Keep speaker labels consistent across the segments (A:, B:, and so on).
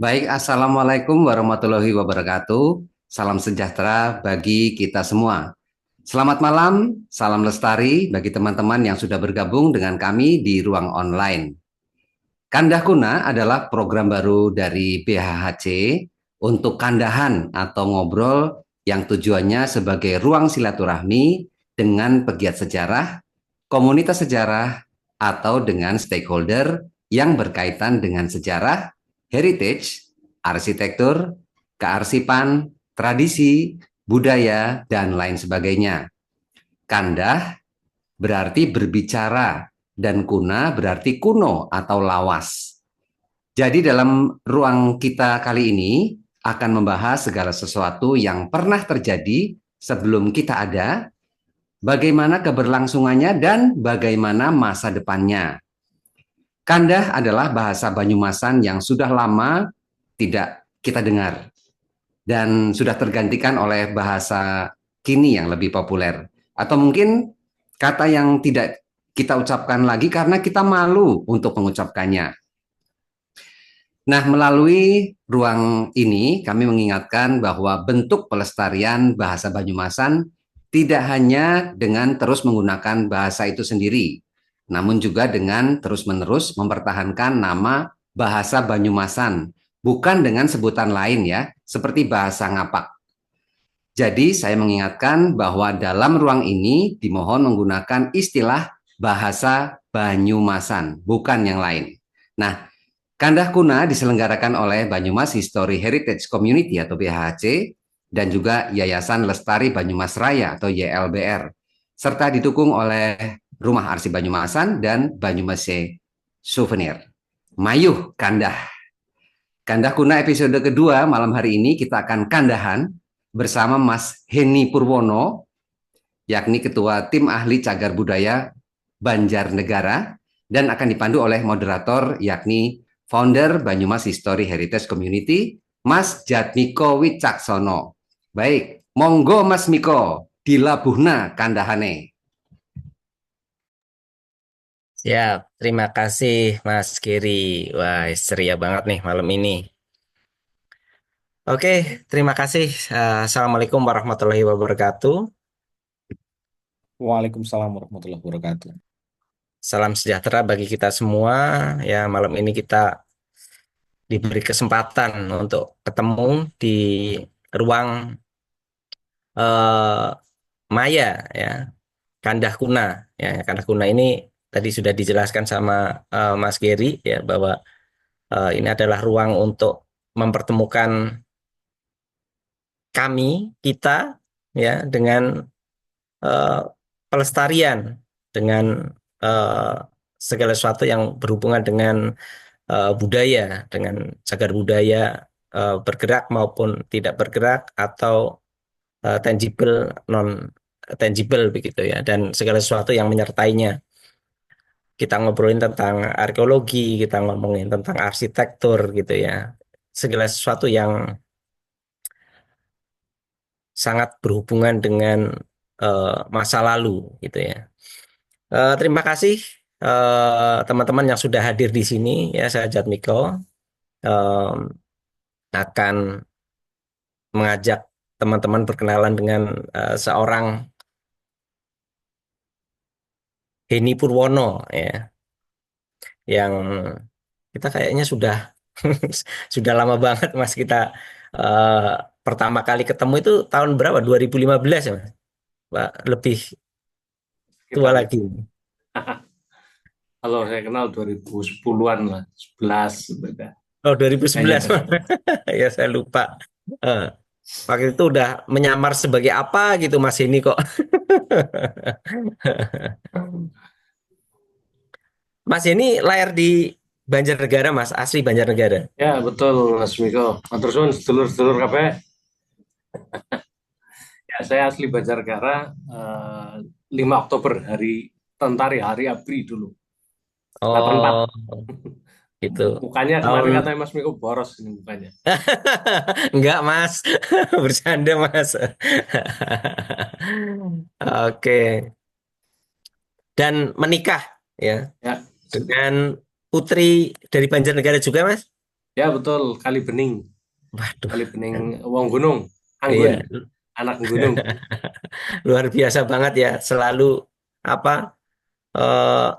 A: Baik, Assalamualaikum warahmatullahi wabarakatuh. Salam sejahtera bagi kita semua. Selamat malam, salam lestari bagi teman-teman yang sudah bergabung dengan kami di ruang online. Kandah Kuna adalah program baru dari BHHC untuk kandahan atau ngobrol yang tujuannya sebagai ruang silaturahmi dengan pegiat sejarah, komunitas sejarah, atau dengan stakeholder yang berkaitan dengan sejarah, heritage, arsitektur, kearsipan, tradisi, budaya, dan lain sebagainya. Kandah berarti berbicara, dan kuna berarti kuno atau lawas. Jadi dalam ruang kita kali ini akan membahas segala sesuatu yang pernah terjadi sebelum kita ada, bagaimana keberlangsungannya, dan bagaimana masa depannya. Kandah adalah bahasa Banyumasan yang sudah lama tidak kita dengar dan sudah tergantikan oleh bahasa kini yang lebih populer. Atau mungkin kata yang tidak kita ucapkan lagi karena kita malu untuk mengucapkannya. Nah, melalui ruang ini kami mengingatkan bahwa bentuk pelestarian bahasa Banyumasan tidak hanya dengan terus menggunakan bahasa itu sendiri, namun juga dengan terus-menerus mempertahankan nama bahasa Banyumasan, bukan dengan sebutan lain ya, seperti bahasa Ngapak. Jadi saya mengingatkan bahwa dalam ruang ini dimohon menggunakan istilah bahasa Banyumasan, bukan yang lain. Nah, Kandah Kuna diselenggarakan oleh Banyumas History Heritage Community atau BHC dan juga Yayasan Lestari Banyumas Raya atau YLBR, serta didukung oleh Rumah Arsip Banyumasan dan Banyumas Souvenir. Mayuh Kandah. Kandah Kuna episode kedua malam hari ini kita akan kandahan bersama Mas Heni Purwono, yakni Ketua Tim Ahli Cagar Budaya Banjarnegara, dan akan dipandu oleh moderator yakni founder Banyumas History Heritage Community, Mas Jatmiko Wicaksono. Baik, monggo Mas Miko, dilabuhna kandahane.
B: Siap, terima kasih Mas Giri. Wah, ceria banget nih malam ini. Oke, terima kasih. Assalamualaikum warahmatullahi wabarakatuh.
C: Waalaikumsalam warahmatullahi wabarakatuh.
B: Salam sejahtera bagi kita semua. Ya, malam ini kita diberi kesempatan untuk ketemu di ruang eh, maya, ya, Kandah Kuna. Ya, Kandah Kuna ini tadi sudah dijelaskan sama Mas Giri, ya, bahwa ini adalah ruang untuk mempertemukan kami, kita, ya, dengan eh, pelestarian, dengan eh, segala sesuatu yang berhubungan dengan budaya, dengan cagar budaya, bergerak maupun tidak bergerak, atau tangible, non tangible begitu ya, dan segala sesuatu yang menyertainya. Kita ngobrolin tentang arkeologi, kita ngomongin tentang arsitektur gitu ya, segala sesuatu yang sangat berhubungan dengan masa lalu gitu ya. Terima kasih teman-teman yang sudah hadir di sini, ya. Saya Jatmiko em, akan mengajak teman-teman berkenalan dengan seorang Heni Purwono, ya, yang kita kayaknya sudah sudah lama banget Mas, kita eh, pertama kali ketemu itu tahun berapa? 2015 ya Mas? Pak, lebih tua
C: Sekitar
B: lagi.
C: itu. Kalau saya kenal 2010-an lah, 11 beda.
B: Oh,
C: Kayaknya
B: 2011.
C: dah.
B: Ya, saya lupa. Eh, Waktu itu udah menyamar sebagai apa gitu Mas ini kok. Mas ini lahir di Banjarnegara, Mas, asli Banjarnegara.
C: Ya, betul Mas Miko. Matur suwun sedulur-sedulur kabeh. Ya, saya asli Banjarnegara, 5 Oktober hari Tentari, hari ABRI dulu. 84.
B: Oh, gitu.
C: Mukanya
B: Tahun
C: kemarin katanya Mas Miko boros ini mukanya.
B: enggak, Mas. Bercanda, Mas. Oke. Dan menikah, ya,
C: Ya,
B: dengan putri dari Banjarnegara juga, Mas?
C: Ya betul, Kali Bening.
B: Waduh,
C: Kali Bening Wong Gunung, Anggun,
B: iya,
C: anak gunung.
B: luar biasa banget ya. Selalu apa eh,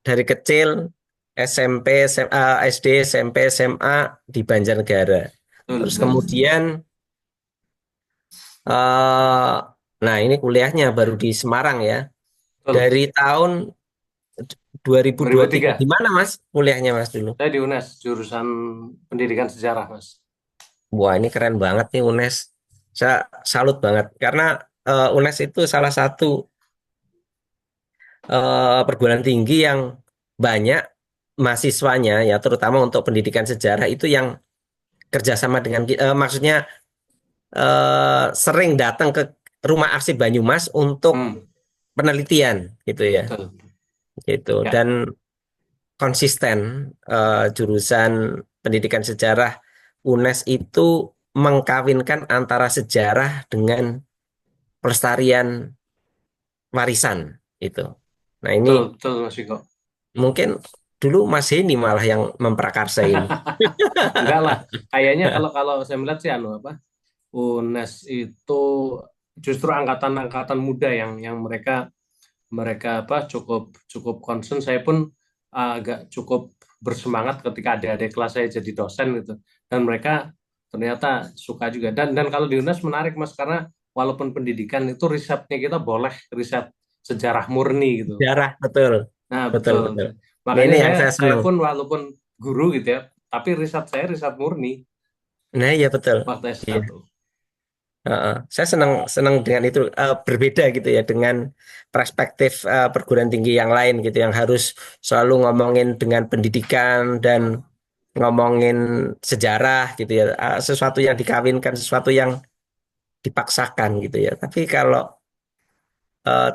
B: dari kecil SMP, SMA, SD, SMP, SMA di Banjarnegara.
C: Betul,
B: Terus
C: betul.
B: kemudian eh nah ini kuliahnya baru di Semarang ya.
C: Betul.
B: Dari tahun 2023.
C: 2003.
B: Di mana Mas kuliahnya Mas dulu?
C: Saya di UNES, jurusan Pendidikan Sejarah, Mas.
B: Wah, ini keren banget nih UNES. Saya salut banget karena UNES itu salah satu perguruan tinggi yang banyak mahasiswanya ya, terutama untuk pendidikan sejarah itu yang kerjasama dengan maksudnya sering datang ke rumah arsip Banyumas untuk
C: Hmm,
B: penelitian gitu ya,
C: betul.
B: gitu.
C: Ya,
B: Dan konsisten jurusan pendidikan sejarah UNES itu mengkawinkan antara sejarah dengan pelestarian warisan itu. Nah, ini
C: betul, betul, Mas Viko.
B: mungkin dulu Mas Heni malah yang memprakarsa ini.
C: Enggak lah, kayaknya kalau kalau saya melihat sih apa, UNES itu justru angkatan-angkatan muda yang mereka mereka apa cukup cukup concern. Saya pun agak cukup bersemangat ketika adik-adik kelas saya jadi dosen gitu, dan mereka ternyata suka juga. Dan kalau di UNES menarik, Mas, karena walaupun pendidikan itu risetnya kita boleh riset sejarah murni gitu.
B: Sejarah, betul.
C: Nah,
B: Betul,
C: betul.
B: betul. Nah,
C: Makanya
B: ini yang
C: saya
B: saya
C: saya
B: senang.
C: pun walaupun guru gitu ya, tapi riset saya riset murni
B: Nah, iya betul.
C: waktu
B: Iya.
C: S1.
B: Heeh. Saya senang senang dengan itu, berbeda gitu ya dengan perspektif perguruan tinggi yang lain gitu yang harus selalu ngomongin dengan pendidikan dan ngomongin sejarah gitu ya. Sesuatu yang dikawinkan, sesuatu yang dipaksakan gitu ya. Tapi kalau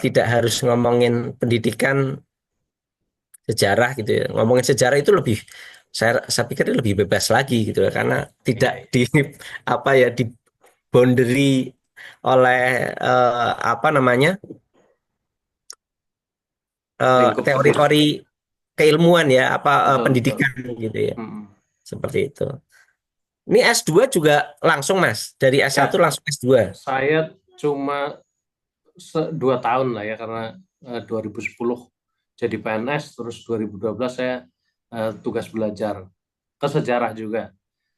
B: tidak harus ngomongin pendidikan, sejarah gitu ya. Ngomongin sejarah itu lebih, saya pikir lebih bebas lagi gitu ya, karena tidak
C: Iya, iya.
B: di apa ya, di boundary oleh apa namanya,
C: Lingkup
B: teori-teori keilmuan ya, apa
C: betul, betul.
B: pendidikan gitu ya,
C: Mm-mm.
B: seperti itu. Ini S2 juga langsung Mas, dari S1
C: Ya,
B: langsung S2.
C: saya cuma 2 tahun lah ya, karena 2010 jadi PNS, terus 2012 saya tugas belajar ke sejarah juga.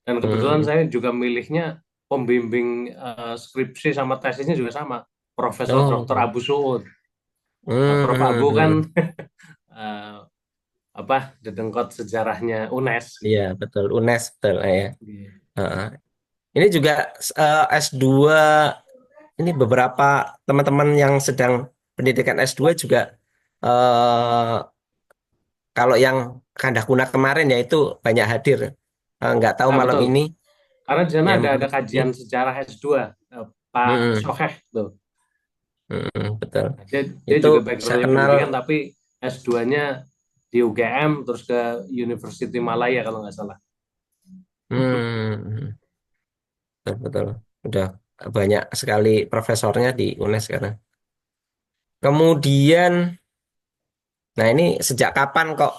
C: Dan kebetulan
B: Hmm.
C: saya juga milihnya pembimbing skripsi sama tesisnya juga sama, Profesor Dr.
B: Oh.
C: Abu Suud. Nah,
B: Hmm,
C: Prof
B: hmm,
C: Abu kan
B: hmm.
C: eh, apa dedengkot sejarahnya UNES gitu.
B: Iya betul, UNES betul ya.
C: Iya.
B: Heeh. Ini juga S2. Ini beberapa teman-teman yang sedang pendidikan S2 juga, eh, kalau yang Kandakuna kemarin ya itu banyak hadir. Nggak tahu
C: Nah,
B: malam
C: betul.
B: ini
C: Karena di sana
B: ya
C: ada
B: malam ini.
C: kajian sejarah S2, Pak
B: Mm-mm,
C: Soheh tuh.
B: betul.
C: Nah, dia
B: Itu
C: juga
B: saya
C: backgroundnya
B: kenal.
C: pendidikan, tapi S2-nya di UGM terus ke University Malaya kalau nggak salah.
B: Hmm, betul, betul. Udah banyak sekali profesornya di UNES sekarang. Kemudian, nah ini sejak kapan kok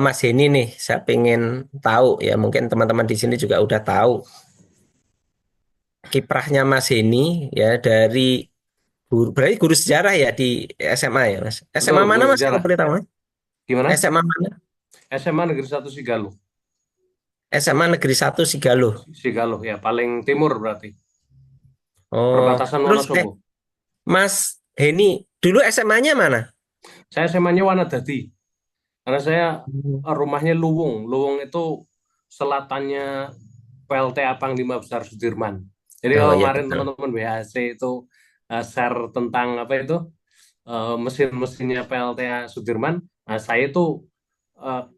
B: Mas Heni nih? Saya pengen tahu ya. Mungkin teman-teman di sini juga udah tahu kiprahnya Mas Heni ya dari guru, berarti guru sejarah ya di SMA ya Mas.
C: Betul,
B: SMA mana
C: guru
B: Mas kalau
C: sejarah.
B: boleh tahu Mas?
C: Gimana?
B: SMA mana?
C: SMA Negeri 1 Sigaluh.
B: SMA Negeri 1 Sigaluh.
C: Sigaluh ya, paling timur berarti.
B: Oh,
C: Perbatasan
B: terus
C: Wonosobo.
B: Mas Heni dulu SMA-nya mana?
C: Saya SMA-nya Wanadadi. Karena saya
B: Hmm.
C: rumahnya Luwung. Luwung itu selatannya PLTA Panglima Besar Sudirman. Jadi
B: Oh
C: kalau
B: iya
C: kemarin
B: betul.
C: teman-teman BHC itu share tentang apa itu mesin-mesinnya PLTA Sudirman, nah saya itu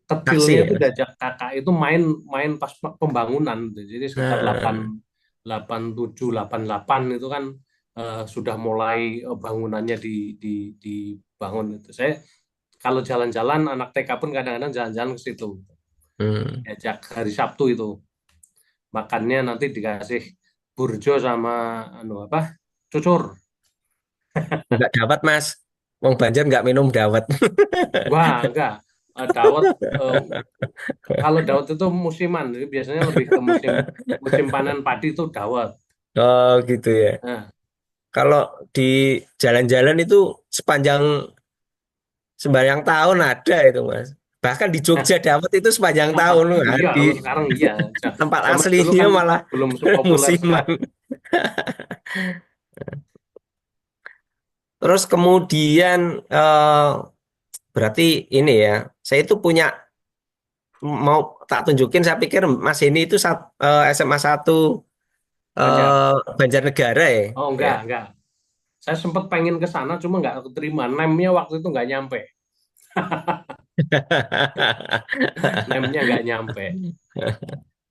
B: Taksi
C: kecilnya
B: ya
C: itu
B: Mas.
C: diajak kakak itu main pas pembangunan gitu. Jadi sekitar
B: Nah,
C: 87 88 itu kan sudah mulai bangunannya dibangun itu. Saya kalau jalan-jalan anak TK pun kadang-kadang jalan-jalan ke situ.
B: hmm.
C: Diajak hari Sabtu itu. Makannya nanti dikasih burjo sama anu apa? Cucur.
B: Nggak dapat Mas. Wong Banjar nggak minum dawet.
C: Wah, enggak. dawet kalau dawet itu musiman, jadi biasanya lebih ke musim musim panen padi itu dawet.
B: Oh gitu ya.
C: Nah,
B: Kalau di jalan-jalan itu sepanjang sepanjang tahun ada itu Mas. Bahkan di Jogja dawet itu sepanjang tahun Mas.
C: iya
B: Di
C: kalau sekarang iya.
B: tempat
C: Zaman dulu
B: aslinya
C: kan
B: malah
C: belum sepopuler
B: musiman.
C: sekarang.
B: Terus kemudian berarti ini ya, saya itu punya mau tak tunjukin. Saya pikir Mas ini itu SMA 1
C: Banjar.
B: Banjarnegara ya.
C: Oh
B: Ya.
C: enggak. Saya sempat pengen ke sana, cuma nggak keterima. Nemnya waktu itu nggak nyampe. Nemnya nggak nyampe.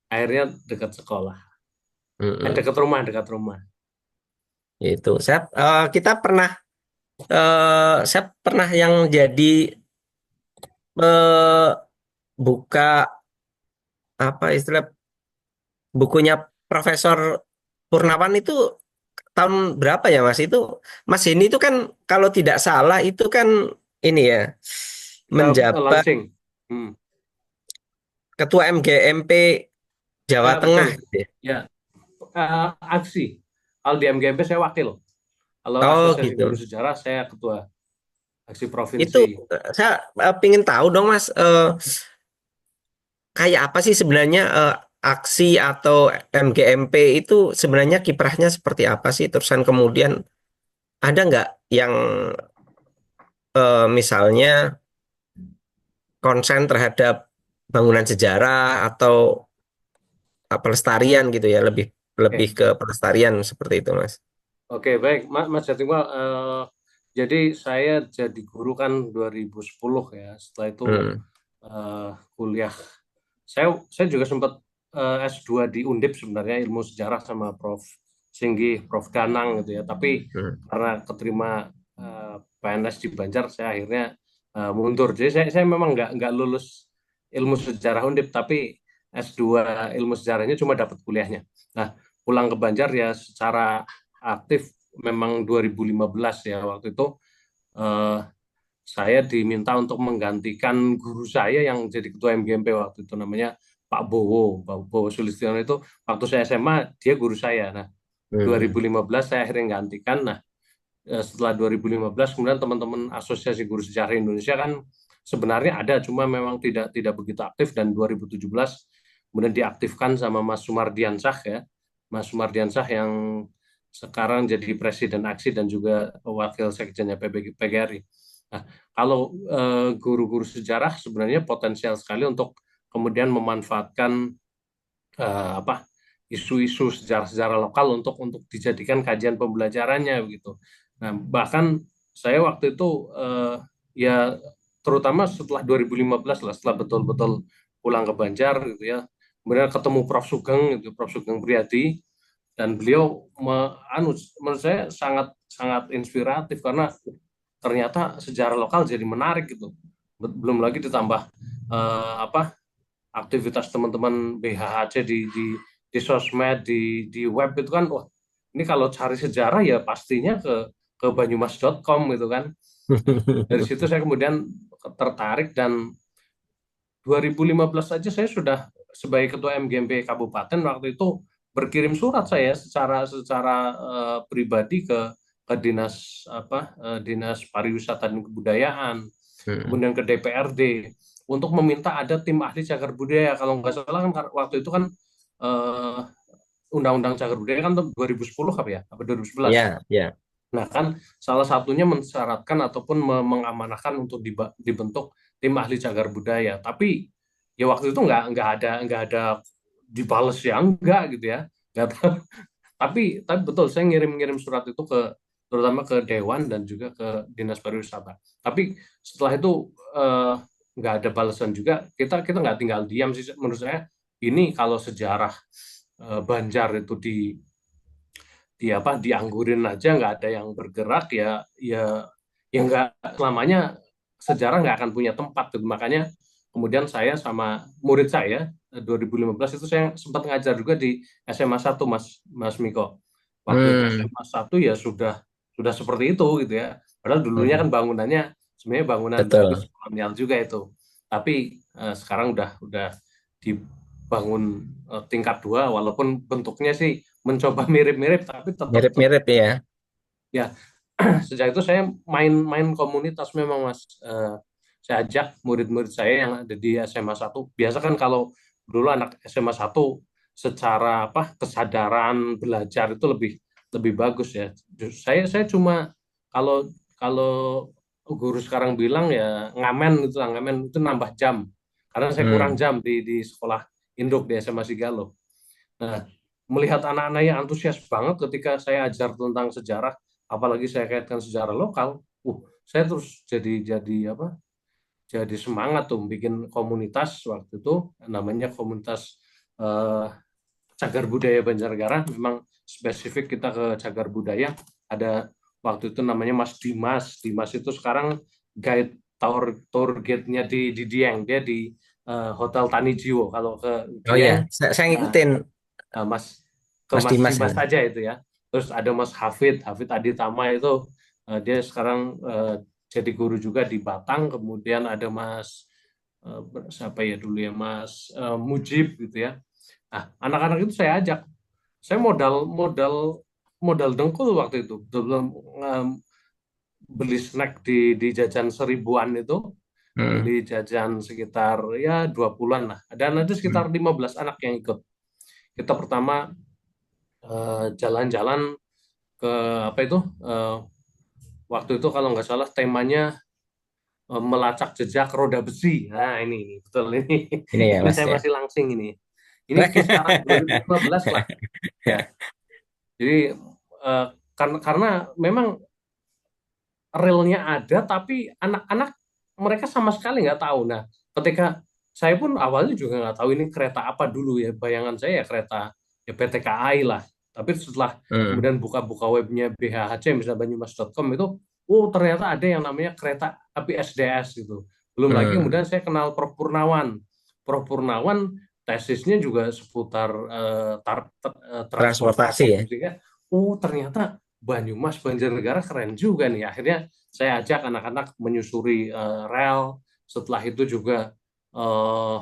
C: Akhirnya dekat sekolah.
B: Mm-mm.
C: Dekat rumah.
B: Itu saya pernah yang jadi eh, buka apa istilah bukunya Profesor Purnawan itu tahun berapa ya Mas? Itu Mas ini itu kan kalau tidak salah itu kan ini ya
C: Kita
B: menjabat
C: launching. Hmm.
B: Ketua MGMP Jawa Tengah
C: Betul.
B: gitu ya.
C: Ya, aksi. Kalau di MGMP saya wakil. Kalau
B: Oh
C: Asosiasi
B: gitu.
C: Guru Sejarah saya ketua aksi
B: Itu
C: provinsi.
B: saya pingin tahu dong Mas, kayak apa sih sebenarnya aksi atau MGMP itu sebenarnya kiprahnya seperti apa sih? Terusan kemudian ada nggak yang misalnya konsen terhadap bangunan sejarah atau pelestarian gitu ya, lebih lebih
C: Oke,
B: ke pelestarian seperti itu Mas.
C: oke, baik, Mas Jatimul. Jadi saya jadi guru kan 2010 ya. Setelah itu
B: Hmm.
C: kuliah. Saya juga sempat S2 di Undip sebenarnya ilmu sejarah sama Prof. Singgih, Prof. Danang gitu ya. Tapi
B: Hmm.
C: karena keterima PNS di Banjar, saya akhirnya mundur. Jadi saya memang nggak lulus ilmu sejarah Undip, tapi S2 ilmu sejarahnya cuma dapat kuliahnya. Nah, pulang ke Banjar ya secara aktif memang 2015 ya waktu itu eh, saya diminta untuk menggantikan guru saya yang jadi ketua MGMP waktu itu namanya Pak Bowo Sulistiono itu waktu saya SMA dia guru saya. Nah,
B: Hmm.
C: 2015 saya akhirnya gantikan. Nah, setelah 2015 kemudian teman-teman Asosiasi Guru Sejarah Indonesia kan sebenarnya ada cuma memang tidak tidak begitu aktif dan 2017 kemudian diaktifkan sama Mas Sumardiansah ya. Mas Sumardiansah yang sekarang jadi Presiden Aksi dan juga Wakil Sekjennya PGRI. Nah, kalau guru-guru sejarah sebenarnya potensial sekali untuk kemudian memanfaatkan apa isu-isu sejarah-sejarah lokal untuk dijadikan kajian pembelajarannya begitu. Nah, bahkan saya waktu itu ya terutama setelah 2015 lah, setelah betul-betul pulang ke Banjar gitu ya. Kemudian ketemu Prof. Sugeng gitu, Prof. Sugeng Priadi dan beliau menurut saya sangat sangat inspiratif karena ternyata sejarah lokal jadi menarik gitu. Belum lagi ditambah apa aktivitas teman-teman BHHC di sosmed di web itu kan wah ini kalau cari sejarah ya pastinya ke banyumas.com gitu kan. Nah, dari situ saya kemudian tertarik dan 2015 saja saya sudah sebagai ketua MGMP Kabupaten waktu itu berkirim surat saya secara pribadi ke dinas dinas pariwisata dan kebudayaan
B: Hmm.
C: kemudian ke DPRD untuk meminta ada tim ahli cagar budaya. Kalau nggak salah kan waktu itu kan eh, Undang-Undang Cagar Budaya kan tahun 2010 apa ya? Apa 2011?
B: Ya, ya.
C: Nah kan salah satunya mensyaratkan ataupun mengamanahkan untuk dibentuk tim ahli cagar budaya. Tapi ya waktu itu nggak ada dibales ya enggak gitu ya. Nggak tahu. Tapi betul saya ngirim-ngirim surat itu terutama ke Dewan dan juga ke Dinas Pariwisata. Tapi setelah itu nggak ada balasan juga. Kita kita nggak tinggal diam sih menurut saya. Ini kalau sejarah Banjar itu di apa dianggurin aja nggak ada yang bergerak ya nggak selamanya sejarah nggak akan punya tempat gitu. Makanya kemudian saya sama murid saya 2015 itu saya sempat ngajar juga di SMA 1 Mas Mas Miko. Waktu itu
B: Hmm.
C: SMA 1 ya sudah seperti itu gitu ya. Padahal dulunya
B: Hmm.
C: kan bangunannya sebenarnya bangunan bagus
B: Betul.
C: kolonial juga itu. Tapi sekarang udah dibangun tingkat 2, walaupun bentuknya sih mencoba mirip-mirip, tapi tetap
B: Mirip-mirip ya.
C: ya. Sejak itu saya main komunitas memang Mas. Saya ajak murid-murid saya yang ada di SMA 1. Biasa kan kalau dulu anak SMA 1 secara apa kesadaran belajar itu lebih lebih bagus ya. Saya cuma kalau kalau guru sekarang bilang ya ngamen itu nambah jam. Karena saya kurang
B: Hmm.
C: jam di sekolah induk di SMA Sigalo. Nah, melihat anak-anak yang antusias banget ketika saya ajar tentang sejarah, apalagi saya kaitkan sejarah lokal, saya terus jadi apa? Jadi semangat tuh bikin komunitas waktu itu namanya komunitas eh, Cagar Budaya Banjarnegara. Memang spesifik kita ke Cagar Budaya. Ada waktu itu namanya Mas Dimas. Dimas itu sekarang guide tour guide-nya di Dieng. Dia di Hotel Tani Jiwo. Kalau ke
B: Oh iya,
C: Dieng,
B: saya
C: nah,
B: ngikutin
C: Mas ke
B: Mas
C: Mas
B: Dimas
C: Dimas
B: ya.
C: saja itu ya. Terus ada Mas Hafid Aditama itu dia sekarang jadi guru juga di Batang. Kemudian ada Mas siapa ya dulu ya Mas Mujib gitu ya. Nah, anak-anak itu saya ajak. Saya modal modal modal dengkul waktu itu. Belum beli snack di jajan seribuan itu,
B: Hmm.
C: beli jajan sekitar ya 20-an lah. Dan ada
B: Hmm.
C: sekitar 15 anak yang ikut. Kita pertama jalan-jalan ke apa itu waktu itu kalau nggak salah temanya melacak jejak roda besi. Nah ini betul ini
B: Ini ya
C: ini
B: Mas
C: saya
B: ya.
C: masih langsing ini kisaran 2015 lah ya. Jadi eh, karena memang realnya ada tapi anak-anak mereka sama sekali nggak tahu. Nah ketika saya pun awalnya juga nggak tahu ini kereta apa dulu ya, bayangan saya ya kereta ya PT KAI lah. Tapi setelah
B: Hmm.
C: kemudian buka-buka webnya BHHC misalnya banyumas.com itu, oh ternyata ada yang namanya kereta api SDS gitu. Belum lagi
B: Hmm.
C: kemudian saya kenal Prof Purnawan. Prof Purnawan tesisnya juga seputar
B: Transportasi
C: transportasi.
B: ya.
C: Sehingga, oh ternyata Banyumas Banjarnegara keren juga nih. Akhirnya saya ajak anak-anak menyusuri rel. Setelah itu juga eh,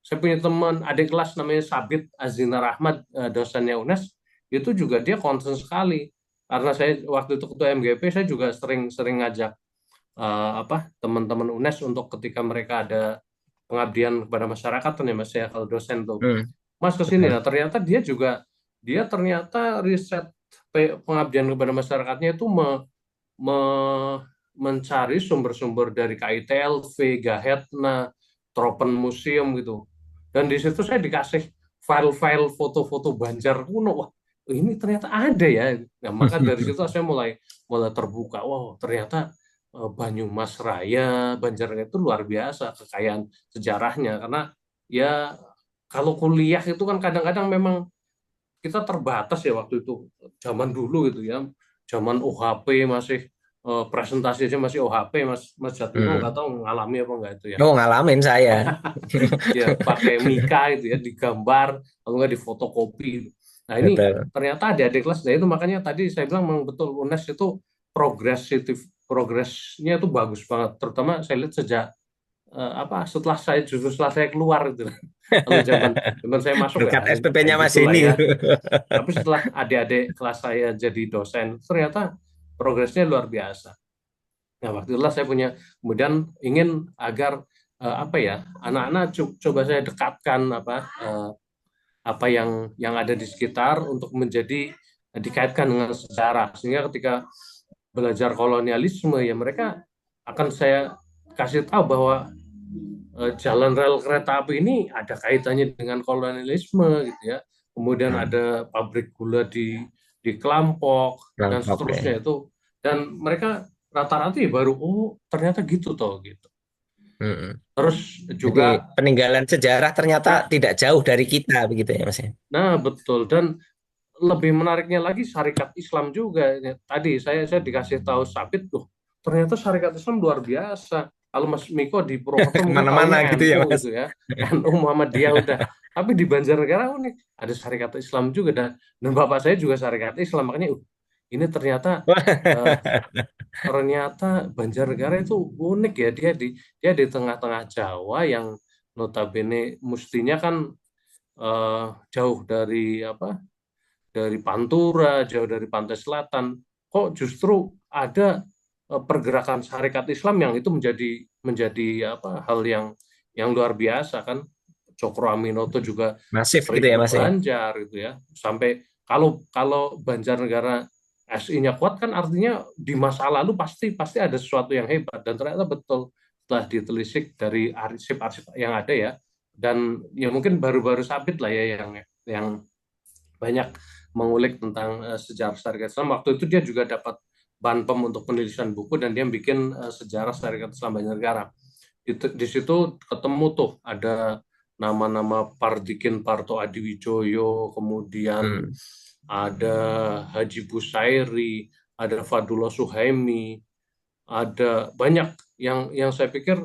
C: saya punya teman adik kelas namanya Sabit Azina Rahmat, dosennya UNES, itu juga dia concern sekali. Karena saya waktu itu ketua MGP, saya juga sering ngajak apa teman-teman UNES untuk ketika mereka ada pengabdian kepada masyarakat ya Mas ya kalau dosen tuh.
B: Hmm.
C: Mas kesini,
B: Betul.
C: nah ternyata dia ternyata riset pengabdian kepada masyarakatnya itu mencari sumber-sumber dari KITLV, Gahetna, Tropen Museum gitu. Dan di situ saya dikasih file-file foto-foto Banjar kuno. Wah, ini ternyata ada ya. Nah, maka dari situ saya mulai mulai terbuka. Wow, ternyata Banyumas Raya, Banjar itu luar biasa kekayaan sejarahnya. Karena ya kalau kuliah itu kan kadang-kadang memang kita terbatas ya waktu itu zaman dulu gitu ya, zaman OHP masih presentasi aja masih OHP. Mas Jatmiko nggak
B: Hmm.
C: tahu ngalami apa enggak itu ya.
B: Oh, ngalamin saya.
C: Ya pakai Mika itu ya digambar kalau nggak difotokopi. Nah ini
B: Betul.
C: ternyata adik-adik kelas. Nah itu makanya tadi saya bilang memang betul UNES itu progresnya itu bagus banget, terutama saya lihat sejak apa setelah saya keluar gitu. Kalau zaman zaman saya masuk ya
B: Berkat
C: kayak
B: SPP-nya Mas
C: gitulah
B: ini.
C: ya. Tapi setelah adik-adik kelas saya jadi dosen, ternyata progresnya luar biasa. Nah, waktu itulah saya punya, kemudian ingin agar apa ya, anak-anak coba saya dekatkan apa yang ada di sekitar untuk menjadi dikaitkan dengan sejarah. Sehingga ketika belajar kolonialisme ya mereka akan saya kasih tahu bahwa jalan rel kereta api ini ada kaitannya dengan kolonialisme gitu ya. Kemudian
B: Hmm.
C: ada pabrik gula di Kelampok dan
B: Oke.
C: seterusnya itu. Dan mereka rata-rata ya baru oh ternyata gitu toh gitu.
B: Hmm.
C: Terus
B: Jadi
C: juga
B: peninggalan sejarah ternyata
C: nah,
B: tidak jauh dari kita begitu ya Mas ya.
C: nah betul, dan lebih menariknya lagi syarikat Islam juga. Tadi saya dikasih tahu Sabit tuh ternyata syarikat Islam luar biasa. Kalau Mas Miko di Purwokerto mungkin
B: Kemana-mana
C: taunya
B: gitu ya
C: NU
B: Mas.
C: gitu ya, NU Muhammadiyah udah. Tapi di Banjarnegara unik, ada syarikat Islam juga dan bapak saya juga syarikat Islam, makanya ini eh, ternyata Banjarnegara itu unik ya, dia di tengah-tengah Jawa yang notabene mestinya kan jauh dari apa, dari Pantura, jauh dari pantai selatan, kok justru ada pergerakan syarikat Islam yang itu menjadi menjadi apa, hal yang luar biasa kan. Cokro Aminoto juga
B: Masif gitu
C: sering
B: ya
C: ke
B: Mas ya.
C: Banjar gitu ya. Sampai kalau kalau Banjarnegara SI-nya kuat kan artinya di masa lalu pasti pasti ada sesuatu yang hebat, dan ternyata betul setelah ditelisik dari arsip-arsip yang ada ya. Dan ya mungkin baru-baru Sabit lah ya yang banyak mengulik tentang sejarah syarikat Islam. Waktu itu dia juga dapat Banpem untuk penulisan buku, dan dia bikin sejarah syarikat Islam Banjarnegara. Di situ ketemu tuh ada nama-nama Pardikin Parto Adiwijoyo, kemudian
B: Hmm.
C: ada Haji Busairi, ada Fadullah Suhaimi, ada banyak yang saya pikir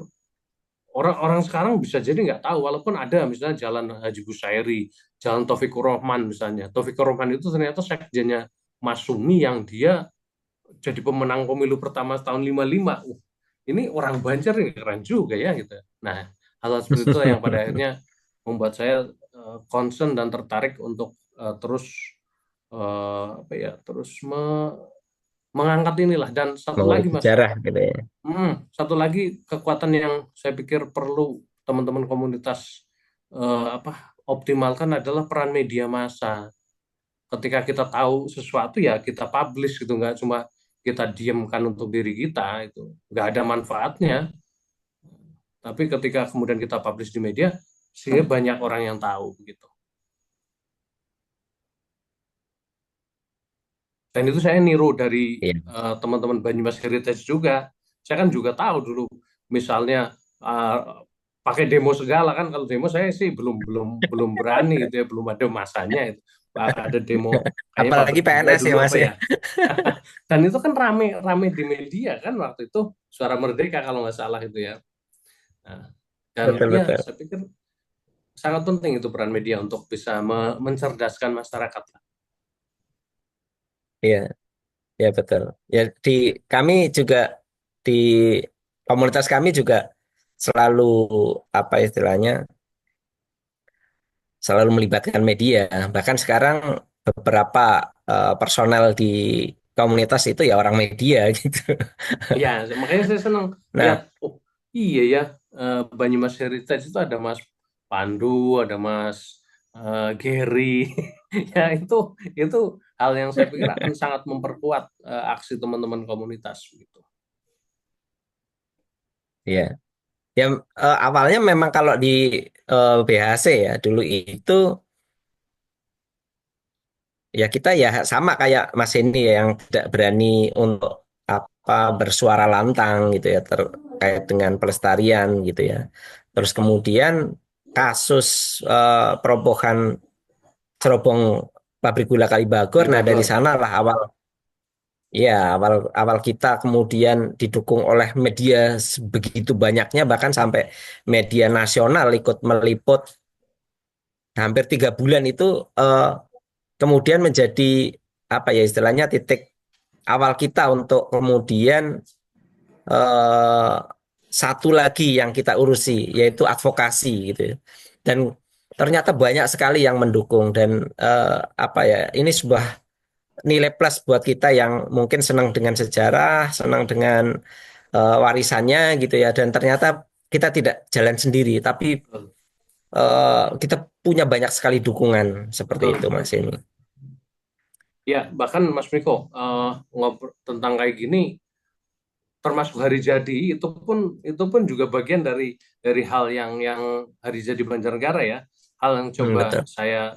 C: orang-orang sekarang bisa jadi nggak tahu, walaupun ada misalnya Jalan Haji Busairi, Jalan Taufikur Rahman misalnya. Taufikur Rahman itu ternyata sekjennya Mas Sumi yang dia jadi pemenang pemilu pertama tahun 55. Ini orang Banjar ini keren juga ya gitu. Nah, hal seperti itu yang pada akhirnya membuat saya concern dan tertarik untuk terus apa ya, terus mengangkat inilah. Dan satu
B: Mengulik
C: lagi Mas,
B: sejarah gitu ya.
C: satu lagi kekuatan yang saya pikir perlu teman-teman komunitas apa, optimalkan adalah peran media massa. Ketika kita tahu sesuatu ya kita publish gitu, nggak cuma kita diamkan untuk diri kita, itu nggak ada manfaatnya. Tapi ketika kemudian kita publish di media, sehingga banyak orang yang tahu begitu. Dan itu saya niru dari
B: Iya.
C: teman-teman Banyumas Heritage juga. Saya kan juga tahu dulu, misalnya pakai demo segala kan. Kalau demo saya sih belum belum belum berani gitu ya, belum ada masanya itu. Ada demo kayaknya
B: Apalagi
C: pabrik gula
B: PNS ya
C: dulu
B: Mas
C: apa
B: ya.
C: ya. Dan itu kan rame-rame di media kan waktu itu, Suara Merdeka kalau nggak salah itu ya. Nah, dan
B: Betul
C: ya
B: betul.
C: saya pikir sangat penting itu peran media untuk bisa mencerdaskan masyarakat.
B: Iya, ya betul. Ya di kami juga di komunitas kami juga selalu apa istilahnya selalu melibatkan media. Bahkan sekarang beberapa personel di komunitas itu ya orang media gitu.
C: Ya, makanya saya senang lihat,
B: Nah,
C: oh iya ya, Banyumas Heritage itu ada Mas Pandu, ada Mas Gary. Ya itu hal yang saya pikir akan sangat memperkuat aksi teman-teman komunitas gitu.
B: ya, ya awalnya memang kalau di BHC ya dulu itu ya kita ya sama kayak Mas ini ya, yang tidak berani untuk apa bersuara lantang gitu ya terkait dengan pelestarian gitu ya. Terus kemudian kasus perobohan cerobong pabrik gula Kalibagor,
C: Di
B: nah dari
C: Bogor.
B: sanalah awal ya awal awal kita kemudian didukung oleh media begitu banyaknya bahkan sampai media nasional ikut meliput hampir 3 bulan itu eh, kemudian menjadi apa ya istilahnya titik awal kita untuk kemudian eh, satu lagi yang kita urusi yaitu advokasi gitu ya. Dan ternyata banyak sekali yang mendukung dan apa ya ini sebuah nilai plus buat kita yang mungkin senang dengan sejarah, senang dengan warisannya gitu ya. Dan ternyata kita tidak jalan sendiri, tapi
C: Betul,
B: kita punya banyak sekali dukungan seperti
C: betul,
B: itu
C: betul.
B: Mas ini.
C: Ya, bahkan Mas Miko ngobrol tentang kayak gini, termasuk hari jadi itu pun juga bagian dari hal yang hari jadi Banjarnegara ya, hal yang coba
B: Betul.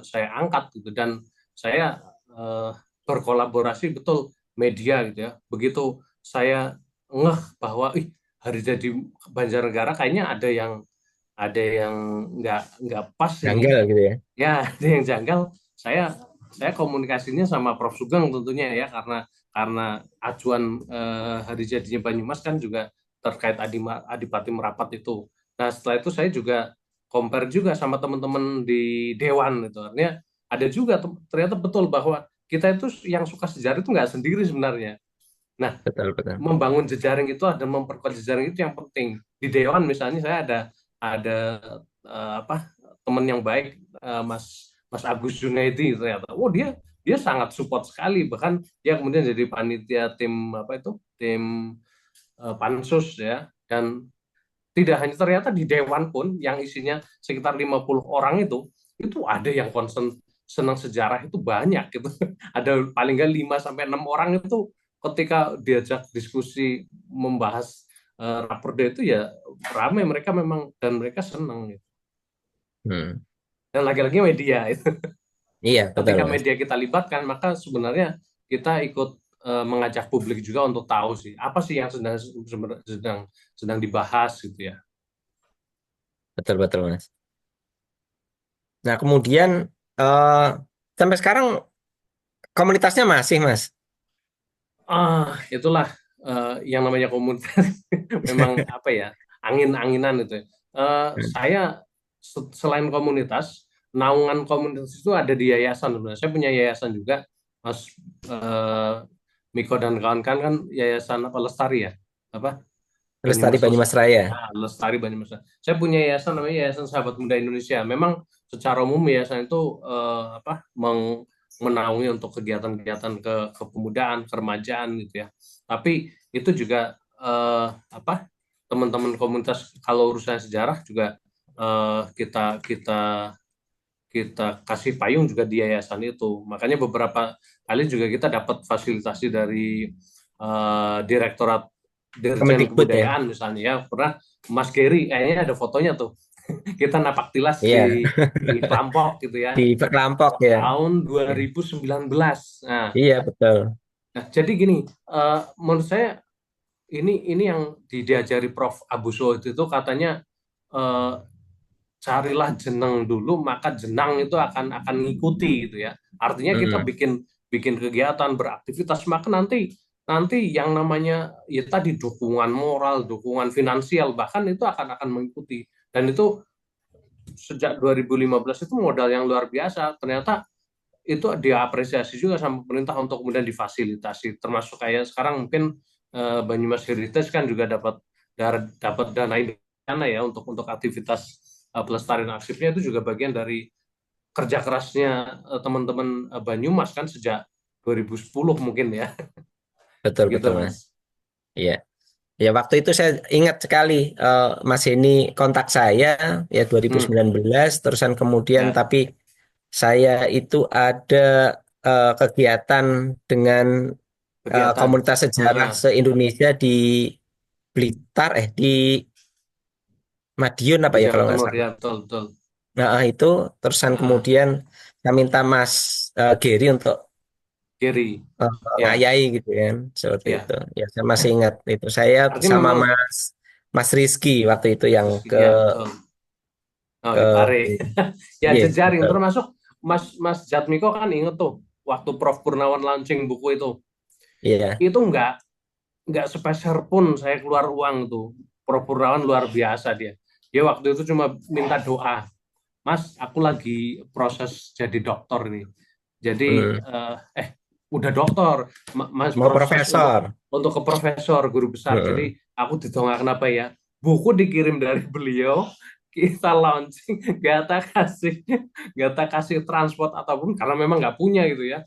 C: saya angkat gitu. Dan saya eh, berkolaborasi betul media gitu ya. Begitu saya ngeh bahwa hari jadi Banjarnegara kayaknya ada yang nggak pas ini
B: Janggal gitu ya.
C: ya. Ada yang janggal. Saya komunikasinya sama Prof Sugeng tentunya ya, karena acuan hari jadinya Banyumas kan juga terkait Adipati Merapat itu. Nah, setelah itu saya juga compare juga sama teman-teman di Dewan itu. Artinya ada juga ternyata betul bahwa kita itu yang suka sejarah itu nggak sendiri sebenarnya. Nah,
B: betul, betul.
C: membangun jejaring itu dan memperkuat jejaring itu yang penting. Di Dewan misalnya saya ada teman yang baik, Mas Agus Junaidi ternyata. Oh, dia sangat support sekali, bahkan dia kemudian jadi panitia tim tim pansus ya. Dan tidak hanya, ternyata di Dewan pun yang isinya sekitar 50 orang itu ada yang concern senang sejarah itu banyak gitu. Ada paling nggak 5 sampai 6 orang itu ketika diajak diskusi membahas raperda itu ya ramai, mereka memang, dan mereka senang gitu.
B: Hmm.
C: Dan lagi-lagi media itu.
B: Iya, betul,
C: Ketika
B: Mas.
C: media kita libatkan, maka sebenarnya kita ikut mengajak publik juga untuk tahu sih apa sih yang sedang dibahas gitu ya.
B: Betul, betul, Mas. Nah, kemudian eh, sampai sekarang komunitasnya masih, Mas.
C: Itulah yang namanya komunitas. Memang apa ya, angin-anginan itu ya.
B: Hmm.
C: Saya selain komunitas, naungan komunitas itu ada di yayasan sebenarnya. Saya punya yayasan juga, Mas eh, Miko dan kawan-kawan, kan yayasan apa, Lestari ya, apa,
B: Lestari
C: Banyumas
B: Banyumas
C: Lestari.
B: Raya.
C: Nah, Lestari Banyumas. Saya punya yayasan namanya Yayasan Sahabat Muda Indonesia. Memang secara umum yayasan itu menaungi untuk kegiatan-kegiatan kepemudaan, keremajaan gitu ya. Tapi itu juga teman-teman komunitas kalau urusan sejarah juga kita kita kita kasih payung juga di yayasan itu. Makanya beberapa kali juga kita dapat fasilitasi dari Direktorat Dirjen
B: Kemendikbud ya.
C: Kebudayaan misalnya ya. Pernah Mas Geri, kayaknya ada fotonya tuh. Kita napak tilas
B: Iya,
C: di Klampok gitu ya.
B: di kelompok ya.
C: Tahun 2019.
B: Iya, betul.
C: Nah, jadi gini, menurut saya ini yang diajari Prof. Abuso itu katanya, eh, carilah jenang dulu, maka jenang itu akan ngikuti gitu ya. Artinya kita
B: Hmm.
C: bikin bikin kegiatan, beraktivitas, maka nanti nanti yang namanya ya tadi dukungan moral, dukungan finansial bahkan itu akan mengikuti. Dan itu sejak 2015 itu modal yang luar biasa. Ternyata itu diapresiasi juga sama pemerintah untuk kemudian difasilitasi, termasuk kayak sekarang mungkin Banyumas Heritage kan juga dapat dana ya untuk aktivitas pelestarian arsipnya, itu juga bagian dari kerja kerasnya teman-teman Banyumas kan sejak 2010 mungkin ya.
B: Betul,
C: Gitu
B: betul, Mas.
C: Mas.
B: Iya. Ya, waktu itu saya ingat sekali Mas ini kontak saya ya
C: Hmm,
B: 2019, terusan kemudian
C: ya,
B: tapi saya itu ada kegiatan dengan
C: kegiatan.
B: komunitas sejarah
C: Ah,
B: se-Indonesia di Blitar, di Madiun apa
C: di
B: ya
C: Jawa
B: kalau nggak
C: Timur
B: salah.
C: ya, betul betul.
B: Nah, itu terusan
C: Ah,
B: kemudian saya minta Mas Gary untuk
C: Gary, ya,
B: ngayai gitu kan, seperti
C: ya.
B: itu. Ya, saya masih ingat itu. Saya
C: Artinya
B: sama
C: memang
B: Mas Rizky waktu itu yang ke
C: ya betul. Oh,
B: ke
C: ditarik. Ya,
B: iya,
C: jejaring
B: betul.
C: termasuk Mas Jatmiko kan inget tuh waktu Prof Purnawan launching buku
B: Iya,
C: itu nggak sepeser pun saya keluar uang tuh. Prof Purnawan luar biasa dia. Dia waktu itu cuma minta doa, Mas, aku lagi proses jadi dokter nih. Jadi
B: hmm.
C: udah dokter, Mas,
B: Mau
C: proses
B: profesor.
C: untuk ke profesor guru besar.
B: Hmm.
C: Jadi aku ditolak kenapa ya? Buku dikirim dari beliau, kita launching, gak tak kasih transport ataupun karena memang nggak punya gitu ya.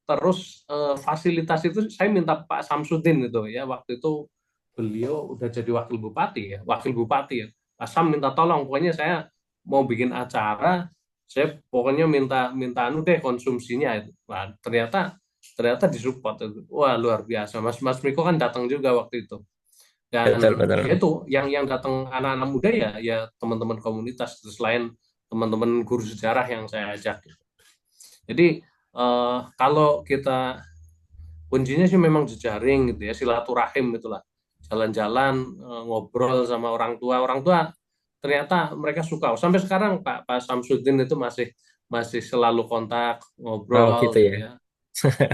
C: Terus fasilitas itu saya minta Pak Samsudin itu ya, waktu itu beliau udah jadi wakil bupati ya. Pak Sam minta tolong, pokoknya saya mau bikin acara, saya pokoknya minta minta anu deh konsumsinya itu. Wah, ternyata ternyata disupport itu. Wah, luar biasa. Mas Mas Miko kan datang juga waktu itu.
B: Betul,
C: Dan ya
B: betul.
C: itu yang datang anak-anak muda ya teman-teman komunitas, selain teman-teman guru sejarah yang saya ajak. Jadi kalau kita kuncinya sih memang jejaring gitu ya, silaturahim itulah. Jalan-jalan, ngobrol sama orang tua. Orang tua ternyata mereka suka. Sampai sekarang Pak Samsudin itu masih masih selalu kontak,
B: Oh,
C: ngobrol
B: gitu ya.
C: gitu ya,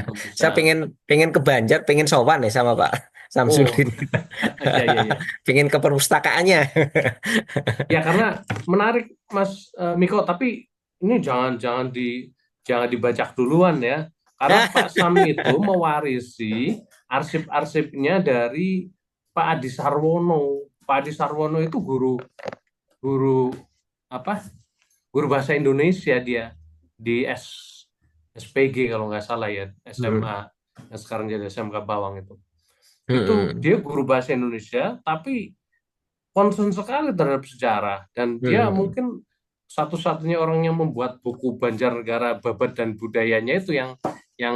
C: untuk
B: Saya
C: bisa.
B: pengen ke Banjar, pengen sowan ya sama Pak
C: Oh,
B: Samsudin.
C: ya ya ya.
B: Pengen ke perpustakaannya.
C: Ya karena menarik Mas Miko, tapi ini jangan jangan dibajak duluan ya. Karena Pak Sam itu mewarisi arsip-arsipnya dari Pak Adi Sarwono. Pak Adi Sarwono itu guru guru apa? Guru bahasa Indonesia dia di SPG kalau nggak salah ya,
B: Hmm.
C: SMA yang sekarang jadi SMK Bawang itu. Itu
B: Hmm.
C: dia guru bahasa Indonesia tapi concern sekali terhadap sejarah dan dia
B: Hmm.
C: mungkin satu-satunya orang yang membuat buku Banjarnegara Babat dan Budayanya itu yang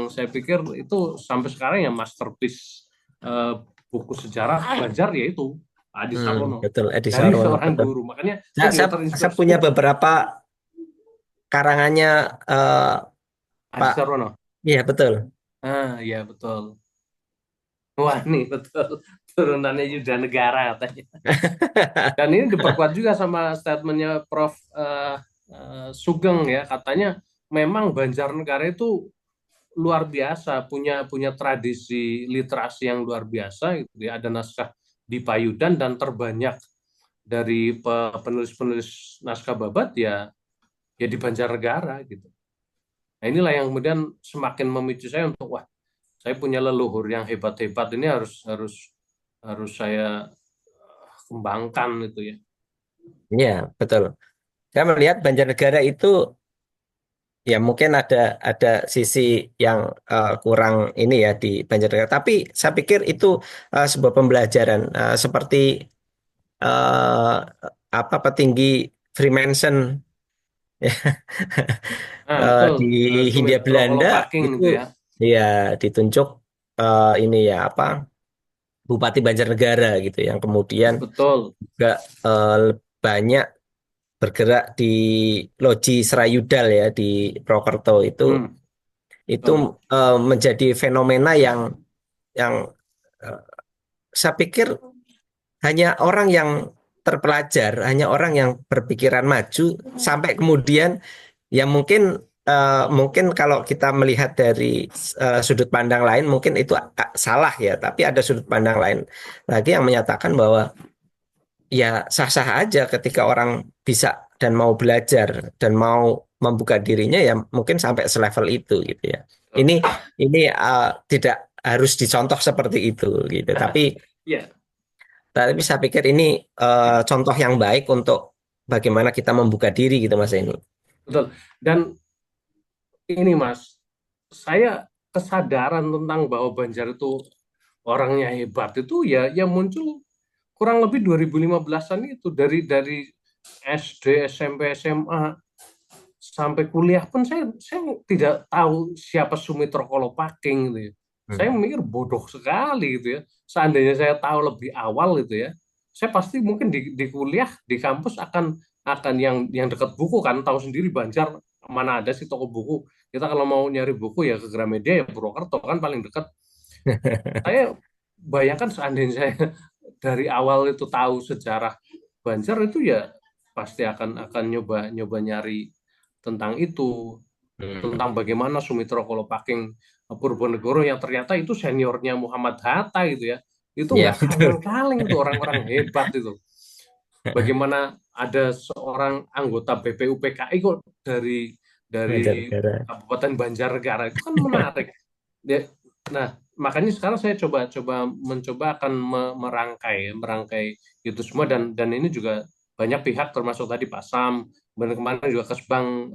C: saya pikir itu sampai sekarang yang masterpiece eh, buku sejarah Banjar yaitu Adi Sarwono
B: Betul, Edi
C: dari
B: Sarwono,
C: seorang
B: betul.
C: guru. Makanya saya
B: Saya,
C: juga
B: saya, saya
C: terinspirasi.
B: punya beberapa karangannya, eh,
C: Adi
B: Pak.
C: Sarwono.
B: Iya, betul.
C: Ya betul. Wah, nih betul turunannya Yuda Negara katanya. Dan ini diperkuat juga sama statementnya Prof. Sugeng ya, katanya memang Banjarnegara itu luar biasa, punya punya tradisi literasi yang luar biasa, gitu ya. Ada naskah di Payudan dan terbanyak dari penulis-penulis naskah Babat ya ya di Banjarnegara gitu. Nah inilah yang kemudian semakin memicu saya untuk wah saya punya leluhur yang hebat-hebat ini harus harus harus saya kembangkan itu ya.
B: Iya, betul. Saya melihat Banjarnegara itu ya mungkin ada sisi yang kurang ini ya di Banjarnegara. Tapi saya pikir itu sebuah pembelajaran, seperti eh, apa petinggi Freemason
C: Nah, betul.
B: di Hindia
C: Sumitro
B: Belanda
C: Kolopaking
B: itu
C: gitu ya.
B: ya ditunjuk ini ya apa Bupati Banjarnegara gitu yang kemudian
C: Betul.
B: juga banyak bergerak di Loji Serayudal ya di Prokerto
C: Hmm,
B: itu
C: betul.
B: menjadi fenomena yang eh, saya pikir hanya orang yang terpelajar, hanya orang yang berpikiran maju sampai kemudian ya mungkin kalau kita melihat dari sudut pandang lain mungkin itu salah ya, tapi ada sudut pandang lain lagi yang menyatakan bahwa ya sah-sah aja ketika orang bisa dan mau belajar dan mau membuka dirinya ya mungkin sampai selevel itu gitu ya. Ini
C: Betul.
B: ini tidak harus dicontoh seperti itu gitu.
C: Iya,
B: Tapi saya pikir ini contoh yang baik untuk bagaimana kita membuka diri gitu Mas ini.
C: betul. Dan ini Mas, saya kesadaran tentang bahwa Banjar itu orangnya hebat itu ya muncul kurang lebih 2015-an itu dari SD, SMP, SMA sampai kuliah pun saya tidak tahu siapa Sumitro Kolopaking gitu ya. Saya
B: Hmm.
C: mikir bodoh sekali gitu ya. Seandainya saya tahu lebih awal gitu ya, saya pasti mungkin di kuliah di kampus akan yang dekat buku kan tahu sendiri Banjar mana ada sih toko buku. Kita kalau mau nyari buku ya ke Gramedia ya Purwokerto kan paling dekat. Saya bayangkan seandainya saya dari awal itu tahu sejarah Banjar itu ya pasti akan nyoba nyoba nyari tentang itu,
B: Hmm.
C: tentang bagaimana Sumitro Kolopaking Purwonegoro yang ternyata itu seniornya Muhammad Hatta gitu ya. Itu
B: Ya
C: nggak
B: betul.
C: kaleng-kaleng itu orang-orang hebat itu. Bagaimana ada seorang anggota BPUPKI kok dari
B: Banjarnegara.
C: Kabupaten Banjarnegara itu kan menarik. Ya, nah, makanya sekarang saya mencoba akan merangkai itu semua dan ini juga banyak pihak termasuk tadi Pak Sam, kemarin juga Kesbang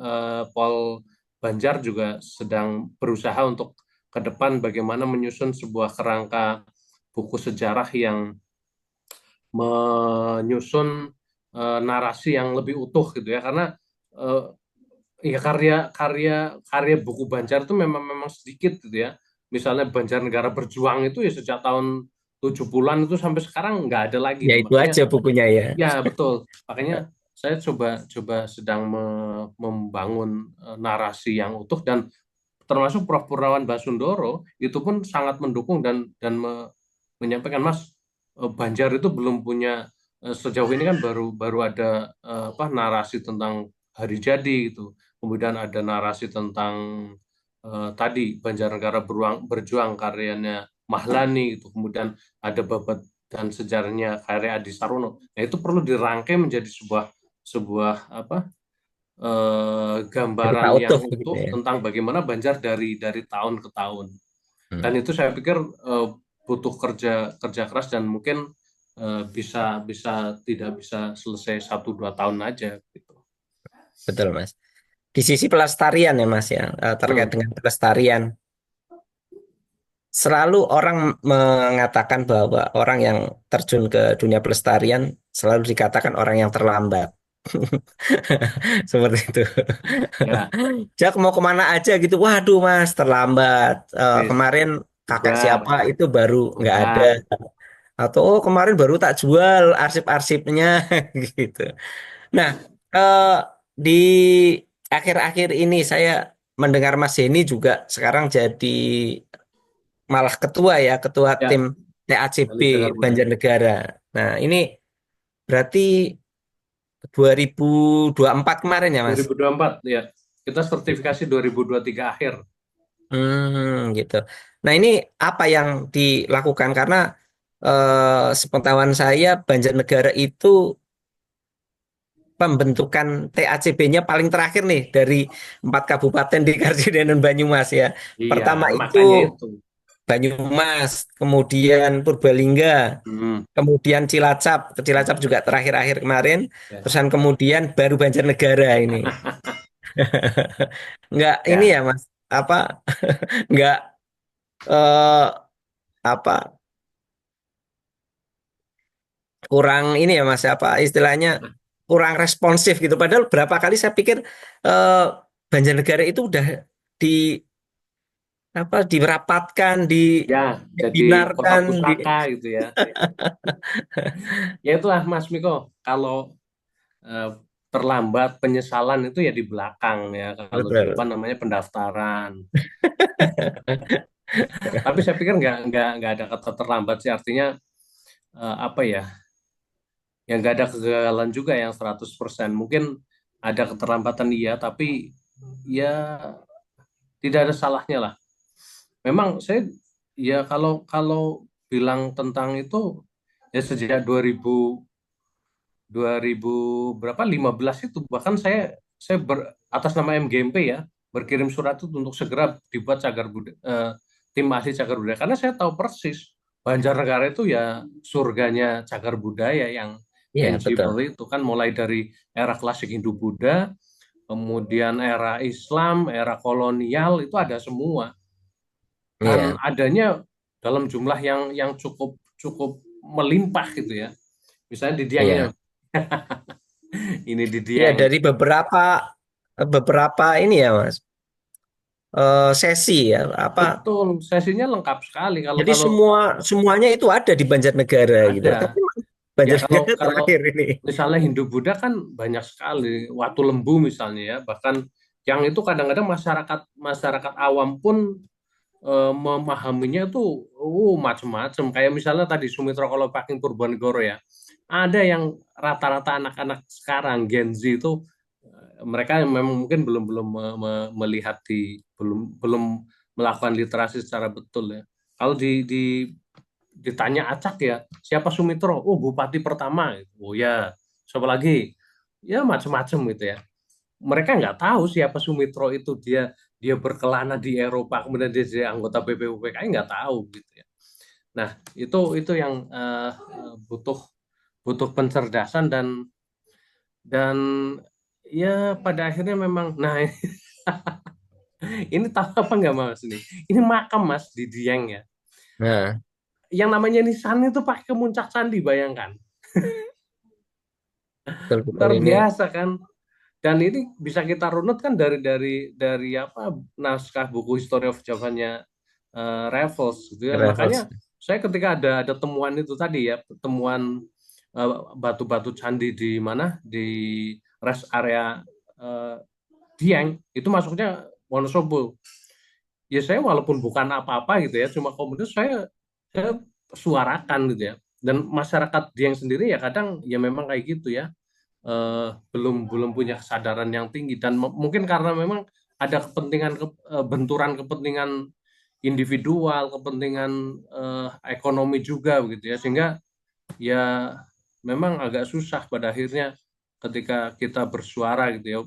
C: Pol Banjar juga sedang berusaha untuk ke depan bagaimana menyusun sebuah kerangka buku sejarah yang menyusun narasi yang lebih utuh gitu ya karena eh, ya karya buku Banjar itu memang memang sedikit gitu ya. Misalnya Banjarnegara Berjuang itu ya sejak tahun 70-an itu sampai sekarang nggak ada lagi
B: Ya
C: itu.
B: itu
C: Makanya
B: aja bukunya ya.
C: ya betul. Makanya saya coba coba sedang membangun narasi yang utuh dan termasuk Prof. Purnawan Basundoro itu pun sangat mendukung dan menyampaikan Mas Banjar itu belum punya sejauh ini kan baru baru ada apa narasi tentang hari jadi itu kemudian ada narasi tentang tadi Banjarnegara berjuang karyanya Mahlani itu kemudian ada babat dan sejarahnya karya Adi Sarono. Nah itu perlu dirangkai menjadi sebuah sebuah apa gambaran
B: Cerita
C: yang
B: utuh gitu
C: utuh
B: ya.
C: tentang bagaimana Banjar dari tahun ke tahun. Dan
B: Hmm,
C: itu saya pikir butuh kerja kerja keras dan mungkin bisa bisa tidak bisa selesai 1-2 tahun aja gitu.
B: betul Mas. Di sisi pelestarian ya Mas ya, terkait
C: Hmm,
B: dengan pelestarian, selalu orang mengatakan bahwa orang yang terjun ke dunia pelestarian selalu dikatakan orang yang terlambat. Seperti itu.
C: ya,
B: Jack mau kemana aja gitu. Waduh Mas, terlambat.
C: wis
B: Kemarin kakek
C: bubar,
B: siapa itu baru nggak ada.
C: bubar.
B: Atau oh kemarin baru tak jual arsip-arsipnya gitu. Nah, eh, di akhir-akhir ini saya mendengar Mas Heni juga sekarang jadi malah ketua ya, ketua
C: Ya,
B: tim TACB
C: Bali Cagar Budaya.
B: Banjarnegara. Nah, ini berarti 2024 kemarin ya, Mas?
C: 2024 ya. Kita sertifikasi 2023 akhir.
B: Gitu. Nah, ini apa yang dilakukan? Karena sepengetahuan saya Banjarnegara itu pembentukan TACB-nya paling terakhir nih dari 4 kabupaten di Karjidenan Banyumas ya.
C: Iya,
B: Pertama itu
C: makanya itu.
B: Banyumas, kemudian Purbalingga,
C: Hmm,
B: kemudian Cilacap. Cilacap juga terakhir-akhir kemarin.
C: ya,
B: Terusan kemudian baru Banjarnegara ini. Nggak ini
C: ya.
B: ya Mas, apa nggak eh, apa kurang ini ya Mas, apa istilahnya kurang responsif gitu. Padahal berapa kali saya pikir eh, Banjarnegara itu udah di apa dirapatkan,
C: Ya, jadi kota
B: dibinarkan, di
C: pusaka gitu ya. Ya itulah Mas Miko, kalau eh, terlambat penyesalan itu ya di belakang ya. Kalau di depan
B: betul.
C: namanya pendaftaran. Tapi saya pikir nggak ada kata terlambat sih. Artinya apa ya? Ya nggak ada kegagalan juga yang 100%. Mungkin ada keterlambatan iya, tapi ya tidak ada salahnya lah. Memang saya ya kalau kalau bilang tentang itu ya sejak 2000 berapa 15 itu bahkan saya atas nama MGMP ya berkirim surat itu untuk segera dibuat tim ahli cagar budaya karena saya tahu persis Banjarnegara itu ya surganya cagar budaya yang
B: Iya, betul.
C: tangible itu kan mulai dari era klasik Hindu-Buddha, kemudian era Islam, era kolonial itu ada semua dan
B: Iya.
C: adanya dalam jumlah yang cukup cukup melimpah gitu ya. Misalnya di Dieng
B: Iya.
C: ini di
B: Iya,
C: Dieng.
B: dari beberapa ini ya, Mas. Sesi ya, apa?
C: Betul, sesinya lengkap sekali. Kalau
B: Jadi
C: kalau
B: semuanya itu ada di Banjarnegara gitu. Tapi
C: ada, ya kalau
B: Banjarnegara
C: kalau
B: terakhir ini.
C: misalnya Hindu Buddha kan banyak sekali. Watu Lembu misalnya ya, bahkan yang itu kadang-kadang masyarakat masyarakat awam pun memahaminya tuh macam-macam. Kayak misalnya tadi Sumitra Kolopaking Purbanegoro ya. Ada yang rata-rata anak-anak sekarang Gen Z itu mereka memang mungkin belum belum melihat belum belum melakukan literasi secara betul ya. Kalau ditanya acak ya, siapa Sumitro? Oh, bupati pertama. Oh ya, siapa lagi? Ya macam-macam gitu ya. Mereka nggak tahu siapa Sumitro itu dia berkelana di Eropa kemudian dia jadi anggota BPUPKI nggak tahu gitu ya. Nah itu yang butuh butuh pencerdasan dan ya pada akhirnya memang nah ini tahu apa nggak Mas ini makam Mas di Dieng ya
B: Nah,
C: yang namanya nisan itu pakai kemuncak candi bayangkan
B: betul-betul
C: luar
B: ini.
C: biasa kan dan ini bisa kita runut kan dari apa naskah buku History of Java-nya Raffles gitu ya
B: Raffles.
C: makanya saya ketika ada temuan itu tadi ya temuan batu-batu candi di mana di rest area eh, Dieng itu masuknya Wonosobo ya saya walaupun bukan apa-apa gitu ya cuma komunitas saya suarakan gitu ya dan masyarakat Dieng sendiri ya kadang ya memang kayak gitu ya belum belum punya kesadaran yang tinggi dan mungkin karena memang ada benturan kepentingan individual kepentingan ekonomi juga begitu ya sehingga ya memang agak susah pada akhirnya ketika kita bersuara gitu ya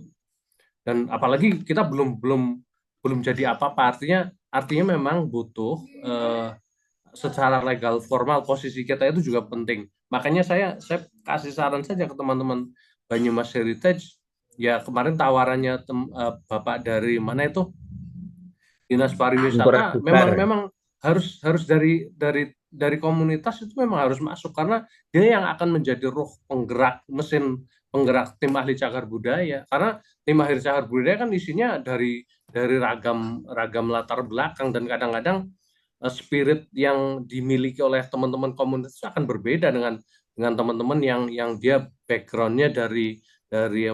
C: Dan apalagi kita belum belum belum jadi apa-apa. Artinya memang butuh secara legal formal posisi kita itu juga penting. Makanya saya kasih saran saja ke teman-teman Banyumas Heritage. Ya kemarin tawarannya Bapak dari mana itu Dinas
B: Impora
C: Pariwisata
B: Bubar.
C: memang harus dari komunitas itu memang harus masuk karena dia yang akan menjadi roh penggerak mesin penggerak tim ahli cagar budaya karena tim ahli cagar budaya kan isinya dari ragam ragam latar belakang dan kadang-kadang spirit yang dimiliki oleh teman-teman komunitas akan berbeda dengan teman-teman yang dia backgroundnya dari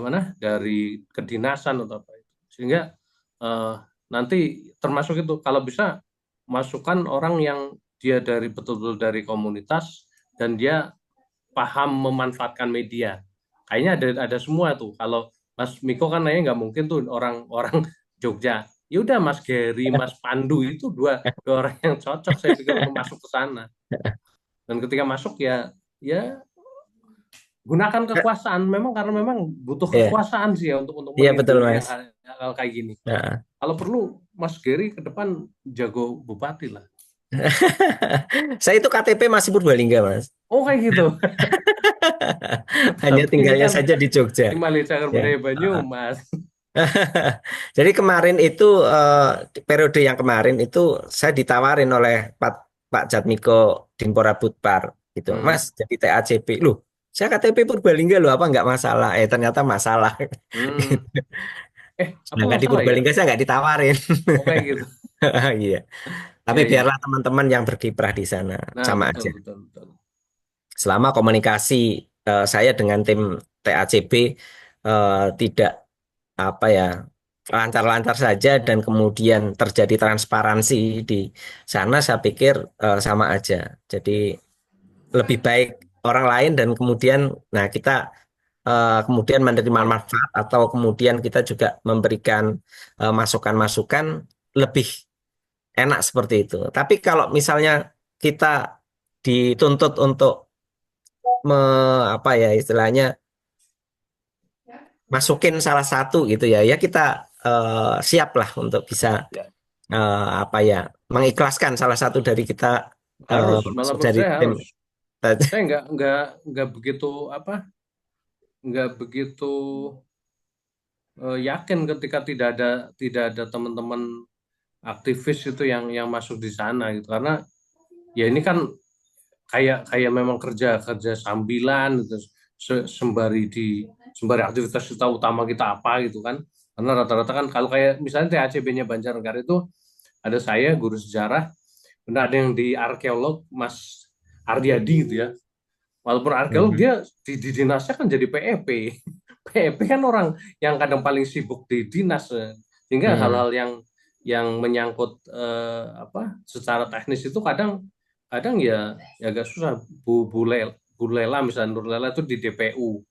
C: mana dari kedinasan atau apa itu sehingga eh, nanti termasuk itu kalau bisa masukkan orang yang dia dari betul-betul dari komunitas dan dia paham memanfaatkan media. Kayaknya ada semua tuh. Kalau Mas Miko kan nanya nggak mungkin tuh orang-orang Jogja. Ya udah Mas Gary, Mas Pandu itu dua orang yang cocok saya pikir untuk masuk ke sana. Dan ketika masuk ya gunakan kekuasaan. Memang karena memang butuh
B: Iya,
C: kekuasaan sih ya untuk
B: iya betul
C: menimbun yang
B: Mas.
C: hal kayak gini.
B: Nah.
C: Kalau perlu Mas Gary ke depan jago bupati lah.
B: Saya itu KTP masih Purbalingga, Mas.
C: Oh kayak gitu.
B: Hanya
C: Tapi ini
B: tinggalnya
C: kan
B: saja di Jogja.
C: Timali Cagar
B: Ya.
C: Budaya Banyumas.
B: Jadi kemarin itu periode yang kemarin itu saya ditawarin oleh Pak Jatmiko Dimpora Butpar gitu.
C: Hmm.
B: Mas jadi TACP. Loh, saya KTP Purbalingga loh, apa nggak masalah? Ternyata masalah.
C: Hmm. Apa
B: Sedangkan di
C: masalah ya?
B: Purbalingga saya nggak ditawarin.
C: Oh kayak gitu.
B: Iya. Tapi
C: Iya iya.
B: biarlah teman-teman yang berkiprah di sana
C: Nah
B: sama
C: betul
B: aja.
C: betul betul.
B: Selama komunikasi saya dengan tim TACB tidak apa ya lancar-lancar saja dan kemudian terjadi transparansi di sana, saya pikir sama aja. Jadi lebih baik orang lain dan kemudian nah kita kemudian menerima manfaat atau kemudian kita juga memberikan masukan-masukan lebih enak seperti itu. Tapi kalau misalnya kita dituntut untuk me, apa ya istilahnya masukin salah satu gitu ya, ya kita siap lah untuk bisa apa ya mengikhlaskan salah satu dari kita
C: Harus malah menurut
B: dari
C: saya
B: tim.
C: harus. Saya nggak begitu apa nggak begitu yakin ketika tidak ada teman-teman aktivis itu yang masuk di sana gitu karena ya ini kan kayak kayak memang kerja kerja sambilan gitu sembari aktivitas kita utama kita apa gitu kan karena rata-rata kan kalau kayak misalnya THCB-nya Banjarnegara itu ada saya guru sejarah dan ada yang di arkeolog Mas Aryadi gitu ya walaupun arkeolog
B: Mhm.
C: dia di dinasnya kan jadi PEP PEP kan orang yang kadang paling sibuk di dinas sehingga
B: Hmm.
C: hal-hal yang menyangkut apa secara teknis itu kadang kadang ya agak susah Bu Lela misalnya Nur Lela itu di DPU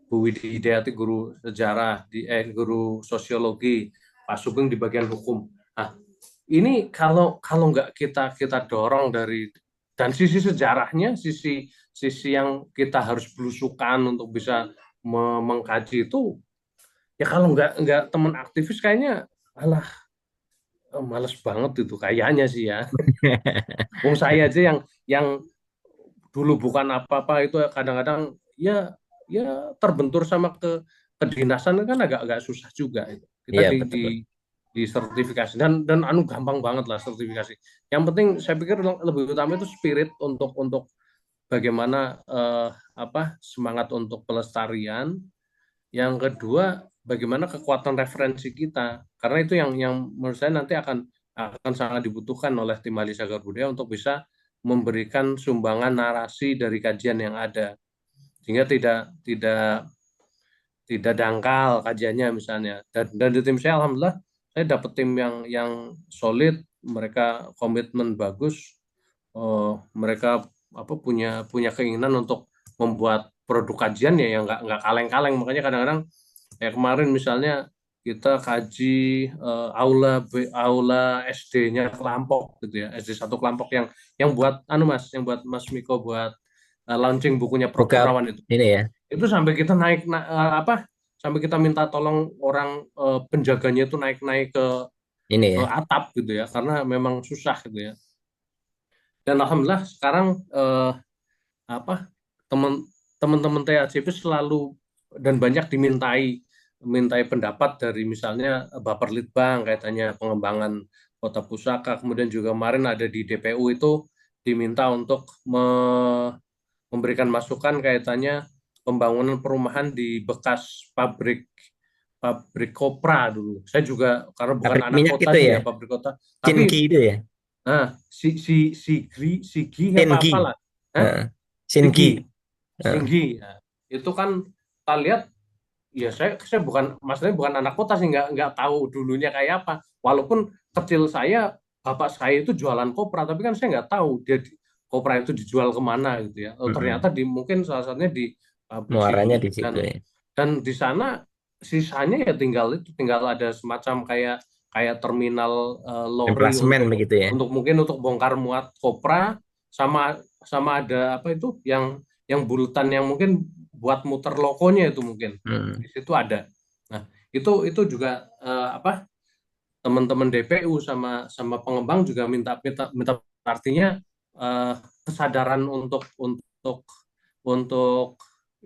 C: Bu Widi Hidayati guru sejarah guru sosiologi Pak Sugeng di bagian hukum nah ini kalau kalau nggak kita kita dorong dari dan sisi sejarahnya sisi sisi yang kita harus belusukan untuk bisa mengkaji itu ya kalau nggak teman aktivis kayaknya alah males banget itu kayaknya sih ya. Wong saya aja yang dulu bukan apa-apa itu kadang-kadang ya terbentur sama kedinasan kan agak-agak susah juga itu. Kita
B: Iya betul.
C: di sertifikasi dan anu gampang banget lah sertifikasi. Yang penting saya pikir lebih utama itu spirit untuk bagaimana apa semangat untuk pelestarian. Yang kedua bagaimana kekuatan referensi kita. Karena itu yang menurut saya nanti akan sangat dibutuhkan oleh tim ahli cagar budaya untuk bisa memberikan sumbangan narasi dari kajian yang ada sehingga tidak tidak dangkal kajiannya misalnya dan di tim saya alhamdulillah saya dapat tim yang solid mereka komitmen bagus mereka apa punya punya keinginan untuk membuat produk kajian ya yang nggak kaleng-kaleng makanya kadang-kadang kayak kemarin misalnya kita kaji aula SD-nya Kelampok gitu ya SD 1 Kelampok yang buat anu Mas yang buat Mas Miko buat launching bukunya Prof
B: Buka
C: Gunawan
B: ini ya.
C: itu sampai kita naik apa sampai kita minta tolong orang penjaganya itu naik-naik
B: Ini
C: ke
B: ya.
C: atap gitu ya, karena memang susah gitu ya. Dan alhamdulillah sekarang apa teman-teman THCP selalu dan banyak mintai pendapat dari misalnya Baperlitbang kaitannya pengembangan kota pusaka, kemudian juga kemarin ada di DPU itu diminta untuk memberikan masukan kaitannya pembangunan perumahan di bekas pabrik pabrik kopra dulu. Saya juga karena bukan
B: Pabrik
C: anak
B: minyak
C: kota
B: itu
C: sih
B: ya,
C: ya pabrik kota,
B: Shinki
C: tapi
B: itu ya,
C: Sigi apa
B: Shinki,
C: apalah, Hah?
B: Heeh. Shinki.
C: Sigi,
B: Heeh.
C: Singgi. Ya. Itu kan kita lihat, ya saya bukan, maksudnya bukan anak kota sih, nggak tahu dulunya kayak apa. Walaupun kecil saya, bapak saya itu jualan kopra, tapi kan saya nggak tahu kopra itu dijual kemana gitu ya. Oh,
B: Mm-mm.
C: ternyata mungkin salah satunya di pabrik
B: Muaranya
C: Sigi
B: di situ ya.
C: dan di sana sisanya ya tinggal ada semacam kayak kayak terminal lori
B: Emplasemen begitu ya.
C: mungkin untuk bongkar muat kopra, sama sama ada apa itu yang bulatan yang mungkin buat muter lokonya itu mungkin
B: Hmm.
C: di situ ada. Nah, itu juga apa, teman-teman DPU sama sama pengembang juga minta artinya eh, kesadaran untuk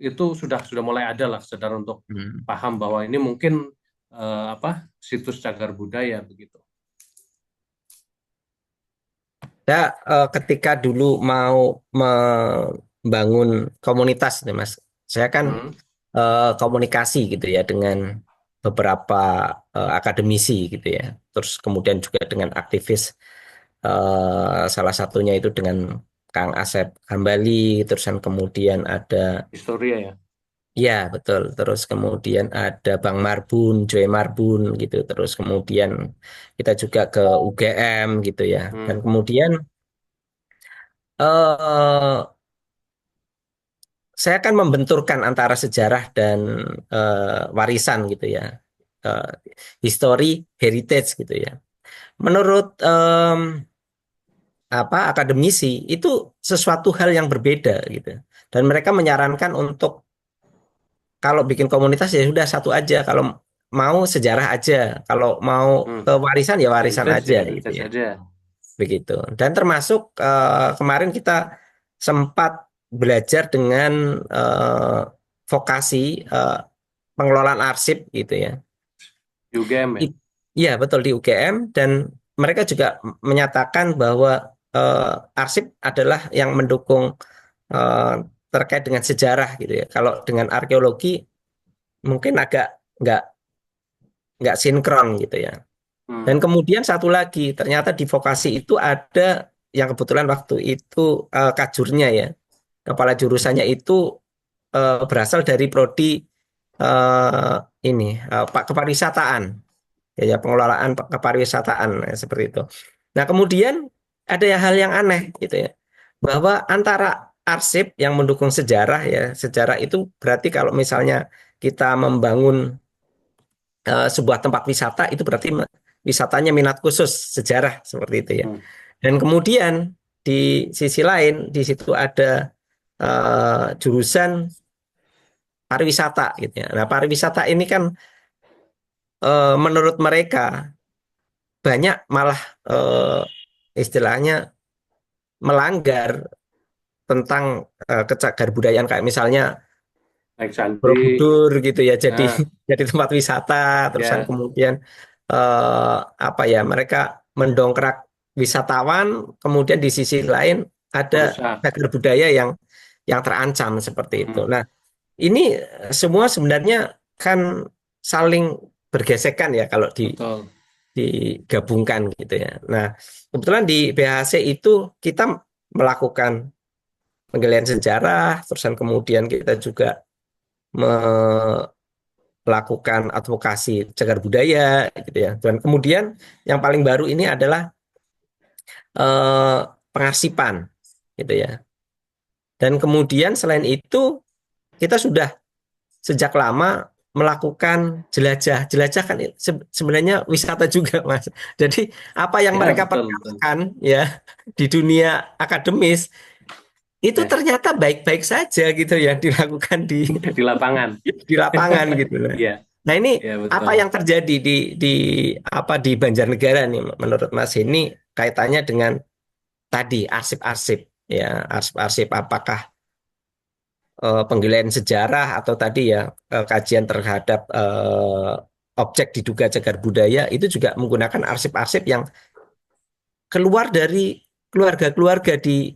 C: itu sudah mulai ada lah, kesadaran untuk
B: Hmm.
C: paham bahwa ini mungkin apa, situs cagar budaya begitu.
B: Saya ketika dulu mau membangun komunitas nih Mas, saya kan
C: Hmm.
B: komunikasi gitu ya dengan beberapa akademisi gitu ya. Terus kemudian juga dengan aktivis, salah satunya itu dengan Kang Asep Hambali, terusan kemudian ada,
C: Historia ya.
B: ya betul, terus kemudian ada Bang Marbun, Joy Marbun gitu, terus kemudian kita juga ke UGM gitu ya. Dan
C: Hmm.
B: kemudian eh saya akan membenturkan antara sejarah dan warisan gitu ya, Eh, history heritage gitu ya. Menurut akademisi itu sesuatu hal yang berbeda gitu, dan mereka menyarankan untuk kalau bikin komunitas ya sudah satu aja, kalau mau sejarah aja, kalau mau
C: Hmm.
B: ke warisan ya warisan
C: Heritage
B: aja
C: ya,
B: gitu
C: heritage
B: ya,
C: aja.
B: begitu. Dan termasuk kemarin kita sempat belajar dengan vokasi eh, pengelolaan arsip gitu ya.
C: UGM ya.
B: Iya betul di UGM, dan mereka juga menyatakan bahwa arsip adalah yang mendukung eh, terkait dengan sejarah gitu ya. Kalau dengan arkeologi mungkin agak nggak nggak sinkron gitu ya. Dan
C: Hmm.
B: kemudian satu lagi, ternyata di vokasi itu ada yang kebetulan waktu itu kajurnya ya, kepala jurusannya itu berasal dari prodi eh, ini Pak Kepariwisataan, ya pengelolaan kepariwisataan seperti itu. Nah kemudian ada hal yang aneh gitu ya, bahwa antara arsip yang mendukung sejarah ya, sejarah itu berarti kalau misalnya kita membangun sebuah tempat wisata itu berarti wisatanya minat khusus sejarah seperti itu ya.
C: Hmm.
B: Dan kemudian di sisi lain di situ ada jurusan pariwisata gitu ya. Nah, pariwisata ini kan menurut mereka banyak malah istilahnya melanggar tentang kecagar budayaan, kayak misalnya
C: Naik candi.
B: Borobudur gitu ya, jadi
C: Nah,
B: jadi tempat wisata, terusan
C: ya,
B: kemudian apa ya, mereka mendongkrak wisatawan, kemudian di sisi lain ada
C: merusak.
B: cagar budaya yang terancam seperti itu.
C: Hmm.
B: Nah, ini semua sebenarnya kan saling bergesekan ya kalau
C: Betul.
B: digabungkan gitu ya. Nah, kebetulan di BHC itu kita melakukan penggalian sejarah, terusan kemudian kita juga melakukan advokasi cagar budaya gitu ya. Dan kemudian yang paling baru ini adalah eh, pengarsipan gitu ya. Dan kemudian selain itu kita sudah sejak lama melakukan jelajah. Jelajah kan sebenarnya wisata juga, Mas. Jadi apa yang
C: Ya,
B: mereka
C: betul, betul.
B: perkatakan ya di dunia akademis itu
C: Ya,
B: ternyata baik-baik saja gitu yang dilakukan
C: di lapangan.
B: di lapangan gitu loh.
C: Iya,
B: Nah, ini
C: iya
B: apa
C: betul.
B: yang terjadi di Banjarnegara nih menurut Mas ini kaitannya dengan tadi arsip-arsip ya, arsip-arsip apakah penggalian sejarah atau tadi ya kajian terhadap objek diduga cagar budaya itu juga menggunakan arsip-arsip yang keluar dari keluarga-keluarga di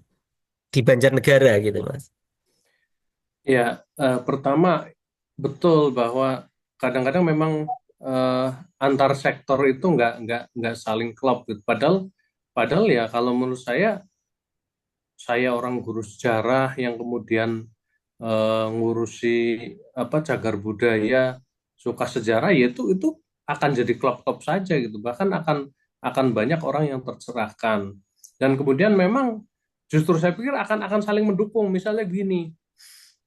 B: Banjarnegara gitu, Mas.
C: Ya, pertama betul bahwa kadang-kadang memang eh, antar sektor itu nggak saling klop gitu. Padahal padahal ya kalau menurut saya orang guru sejarah yang kemudian ngurusi apa cagar budaya, suka sejarah, ya itu akan jadi klop-klop saja gitu. Bahkan akan banyak orang yang tercerahkan. Dan kemudian memang justru saya pikir akan saling mendukung. Misalnya gini,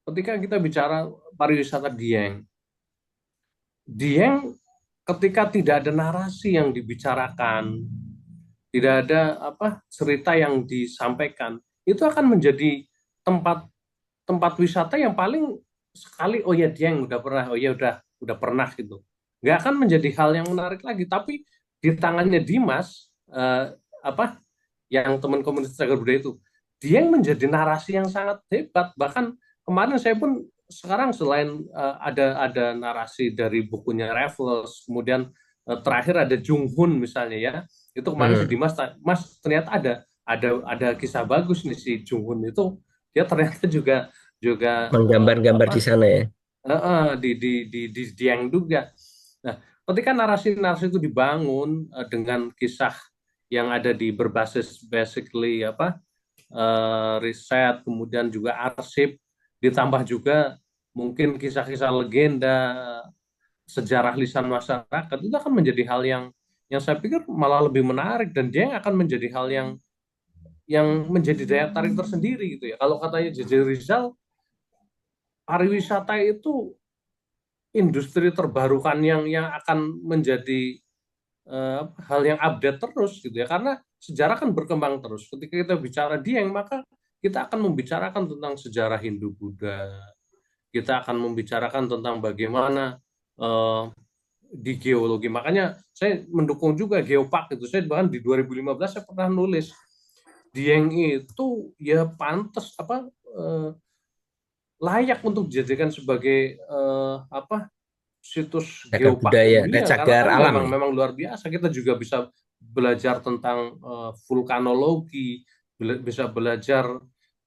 C: ketika kita bicara pariwisata Dieng, Dieng ketika tidak ada narasi yang dibicarakan, tidak ada apa cerita yang disampaikan, itu akan menjadi tempat tempat wisata yang paling sekali, oh ya Dieng udah pernah, oh ya udah pernah gitu. Nggak akan menjadi hal yang menarik lagi. Tapi di tangannya Dimas, apa yang teman komunitas cagar budaya itu, dia yang menjadi narasi yang sangat hebat. Bahkan kemarin saya pun sekarang selain ada narasi dari bukunya Raffles, kemudian terakhir ada Jung Hoon misalnya ya, itu kemarin si
B: Hmm.
C: Dimas, Mas ternyata ada kisah bagus nih si Jung Hoon itu, dia ternyata juga juga
B: Menggambar-gambar di
C: apa
B: sana ya.
C: di Dieng juga. Nah, ketika narasi-narasi itu dibangun dengan kisah yang ada di berbasis basically apa riset, kemudian juga arsip, ditambah juga mungkin kisah-kisah legenda, sejarah lisan masyarakat, itu akan menjadi hal yang saya pikir malah lebih menarik, dan dia akan menjadi hal yang menjadi daya tarik tersendiri gitu ya. Kalau katanya JJ Rizal, pariwisata itu industri terbarukan yang akan menjadi hal yang update terus gitu ya, karena sejarah kan berkembang terus. Ketika kita bicara Dieng, maka kita akan membicarakan tentang sejarah Hindu Buddha, kita akan membicarakan tentang bagaimana eh, di geologi. Makanya saya mendukung juga geopark itu. Saya bahkan di 2015 saya pernah nulis Dieng itu ya pantas apa layak untuk dijadikan sebagai apa situs
B: Cagar
C: geopark
B: budaya,
C: dunia, karena
B: cagar
C: kan
B: alam
C: memang
B: ya.
C: memang luar biasa. Kita juga bisa belajar tentang vulkanologi, bisa belajar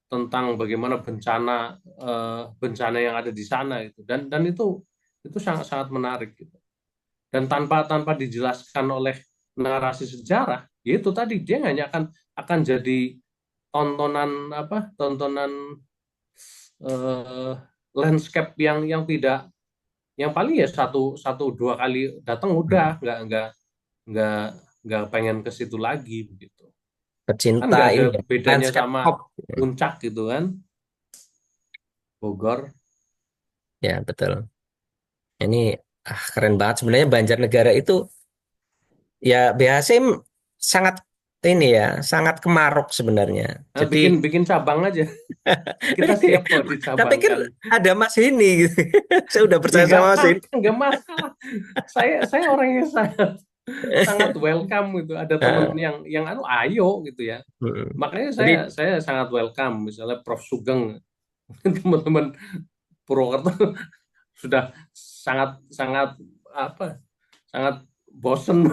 C: tentang bagaimana bencana yang ada di sana gitu. Dan itu sangat sangat menarik gitu. Dan tanpa tanpa dijelaskan oleh narasi sejarah, ya itu tadi dia hanya akan jadi tontonan apa tontonan eh, landscape yang tidak, yang paling ya satu satu dua kali datang udah
B: Hmm.
C: nggak nggak pengen ke situ lagi begitu. Kan
B: Pecinta
C: nggak ada
B: ini ya,
C: bedanya
B: landscape
C: sama
B: pop.
C: puncak gitu kan, Bogor.
B: Ya, betul. Ini keren banget sebenarnya Banjarnegara itu ya BHC sangat ini ya, sangat kemaruk sebenarnya.
C: Nah,
B: Jadi
C: bikin bikin cabang aja. Kita siap kok
B: saya pikir
C: dicabangkan.
B: ada Mas ini gitu. Saya udah
C: Ya
B: percaya
C: nggak
B: sama Mas ini.
C: apa-apa, nggak masalah. Saya orang yang sangat sangat welcome gitu. Ada temen
B: Nah,
C: yang ayo gitu ya. Makanya
B: Jadi
C: saya sangat welcome. Misalnya Prof Sugeng, teman-teman Purwokerto sudah sangat sangat apa sangat bosen.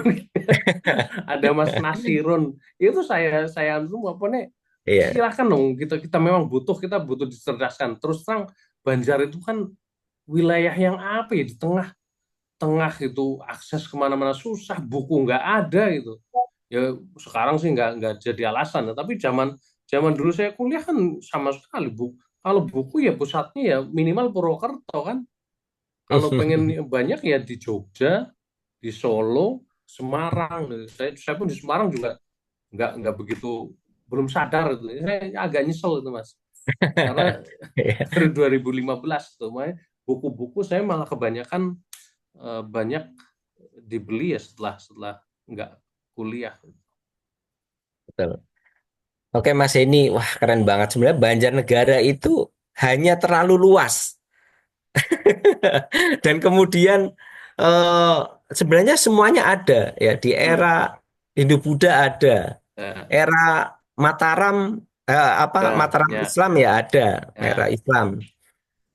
C: Ada Mas Nasirun, itu saya semua pokoknya
B: iya,
C: silahkan dong, kita butuh dicerdaskan. Terus terang Banjar itu kan wilayah yang apa ya, di tengah-tengah itu, akses kemana-mana susah, buku nggak ada gitu ya. Sekarang sih nggak jadi alasan, tapi zaman zaman dulu saya kuliah kan sama sekali kalau buku ya pusatnya ya minimal Purwokerto kan. Kalau pengen banyak ya di Jogja, di Solo, Semarang. Saya pun di Semarang juga nggak begitu, belum sadar itu. Saya agak nyesel itu Mas. Karena
B: iya,
C: dari 2015 tuh, buku-buku saya malah kebanyakan banyak dibeli ya setelah setelah nggak kuliah.
B: betul. Oke Mas ini, wah keren banget. Sebenarnya Banjarnegara itu hanya terlalu luas. Dan kemudian eh, sebenarnya semuanya ada ya di era
C: Hmm.
B: Hindu-Buddha ada,
C: Ya,
B: era Mataram
C: ya,
B: Mataram
C: ya,
B: Islam ya ada, era
C: ya,
B: Islam.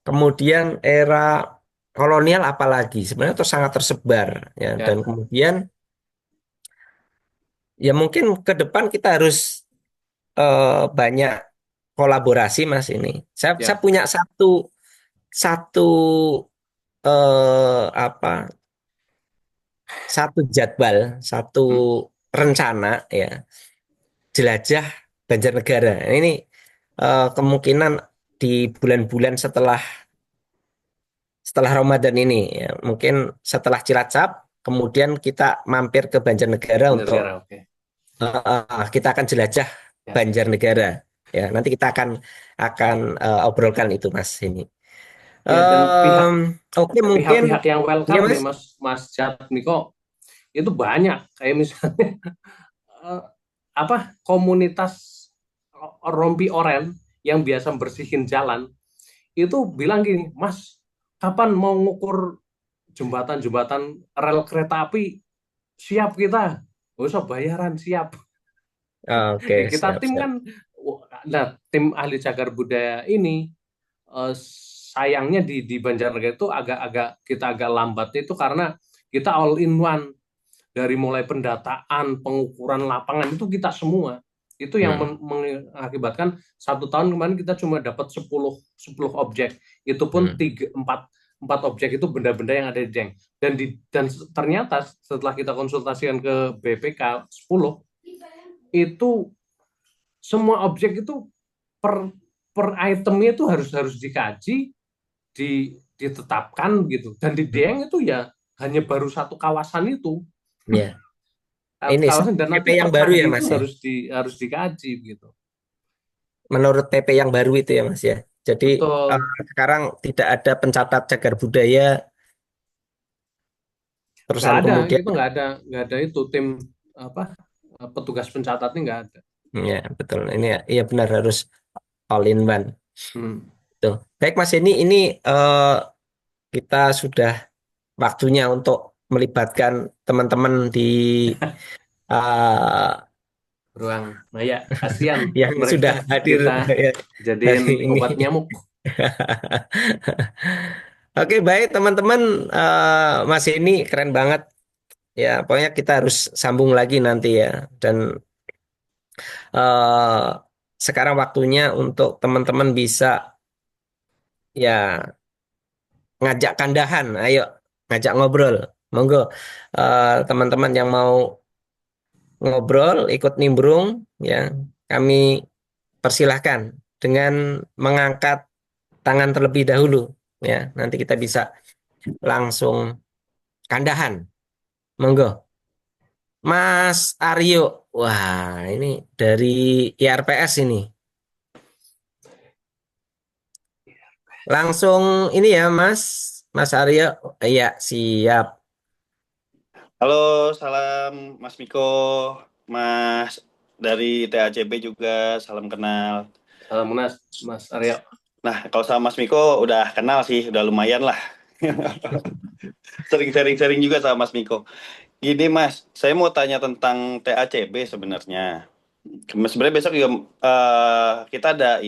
B: Kemudian era kolonial apalagi sebenarnya itu sangat tersebar ya dan
C: ya,
B: kemudian ya mungkin ke depan kita harus banyak kolaborasi Mas ini. Saya
C: ya.
B: punya satu satu apa satu jadwal, satu
C: Hmm.
B: rencana ya, jelajah Banjarnegara. Ini kemungkinan di bulan-bulan setelah setelah Ramadan ini ya, mungkin setelah Cilacap, kemudian kita mampir ke Banjarnegara untuk
C: Banjarnegara, oke.
B: kita akan jelajah
C: Ya,
B: Banjarnegara. Ya, nanti kita akan obrolkan itu Mas ini.
C: ya, dan
B: Em, oke mungkin
C: pihak-pihak yang
B: ya
C: welcome nih
B: Mas.
C: Mas Mas Jatmiko itu banyak kayak misalnya eh, komunitas rompi oren yang biasa bersihin jalan itu bilang gini, Mas, kapan mau ngukur jembatan-jembatan rel kereta api? Siap kita, nggak usah bayaran, siap.
B: Oke,
C: Kita
B: siap
C: tim
B: siap.
C: kan, nah tim ahli cagar budaya ini sayangnya di Banjarnegara itu agak-agak kita agak lambat itu karena kita all in one dari mulai pendataan, pengukuran lapangan itu kita semua. Itu yang
B: Hmm,
C: mengakibatkan 1 tahun kemarin kita cuma dapat 10 objek. Itu pun
B: hmm,
C: tiga, empat objek itu benda-benda yang ada di Dieng. Dan ternyata setelah kita konsultasikan ke BPK 10 itu semua objek itu per per itemnya itu harus harus dikaji, ditetapkan gitu. Dan di
B: hmm.
C: Dieng itu ya hanya baru satu kawasan itu.
B: Ya, ini
C: Kawasan dan
B: PP
C: nanti
B: yang
C: per
B: baru ya
C: kali itu
B: Mas ya.
C: harus dikaji gitu.
B: Menurut PP yang baru itu ya Mas ya. Jadi
C: Betul.
B: sekarang tidak ada pencatat cagar budaya,
C: Nggak
B: terusan
C: ada,
B: kemudian
C: itu nggak ada itu tim apa petugas pencatatnya nggak ada.
B: ya betul. Ini ya, iya benar harus all in one.
C: Hmm.
B: Tuh. Baik Mas ini kita sudah waktunya untuk melibatkan teman-teman di uh,
C: Ruang Maya, kasihan
B: yang
C: mereka
B: sudah hadir
C: kita
B: ya,
C: jadiin
B: hari ini.
C: obat nyamuk.
B: Oke, baik teman-teman. Mas ini keren banget. Ya, pokoknya kita harus sambung lagi nanti ya. Dan eh, sekarang waktunya untuk teman-teman bisa ya ngajak kandahan. Ayo, ngajak ngobrol. Monggo, teman-teman yang mau ngobrol, ikut nimbrung, ya kami persilahkan dengan mengangkat tangan terlebih dahulu. Ya, nanti kita bisa langsung kandahan. Monggo. Mas Aryo, wah ini dari IRPS ini. Langsung ini ya Mas, Mas Aryo. Iya, siap.
D: Halo, salam Mas Miko, Mas dari TACB juga, salam kenal.
C: Salam Mas, Mas Aryo.
D: Nah, kalau sama Mas Miko udah kenal sih, udah lumayan lah. Sering sharing-sharing juga sama Mas Miko. Gini Mas, saya mau tanya tentang TACB sebenarnya. Sebenarnya besok juga kita ada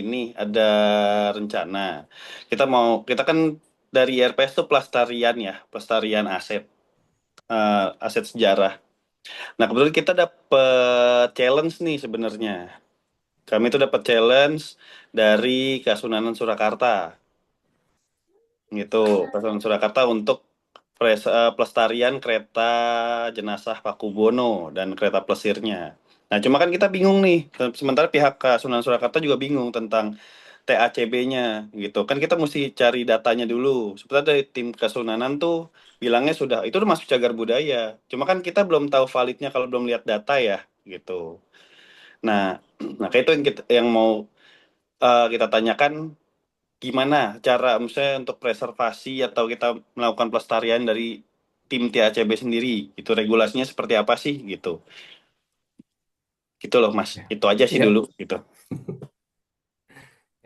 D: rencana. Kita kan dari RPS tuh pelestarian ya, pelestarian aset sejarah. Nah, kebetulan kita dapet challenge nih sebenarnya. Kami tuh dapat challenge dari Kasunanan Surakarta, gitu. Kasunanan Surakarta untuk pelestarian kereta jenazah Pakubono dan kereta plesirnya. Nah, cuma kan kita bingung nih. Sementara pihak Kasunanan Surakarta juga bingung tentang TACB-nya, gitu. Kan kita mesti cari datanya dulu. Sebenarnya dari tim Kasunanan tuh bilangnya sudah, itu udah masuk cagar budaya. Cuma kan kita belum tahu validnya kalau belum lihat data ya, gitu. Nah, nah kayak itu yang mau kita tanyakan gimana cara misalnya untuk preservasi atau kita melakukan pelestarian dari tim TACB sendiri. Itu regulasinya seperti apa sih gitu. Gitu loh Mas.
C: Ya.
D: Itu aja sih
C: Ya.
D: dulu gitu.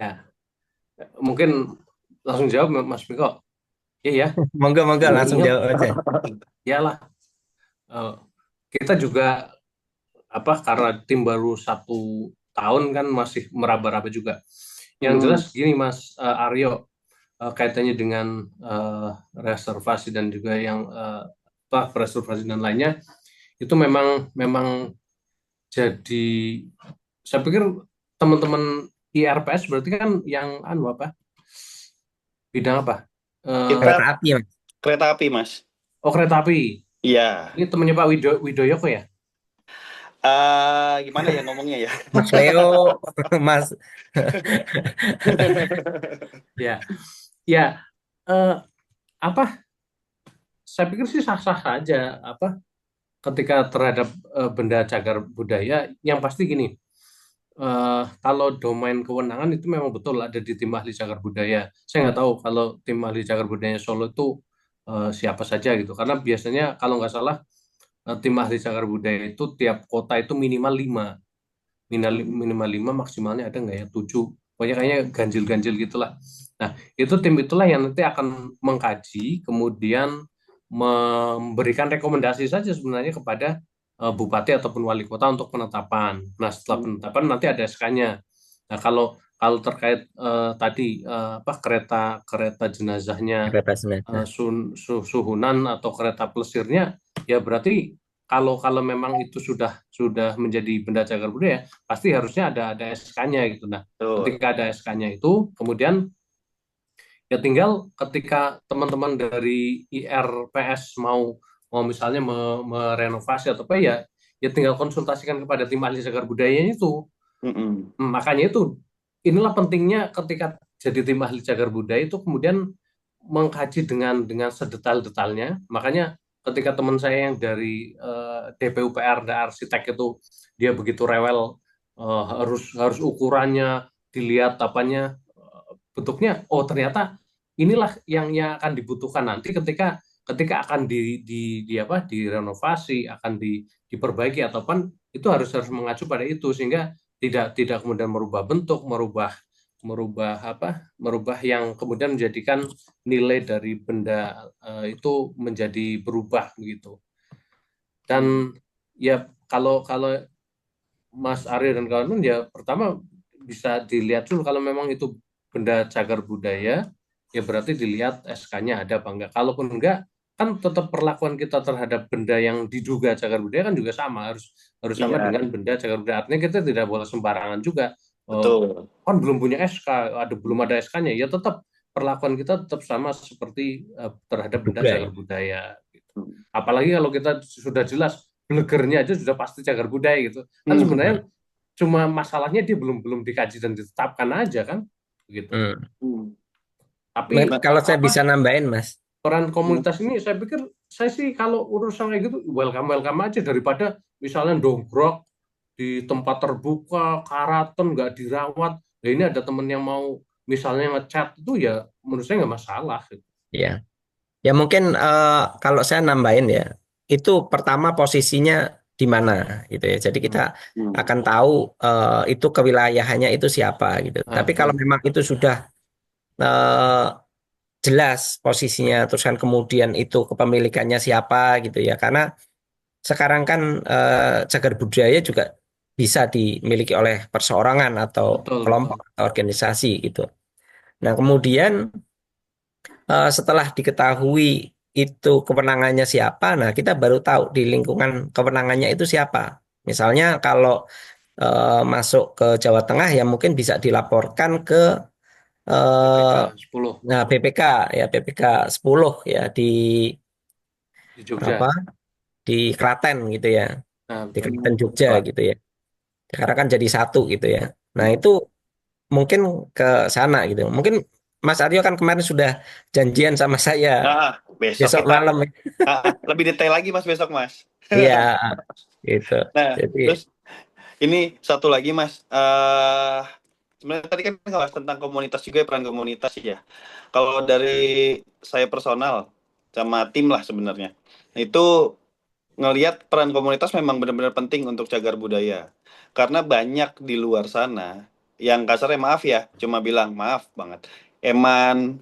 C: Ya, mungkin langsung jawab Mas Miko. Iya,
B: Monggo langsung
C: ingat,
B: jawab aja.
C: iyalah. eh, kita juga karena tim baru 1 tahun kan masih meraba-raba juga. Yang jelas gini Mas Aryo, kaitannya dengan reservasi dan juga yang reservasi dan lainnya itu memang jadi, saya pikir teman-teman IRPS berarti kan yang bidang apa?
D: Kita
B: Kereta api, Mas.
D: kereta api Mas.
C: Oh, kereta api.
D: Iya.
C: Ini temannya Pak Widoyoko ya?
D: Gimana ya ngomongnya ya?
B: Mas Leo, Mas.
C: Ya, ya. eh, apa? Saya pikir sih sah-sah saja ketika terhadap benda cagar budaya. Yang pasti gini, kalau domain kewenangan itu memang betul ada di tim ahli cagar budaya. Saya nggak tahu kalau tim ahli cagar budaya Solo itu siapa saja gitu. Karena biasanya kalau nggak salah tim ahli cagar budaya itu tiap kota itu minimal 5. Minimal 5, maksimalnya ada nggak ya 7. Pokoknya kayaknya ganjil-ganjil gitulah. Nah, itu tim itulah yang nanti akan mengkaji, kemudian memberikan rekomendasi saja sebenarnya kepada bupati ataupun wali kota untuk penetapan. Nah, setelah penetapan nanti ada SK-nya. Nah, kalau terkait tadi kereta kereta jenazahnya
B: Kereta jenazah.
C: suhunan atau kereta plesirnya, ya berarti kalau memang itu sudah menjadi benda cagar budaya, pasti harusnya ada SK-nya gitu. Nah,
D: Betul.
C: ketika ada SK-nya itu, kemudian ya tinggal ketika teman-teman dari IRPS mau misalnya merenovasi atau apa, ya tinggal konsultasikan kepada tim ahli cagar budayanya itu. Makanya itu inilah pentingnya ketika jadi tim ahli cagar budaya itu kemudian mengkaji dengan sedetail-detailnya. Makanya ketika teman saya yang dari DPUPR dan arsitek itu dia begitu rewel, harus ukurannya dilihat bentuknya, oh ternyata inilah yang akan dibutuhkan nanti ketika akan direnovasi, akan diperbaiki ataupun itu harus mengacu pada itu sehingga tidak kemudian merubah bentuk, merubah yang kemudian menjadikan nilai dari benda itu menjadi berubah begitu. Dan ya kalau Mas Aryo dan kawan-kawan, ya pertama bisa dilihat dulu kalau memang itu benda cagar budaya, ya berarti dilihat SK-nya ada apa enggak. Kalaupun enggak, kan tetap perlakuan kita terhadap benda yang diduga cagar budaya kan juga sama, harus sama
D: Iya,
C: dengan benda cagar budaya. Artinya kita tidak boleh sembarangan juga.
D: betul.
C: Kan belum punya SK, belum ada SK-nya, ya tetap perlakuan kita tetap sama seperti terhadap benda
B: Juga ya.
C: cagar budaya. Gitu. Apalagi kalau kita sudah jelas blegernya aja sudah pasti cagar budaya gitu. Kan sebenarnya cuma masalahnya dia belum dikaji dan ditetapkan aja kan, gitu. Tapi
B: Kalau saya bisa nambahin, Mas.
C: peran komunitas ini saya pikir, saya sih kalau urusan kayak gitu welcome aja, daripada misalnya dongkrok di tempat terbuka, karaton nggak dirawat. Nah, ini ada temen yang mau misalnya ngecat itu, ya menurut saya nggak masalah.
B: Ya, ya mungkin kalau saya nambahin ya, itu pertama posisinya di mana gitu ya. Jadi kita akan tahu itu kewilayahannya itu siapa gitu. Tapi kalau memang itu sudah jelas posisinya, terus kan kemudian itu kepemilikannya siapa gitu ya. Karena sekarang kan cagar budaya juga bisa dimiliki oleh perseorangan atau
C: Betul,
B: kelompok atau organisasi gitu. Nah, kemudian setelah diketahui itu kewenangannya siapa, nah kita baru tahu di lingkungan kewenangannya itu siapa. Misalnya kalau masuk ke Jawa Tengah ya mungkin bisa dilaporkan ke
C: BPK 10
B: nah BPK ya, BPK 10 ya
C: di Jogja.
B: di Klaten gitu ya,
C: Nah,
B: di Klaten Jogja
D: Wah.
B: gitu ya. Sekarang kan jadi satu gitu ya. Nah itu mungkin ke sana gitu. Mungkin Mas Aryo kan kemarin sudah janjian sama saya
D: Besok
B: besok
D: kita
B: malam.
D: lebih detail lagi Mas besok Mas.
B: Iya, gitu.
D: Nah,
B: Jadi
D: terus ini satu lagi Mas. Sebenarnya tadi kan bahas tentang komunitas juga, peran komunitas ya. Kalau dari saya personal sama tim lah sebenarnya, itu ngelihat peran komunitas memang benar-benar penting untuk cagar budaya. Karena banyak di luar sana yang kasarnya maaf ya, cuma bilang maaf banget. Eman,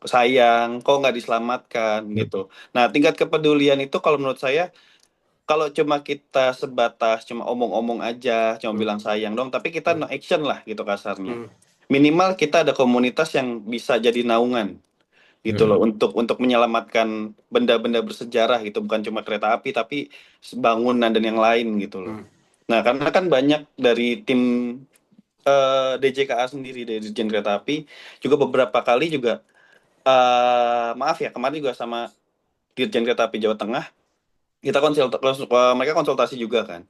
D: sayang, kok nggak diselamatkan gitu. Nah, tingkat kepedulian itu kalau menurut saya, kalau cuma kita sebatas cuma omong-omong aja, cuma bilang sayang dong, tapi kita no action lah gitu kasarnya.
C: Hmm.
D: Minimal kita ada komunitas yang bisa jadi naungan gitu loh untuk menyelamatkan benda-benda bersejarah gitu, bukan cuma kereta api tapi bangunan dan yang lain gitu loh. Nah, karena kan banyak dari tim DJKA sendiri, dari Dirjen Kereta Api juga beberapa kali juga maaf ya, kemarin juga sama Dirjen Kereta Api Jawa Tengah kita mereka konsultasi juga kan.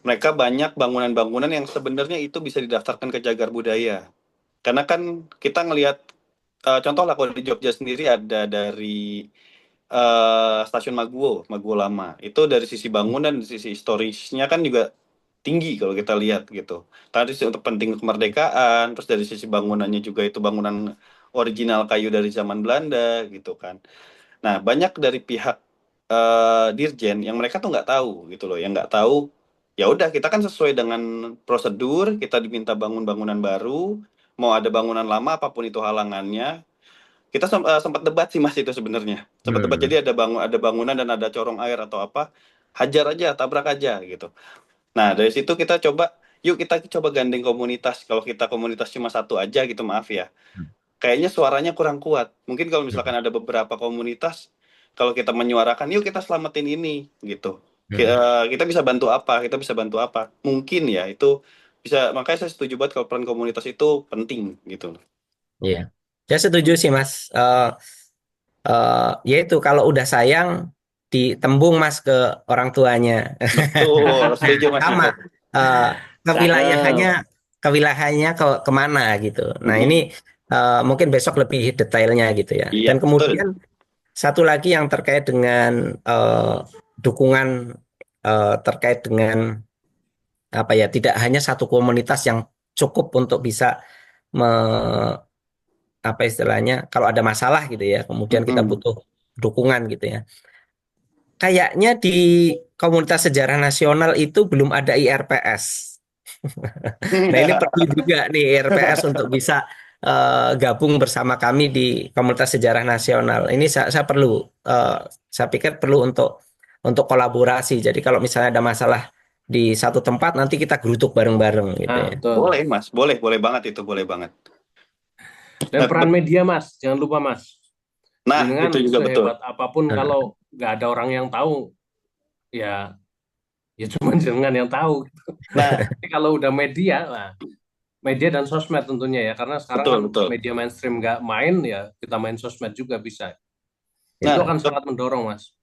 D: Mereka banyak bangunan-bangunan yang sebenarnya itu bisa didaftarkan ke cagar budaya. Karena kan kita ngelihat contoh lah kalau di Jogja sendiri ada dari stasiun Maguwo lama. Itu dari sisi bangunan, dari sisi historisnya kan juga tinggi kalau kita lihat gitu. Tadi untuk penting kemerdekaan, terus dari sisi bangunannya juga itu bangunan original kayu dari zaman Belanda gitu kan. Nah, banyak dari pihak Dirjen yang mereka tuh nggak tahu gitu loh, yang nggak tahu. Ya udah, kita kan sesuai dengan prosedur, kita diminta bangun bangunan baru, mau ada bangunan lama apapun itu halangannya. Kita sempat debat sih Mas itu sebenarnya. Sempat debat, jadi ada bangunan dan ada corong air atau apa, hajar aja, tabrak aja gitu. Nah, dari situ kita coba, yuk kita coba gandeng komunitas. Kalau kita komunitas cuma satu aja gitu, maaf ya. Kayaknya suaranya kurang kuat. Mungkin kalau misalkan ada beberapa komunitas, kalau kita menyuarakan, yuk kita selamatin ini gitu. Kita bisa bantu apa? Kita bisa bantu apa? Mungkin ya itu bisa. Makanya saya setuju banget kalau peran komunitas itu penting gitu.
B: Iya, saya setuju sih Mas. Yaitu kalau udah sayang ditembung Mas ke orang tuanya.
D: Betul, setuju Mas
B: Sama
D: itu.
B: eh, ke
C: Cakep.
B: wilayahnya kemana gitu. Nah ini
D: Mm-mm.
B: mungkin besok lebih detailnya gitu ya.
D: Iya,
B: Dan
D: betul.
B: kemudian satu lagi yang terkait dengan dukungan terkait dengan apa ya, tidak hanya satu komunitas yang cukup untuk bisa me- apa istilahnya, kalau ada masalah gitu ya, kemudian kita
D: Mm-mm.
B: butuh dukungan gitu ya. Kayaknya di Komunitas Sejarah Nasional itu belum ada IRPS. Nah, ini perlu juga nih IRPS untuk bisa gabung bersama kami di Komunitas Sejarah Nasional. Ini saya perlu, eh, saya pikir perlu untuk kolaborasi. Jadi kalau misalnya ada masalah di satu tempat, nanti kita geruduk bareng-bareng gitu
C: Nah,
B: ya.
C: betul.
D: Boleh Mas, boleh banget itu, boleh banget.
C: Dan
D: Nah,
C: peran media, Mas, jangan lupa, Mas.
D: nah, itu
C: Jenengan
D: juga betul.
C: sehebat apapun
B: Nah,
C: kalau nggak ada orang yang tahu, ya ya cuma jenengan yang tahu.
D: Nah,
C: Tapi kalau udah media, lah, media dan sosmed tentunya ya, karena sekarang kan
D: betul.
C: media mainstream nggak main, ya kita main sosmed juga bisa. Itu
D: Nah,
C: akan sangat mendorong, Mas.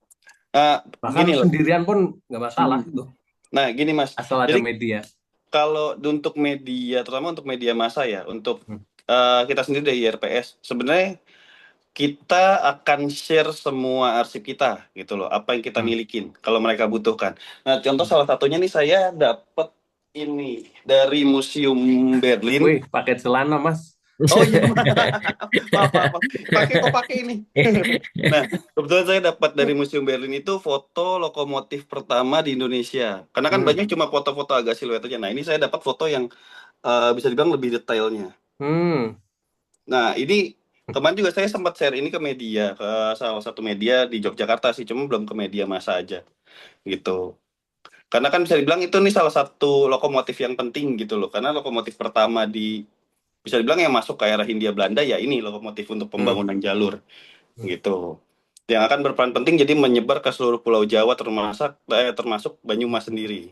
C: Bahkan
D: gini loh.
C: sendirian pun nggak masalah
D: Hmm.
C: itu,
D: Nah, gini Mas.
C: asal ada
D: Jadi
C: media.
D: kalau untuk media, terutama untuk media massa ya, untuk
C: Hmm.
D: kita sendiri dari IRPS, sebenarnya kita akan share semua arsip kita gitu loh, apa yang kita
C: Hmm.
D: milikin kalau mereka butuhkan. Nah, contoh
C: Hmm.
D: salah satunya nih saya dapat ini dari Museum Berlin.
C: Wih, pakai celana, Mas.
D: Oh iya, maaf. Pakai ini. Nah, kebetulan saya dapat dari Museum Berlin itu foto lokomotif pertama di Indonesia. Karena kan
C: Hmm.
D: banyak cuma foto-foto agak siluet aja. Nah, ini saya dapat foto yang bisa dibilang lebih detailnya.
C: Hmm.
D: Nah, ini kemarin juga saya sempat share ini ke media, ke salah satu media di Yogyakarta sih, cuma belum ke media massa aja gitu. Karena kan bisa dibilang itu nih salah satu lokomotif yang penting gitu loh. Karena lokomotif pertama bisa dibilang yang masuk ke era Hindia Belanda ya ini lokomotif untuk
C: Hmm.
D: pembangunan jalur
C: Hmm.
D: gitu. Yang akan berperan penting jadi menyebar ke seluruh Pulau Jawa termasuk Banyumas sendiri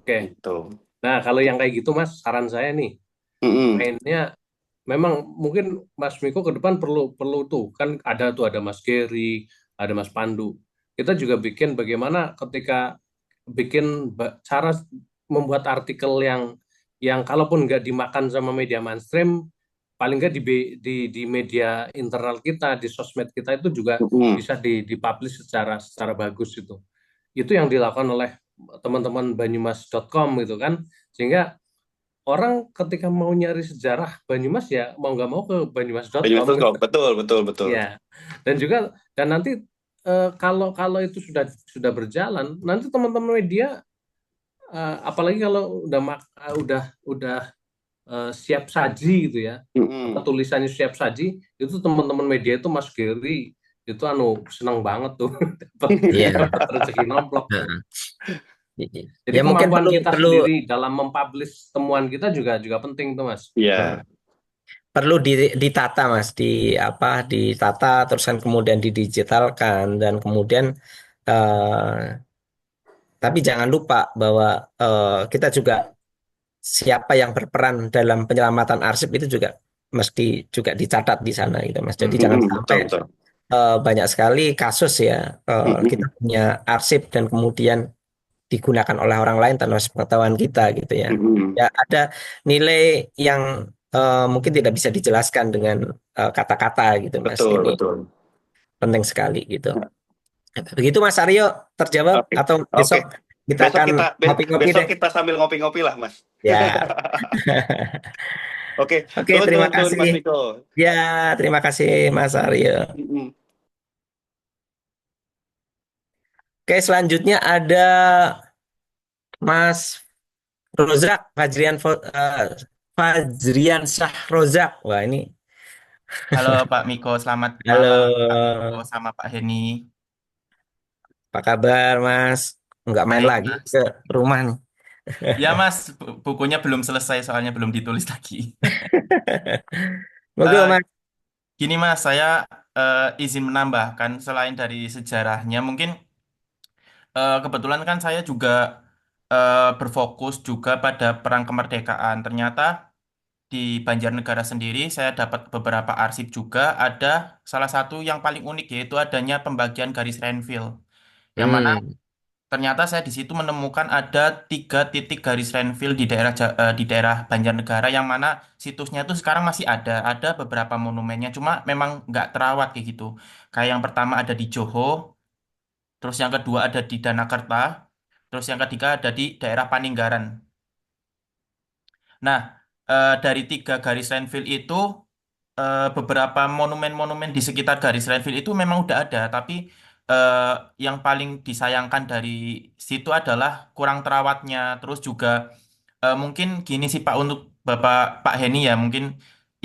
C: Oke.
D: gitu.
C: Nah, kalau yang kayak gitu, Mas, saran saya nih,
D: Mm-mm.
C: mainnya memang mungkin Mas Miko ke depan perlu perlu tuh kan ada Mas Gary, ada Mas Pandu. Kita juga bikin bagaimana ketika bikin cara membuat artikel yang kalaupun nggak dimakan sama media mainstream, paling nggak di media internal kita, di sosmed kita itu juga
D: Mm-mm.
C: bisa dipublish secara bagus itu. Itu yang dilakukan oleh teman-teman banyumas.com gitu kan, sehingga orang ketika mau nyari sejarah Banyumas ya mau nggak mau ke banyumas.com
D: Banyumas
C: gitu.
D: betul.
C: Ya, dan juga dan nanti kalau kalau itu sudah berjalan, nanti teman-teman media, apalagi kalau udah siap saji gitu ya, apa
D: Mm-mm.
C: tulisannya siap saji, itu teman-teman media itu Mas Gary itu senang banget tuh dapat
B: Iya.
C: dapat rezeki nomplok tuh.
B: Heeh.
C: Jadi
B: Ya mungkin
C: kemampuan
B: perlu
C: kita
B: perlu
C: sendiri dalam mempublish temuan kita juga juga penting tuh Mas.
D: Iya.
B: perlu ditata Mas, ditata terus kan kemudian didigitalkan dan kemudian eh, tapi jangan lupa bahwa kita juga siapa yang berperan dalam penyelamatan arsip itu juga mesti juga dicatat di sana gitu Mas. Jadi jangan
D: Mm-mm.
B: sampai
D: Betul, betul.
B: banyak sekali kasus ya, kita
D: Mm-mm.
B: punya arsip dan kemudian digunakan oleh orang lain tanpa sepengetahuan kita gitu ya.
D: Mm-mm.
B: Ya ada nilai yang mungkin tidak bisa dijelaskan dengan kata-kata gitu Mas.
D: Betul,
B: Ini
D: betul.
B: penting sekali gitu. Begitu Mas Aryo, terjawab
D: Oke,
B: atau
D: oke.
B: besok kita
D: Besok
B: akan
D: kita
B: ngopi-ngopi
D: besok
B: deh.
D: kita sambil ngopi-ngopi lah, Mas.
B: Ya.
D: Oke,
B: Oke,
D: nuhun,
B: terima
D: nuhun, nuhun,
B: kasih.
D: Mas Miko.
B: Ya, terima kasih Mas Aryo.
D: Mm-mm.
B: Oke, selanjutnya ada Mas Rozak, Fajrian Syah Rozak. Wah, ini
E: Halo Pak Miko, selamat malam Pak
B: halo.
E: Miko sama Pak Heni.
B: Apa kabar, Mas? Nggak main
E: Baik
B: lagi
E: Mas.
B: ke rumah nih.
E: Ya Mas, bukunya belum selesai soalnya belum ditulis lagi.
B: Moga,
E: Eh,
B: Mas.
E: Gini Mas, saya izin menambahkan selain dari sejarahnya, mungkin kebetulan kan saya juga berfokus juga pada perang kemerdekaan. Ternyata di Banjarnegara sendiri saya dapat beberapa arsip juga. Ada salah satu yang paling unik yaitu adanya pembagian garis Renville. Yang mana
B: Hmm,
E: ternyata saya di situ menemukan ada 3 titik garis Renville di daerah Banjarnegara yang mana situsnya itu sekarang masih ada beberapa monumennya, cuma memang nggak terawat kayak gitu. Kayak yang pertama ada di Joho, terus yang kedua ada di Danakerta, terus yang ketiga ada di daerah Paninggaran. Nah, dari 3 garis Renville itu beberapa monumen-monumen di sekitar garis Renville itu memang udah ada, tapi eh, yang paling disayangkan dari situ adalah kurang terawatnya. Terus juga mungkin gini sih Pak untuk Bapak Pak Heni ya, mungkin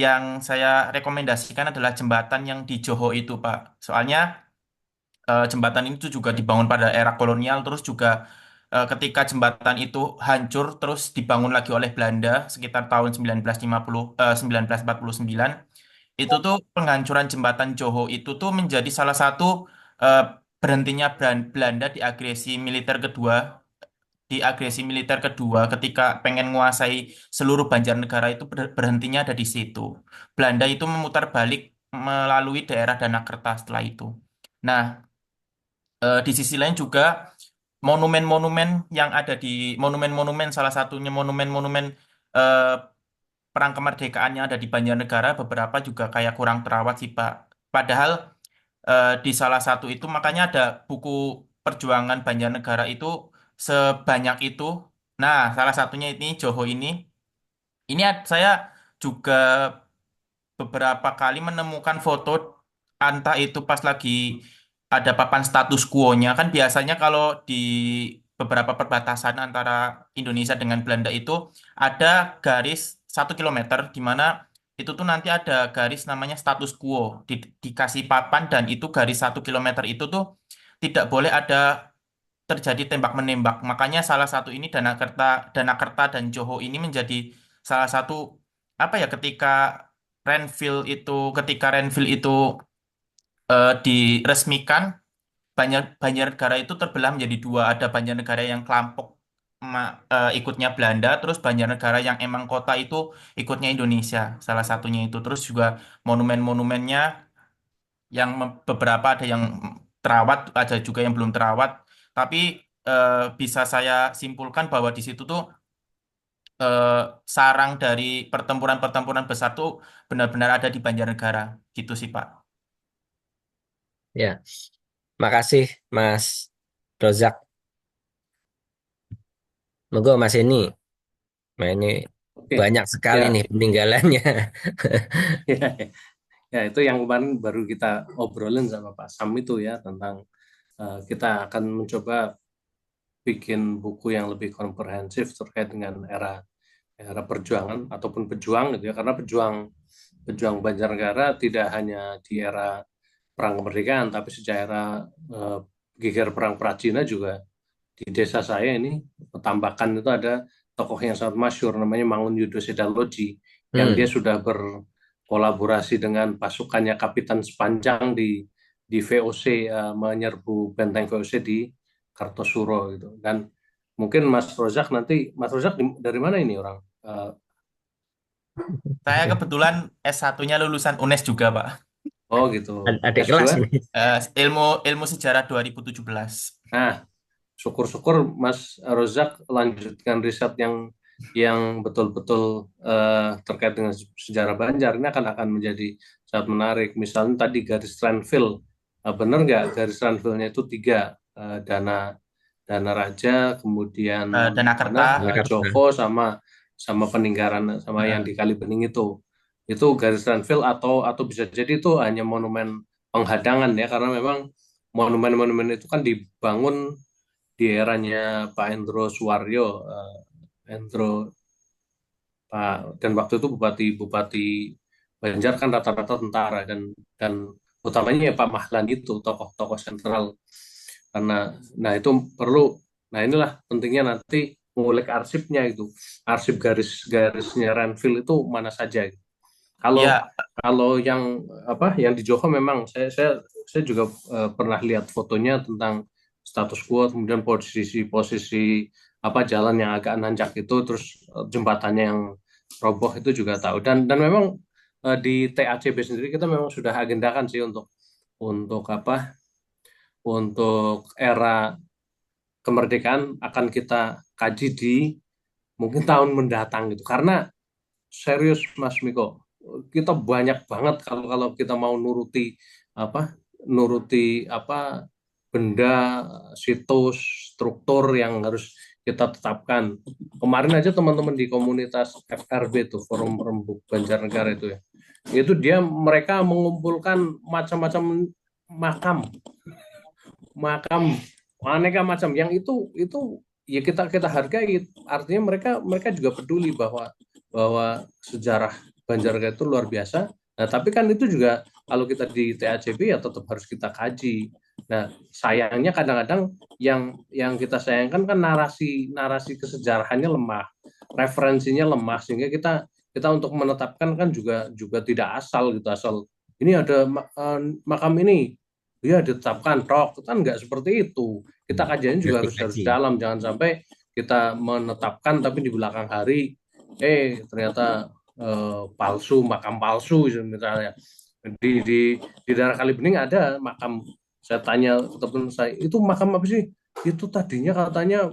E: yang saya rekomendasikan adalah jembatan yang di Joho itu Pak. Soalnya jembatan itu juga dibangun pada era kolonial, terus juga ketika jembatan itu hancur terus dibangun lagi oleh Belanda sekitar tahun 1949, itu tuh penghancuran jembatan Joho itu tuh menjadi salah satu eh, berhentinya Belanda di agresi militer kedua ketika pengen menguasai seluruh Banjarnegara itu berhentinya ada di situ. Belanda itu memutar balik melalui daerah Danakerta setelah itu. Nah, di sisi lain juga monumen-monumen yang ada di monumen-monumen salah satunya monumen-monumen eh, perang kemerdekaan yang ada di Banjarnegara beberapa juga kayak kurang terawat sih Pak. Padahal di salah satu itu makanya ada buku perjuangan Banjarnegara itu sebanyak itu. Nah, salah satunya ini Joho ini. Saya juga beberapa kali menemukan foto entah itu pas lagi ada papan status quo-nya kan biasanya kalau di beberapa perbatasan antara Indonesia dengan Belanda itu ada garis 1 kilometer di mana itu tuh nanti ada garis namanya status quo dikasih papan dan itu garis 1 kilometer itu tuh tidak boleh ada terjadi tembak menembak, makanya salah satu ini Danakerta dan Joho ini menjadi salah satu apa ya ketika Renville itu diresmikan, Banjarnegara itu terbelah menjadi dua. Ada Banjarnegara yang kelompok ikutnya Belanda, terus Banjarnegara yang emang kota itu ikutnya Indonesia. Salah satunya itu. Terus juga monumen-monumennya yang beberapa ada yang terawat, ada juga yang belum terawat. Tapi bisa saya simpulkan bahwa di situ tuh eh, sarang dari pertempuran-pertempuran besar tuh benar-benar ada di Banjarnegara. Gitu sih, Pak.
B: ya, makasih Mas Rozak. Moga Mas ini, nah ini
C: Oke.
B: banyak sekali
C: Ya,
B: nih peninggalannya.
C: ya. Ya, itu yang kemarin baru kita obrolin sama Pak Sam itu ya, tentang kita akan mencoba bikin buku yang lebih komprehensif terkait dengan era perjuangan ataupun pejuang gitu ya, karena pejuang pejuang Banjarnegara tidak hanya di era perang kemerdekaan, tapi sejak era eh, geger perang Pracina juga di desa saya ini Tambakan itu ada tokoh yang sangat masyhur namanya Mangun Yudo Sedaloji, yang dia
B: Hmm.
C: sudah berkolaborasi dengan pasukannya Kapitan Sepanjang di VOC, menyerbu benteng VOC di Kartosuro gitu. Dan mungkin Mas Rozak dari mana ini orang?
E: Saya kebetulan S1-nya lulusan UNES juga, Pak.
C: Oh gitu.
B: Adik kelas
C: S2?
B: ini.
E: Ilmu ilmu sejarah 2017.
C: Nah, syukur-syukur Mas Rozak lanjutkan riset yang betul-betul terkait dengan sejarah Banjar. Ini akan menjadi sangat menarik. Misalnya tadi garis Renville, benar nggak garis Renville-nya itu tiga, dana dana raja, kemudian mana
E: Danakerta.
B: Jakarta.
C: Joko sama peninggaran sama yang
E: eh,
C: di Kali Bening itu garis Renville atau bisa jadi itu hanya monumen penghadangan ya, karena memang monumen-monumen itu kan dibangun di eranya Pak Endro Suwaryo, Endro dan waktu itu Bupati Bupati Banjar kan rata-rata tentara, dan utamanya ya Pak Mahlan itu tokoh-tokoh sentral, karena nah itu perlu, nah inilah pentingnya nanti mengulik arsipnya itu, arsip garis-garisnya Renville itu mana saja. Kalau
E: Ya,
C: kalau yang yang di Johor memang saya juga pernah lihat fotonya tentang status quo, kemudian posisi-posisi jalan yang agak nanjak itu, terus jembatannya yang roboh itu juga tahu, dan memang di TACB sendiri kita memang sudah agendakan sih untuk untuk era kemerdekaan akan kita kaji di mungkin tahun mendatang gitu, karena serius Mas Miko, kita banyak banget kalau kalau kita mau nuruti benda, situs, struktur yang harus kita tetapkan. Kemarin aja teman-teman di komunitas FRB itu, Forum Rembuk Banjarnegara itu ya, itu mereka mengumpulkan macam-macam makam, makam aneka macam yang itu ya kita hargai, artinya mereka mereka juga peduli bahwa bahwa sejarah Banjarnegara itu luar biasa. Nah, tapi kan itu juga kalau kita di TACB ya tetap harus kita kaji. Nah, sayangnya kadang-kadang yang kita sayangkan kan narasi narasi kesejarahannya lemah, referensinya lemah, sehingga kita kita untuk menetapkan kan juga juga tidak asal gitu, asal ini ada makam ini dia ditetapkan rok, kan nggak seperti itu. Kita kajiannya
B: Harus
C: juga harus
B: dikaji.
C: dalam, jangan sampai kita menetapkan tapi di belakang hari ternyata palsu, makam palsu misalnya. Di daerah Kalibening ada makam, saya tanya teman saya, itu makam apa sih? Itu tadinya katanya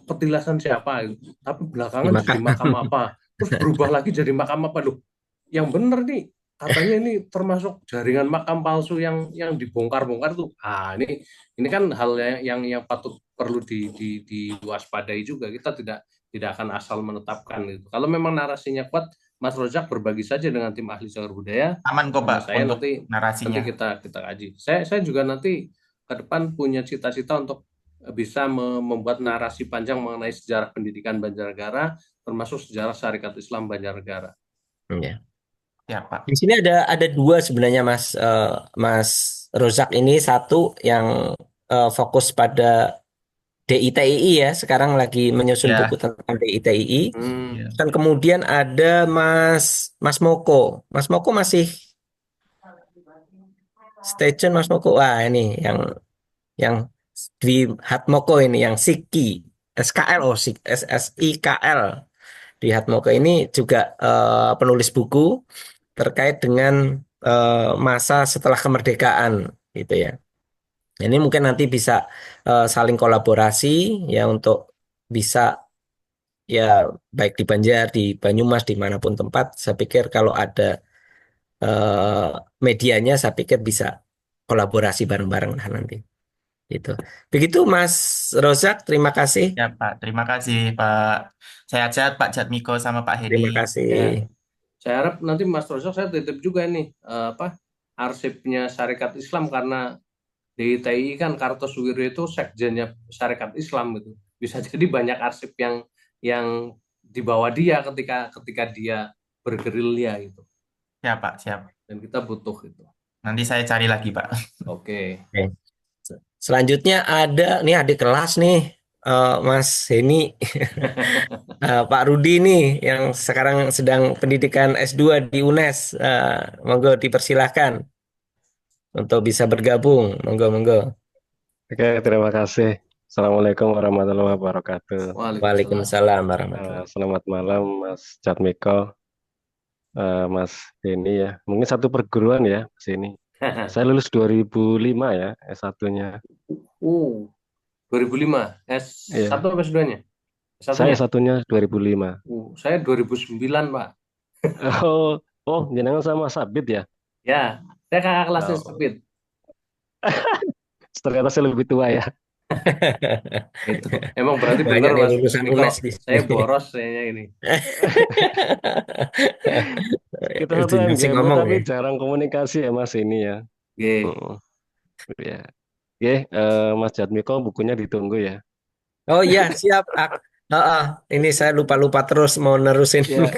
C: petilasan siapa gitu. Tapi belakangan jadi
B: Dimakan.
C: makam apa? Terus berubah lagi jadi makam apa loh? Yang benar nih, katanya ini termasuk jaringan makam palsu yang dibongkar-bongkar tuh. Ah, ini kan hal yang patut perlu diwaspadai juga. Kita tidak akan asal menetapkan gitu. Kalau memang narasinya kuat, Mas Rojak berbagi saja dengan tim ahli cagar budaya
E: aman kok,
C: sama
E: Pak,
C: saya,
E: untuk
C: nanti
E: narasinya.
C: kita kaji. Saya juga nanti ke depan punya cita-cita untuk bisa membuat narasi panjang mengenai sejarah pendidikan Banjarnegara, termasuk sejarah Syarikat Islam Banjarnegara.
B: Ya.
E: Ya, Pak.
B: Di sini ada dua sebenarnya Mas Rozak ini, satu yang fokus pada DITII ya, sekarang lagi menyusun buku
E: Ya,
B: tentang DITII.
C: Hmm.
B: Dan kemudian ada Mas Moko. Mas Moko masih stay tune Mas Moko. Wah, ini yang di Hatmoko ini yang Siki SKL, SSIKL. Di Hatmoko ini juga penulis buku terkait dengan masa setelah kemerdekaan gitu ya. Ini mungkin nanti bisa saling kolaborasi ya, untuk bisa ya, baik di Banjar, di Banyumas, dimanapun tempat. Saya pikir kalau ada medianya, saya pikir bisa kolaborasi bareng-bareng lah nanti. Gitu. Begitu Mas Rozak, terima kasih.
E: ya, Pak. Terima kasih, Pak. Sehat-sehat, Pak Jatmiko sama Pak Heni.
B: Terima kasih.
C: Ya. Saya harap nanti Mas Rosok saya titip juga nih arsipnya Syarikat Islam, karena di ITI kan Kartosuwiryo itu sekjennya Syarikat Islam gitu. Bisa jadi banyak arsip yang dibawa dia ketika ketika dia bergerilya gitu.
E: Siap, Pak, siap.
C: Dan kita butuh itu.
E: Nanti saya cari lagi, Pak.
C: Oke.
B: Oke. Selanjutnya ada nih adik kelas nih, Mas Heni, Pak Rudi nih yang sekarang sedang pendidikan S2 di UNES. Monggo dipersilahkan untuk bisa bergabung. Monggo, monggo.
F: Oke, terima kasih. Assalamualaikum warahmatullahi wabarakatuh.
C: Waalaikumsalam.
B: Waalaikumsalam warahmatullahi.
F: Selamat malam, Mas Jatmiko, Mas Denny ya. Mungkin satu perguruan ya, Mas ini. Saya lulus 2005 ya, S1-nya.
C: 2005 S1
F: Iya,
C: apa S2-nya?
F: saya
C: S1-nya?
F: S1-nya 2005.
C: Saya 2009, Pak.
F: Oh, oh, jenengan sama Sabit ya?
C: Ya, saya kakak kelasnya
F: Oh,
C: Sabit.
F: ternyata saya lebih tua ya.
C: Itu. Emang berarti
B: Banyak
C: bener
B: nih
C: Mas
B: lulusan
C: Miko.
B: UNES di sini.
C: Saya boros kayaknya ini.
F: Kita
B: Itu
F: satu
B: asik
F: MGMU
B: ngomong
F: tapi
B: ya.
F: jarang komunikasi ya Mas ini ya.
C: Oke.
F: Hmm, ya. Oke, Mas Jatmiko bukunya ditunggu ya.
B: Oh iya, siap. Ini saya lupa-lupa terus mau nerusin.
F: Ya,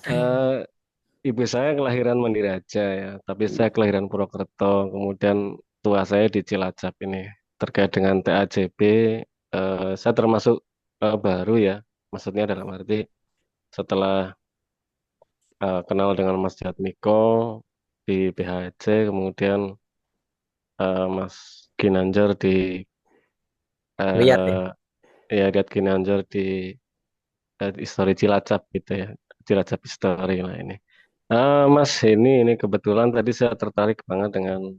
F: eh, ibu saya kelahiran Mandiraja ya, tapi saya kelahiran Purwokerto. Kemudian tua saya di Cilacap ini. Terkait dengan TAJB, saya termasuk baru ya. Maksudnya dalam arti setelah kenal dengan Mas Jatmiko di PHC, kemudian Mas Ginanjar di
B: Lihat ya.
F: eh, ya lihat Ginanjar di Histori Cilacap gitu ya. Cilacap History lah ini. Mas ini kebetulan tadi saya tertarik banget dengan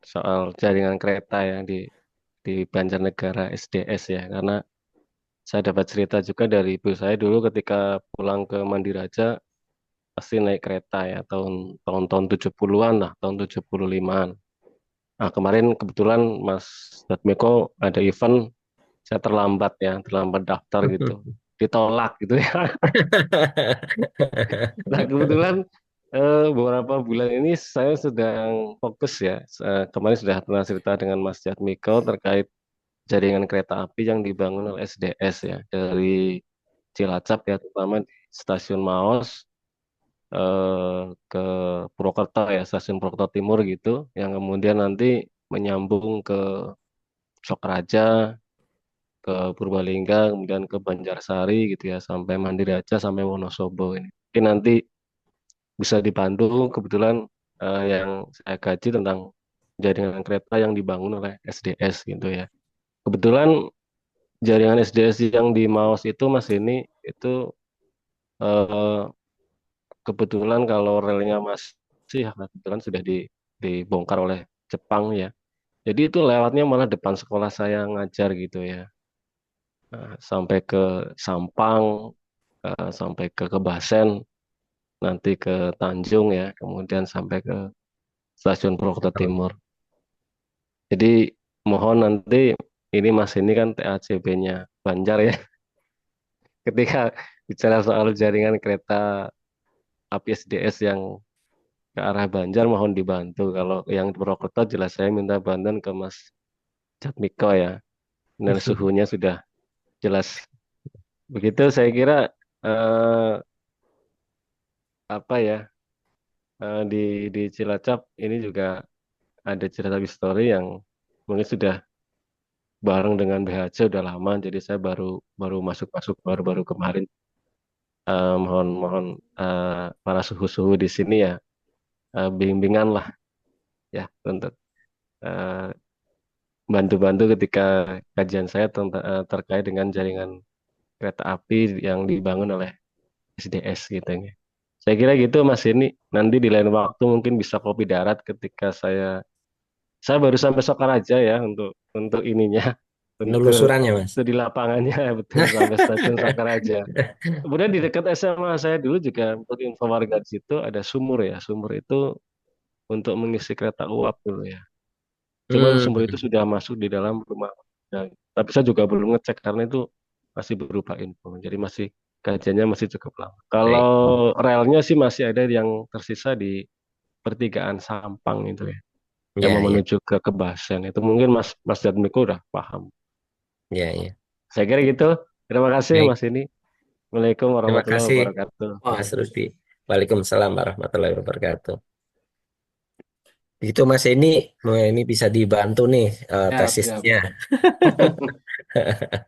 F: soal jaringan kereta ya di Banjarnegara SDS ya karena saya dapat cerita juga dari ibu saya dulu ketika pulang ke Mandiraja pasti naik kereta ya tahun-tahun 70-an lah tahun 75-an. Nah, kemarin kebetulan Mas Datmiko ada event saya terlambat daftar gitu ditolak gitu ya. Nah, kebetulan beberapa bulan ini saya sedang fokus ya. Kemarin sudah pernah cerita dengan Mas Jatmiko terkait jaringan kereta api yang dibangun oleh SDS ya dari Cilacap ya, terutama di stasiun Maos ke Purwokerto ya, stasiun Purwokerto Timur gitu, yang kemudian nanti menyambung ke Sokaraja, ke Purbalingga, kemudian ke Banjarsari gitu ya, sampai Mandiraja, sampai Wonosobo ini. Mungkin nanti bisa dibantu kebetulan yang saya kaji tentang jaringan kereta yang dibangun oleh SDS gitu ya. Kebetulan jaringan SDS yang di Maos itu Mas ini itu eh, kebetulan kalau relnya masih kebetulan sudah dibongkar oleh Jepang ya. Jadi itu lewatnya malah depan sekolah saya ngajar gitu ya. Sampai ke Sampang, sampai ke Kebasen, nanti ke Tanjung ya, kemudian sampai ke Stasiun Purwokerto Timur. Jadi mohon nanti ini Mas ini kan TACB-nya Banjar ya. Ketika bicara soal jaringan kereta api SDS yang ke arah Banjar mohon dibantu. Kalau yang di Purwokerto jelas saya minta bantuan ke Mas Jatmiko ya. Dan suhunya sudah jelas. Begitu saya kira eh, apa ya di Cilacap ini juga ada cerita story yang mungkin sudah bareng dengan BHC udah lama. Jadi saya baru baru masuk baru-baru kemarin. Mohon mohon para suhu-suhu di sini ya bimbingan lah ya untuk eh, bantu-bantu ketika kajian saya terkait dengan jaringan kereta api yang dibangun oleh SDS gitu ya. Saya kira gitu Mas ini nanti di lain waktu mungkin bisa kopi darat ketika saya baru sampai Sokaraja ya untuk ininya
B: Penelusurannya, Mas.
F: untuk di lapangannya betul sampai stasiun Sokaraja. Kemudian di dekat SMA saya dulu juga untuk info warga di situ ada sumur ya. Sumur itu untuk mengisi kereta uap dulu ya. Cuman
B: Hmm.
F: sumber itu sudah masuk di dalam rumah. Nah, tapi saya juga belum ngecek karena itu masih berupa info. Jadi masih kajiannya masih cukup lama.
B: Baik.
F: Kalau relnya sih masih ada yang tersisa di pertigaan Sampang itu ya, yang
B: Ya,
F: mau
B: ya,
F: menuju ke Kebasen. Itu mungkin Mas Jatmiko udah paham.
B: ya, ya.
F: Saya kira gitu. Terima kasih
B: Baik.
F: Mas ini. Assalamualaikum
B: Terima
F: warahmatullahi
B: kasih,
F: wabarakatuh.
B: Mas Rudi. Waalaikumsalam warahmatullahi wabarakatuh. Itu Mas ini bisa dibantu nih
C: Siap, siap.
B: tesisnya.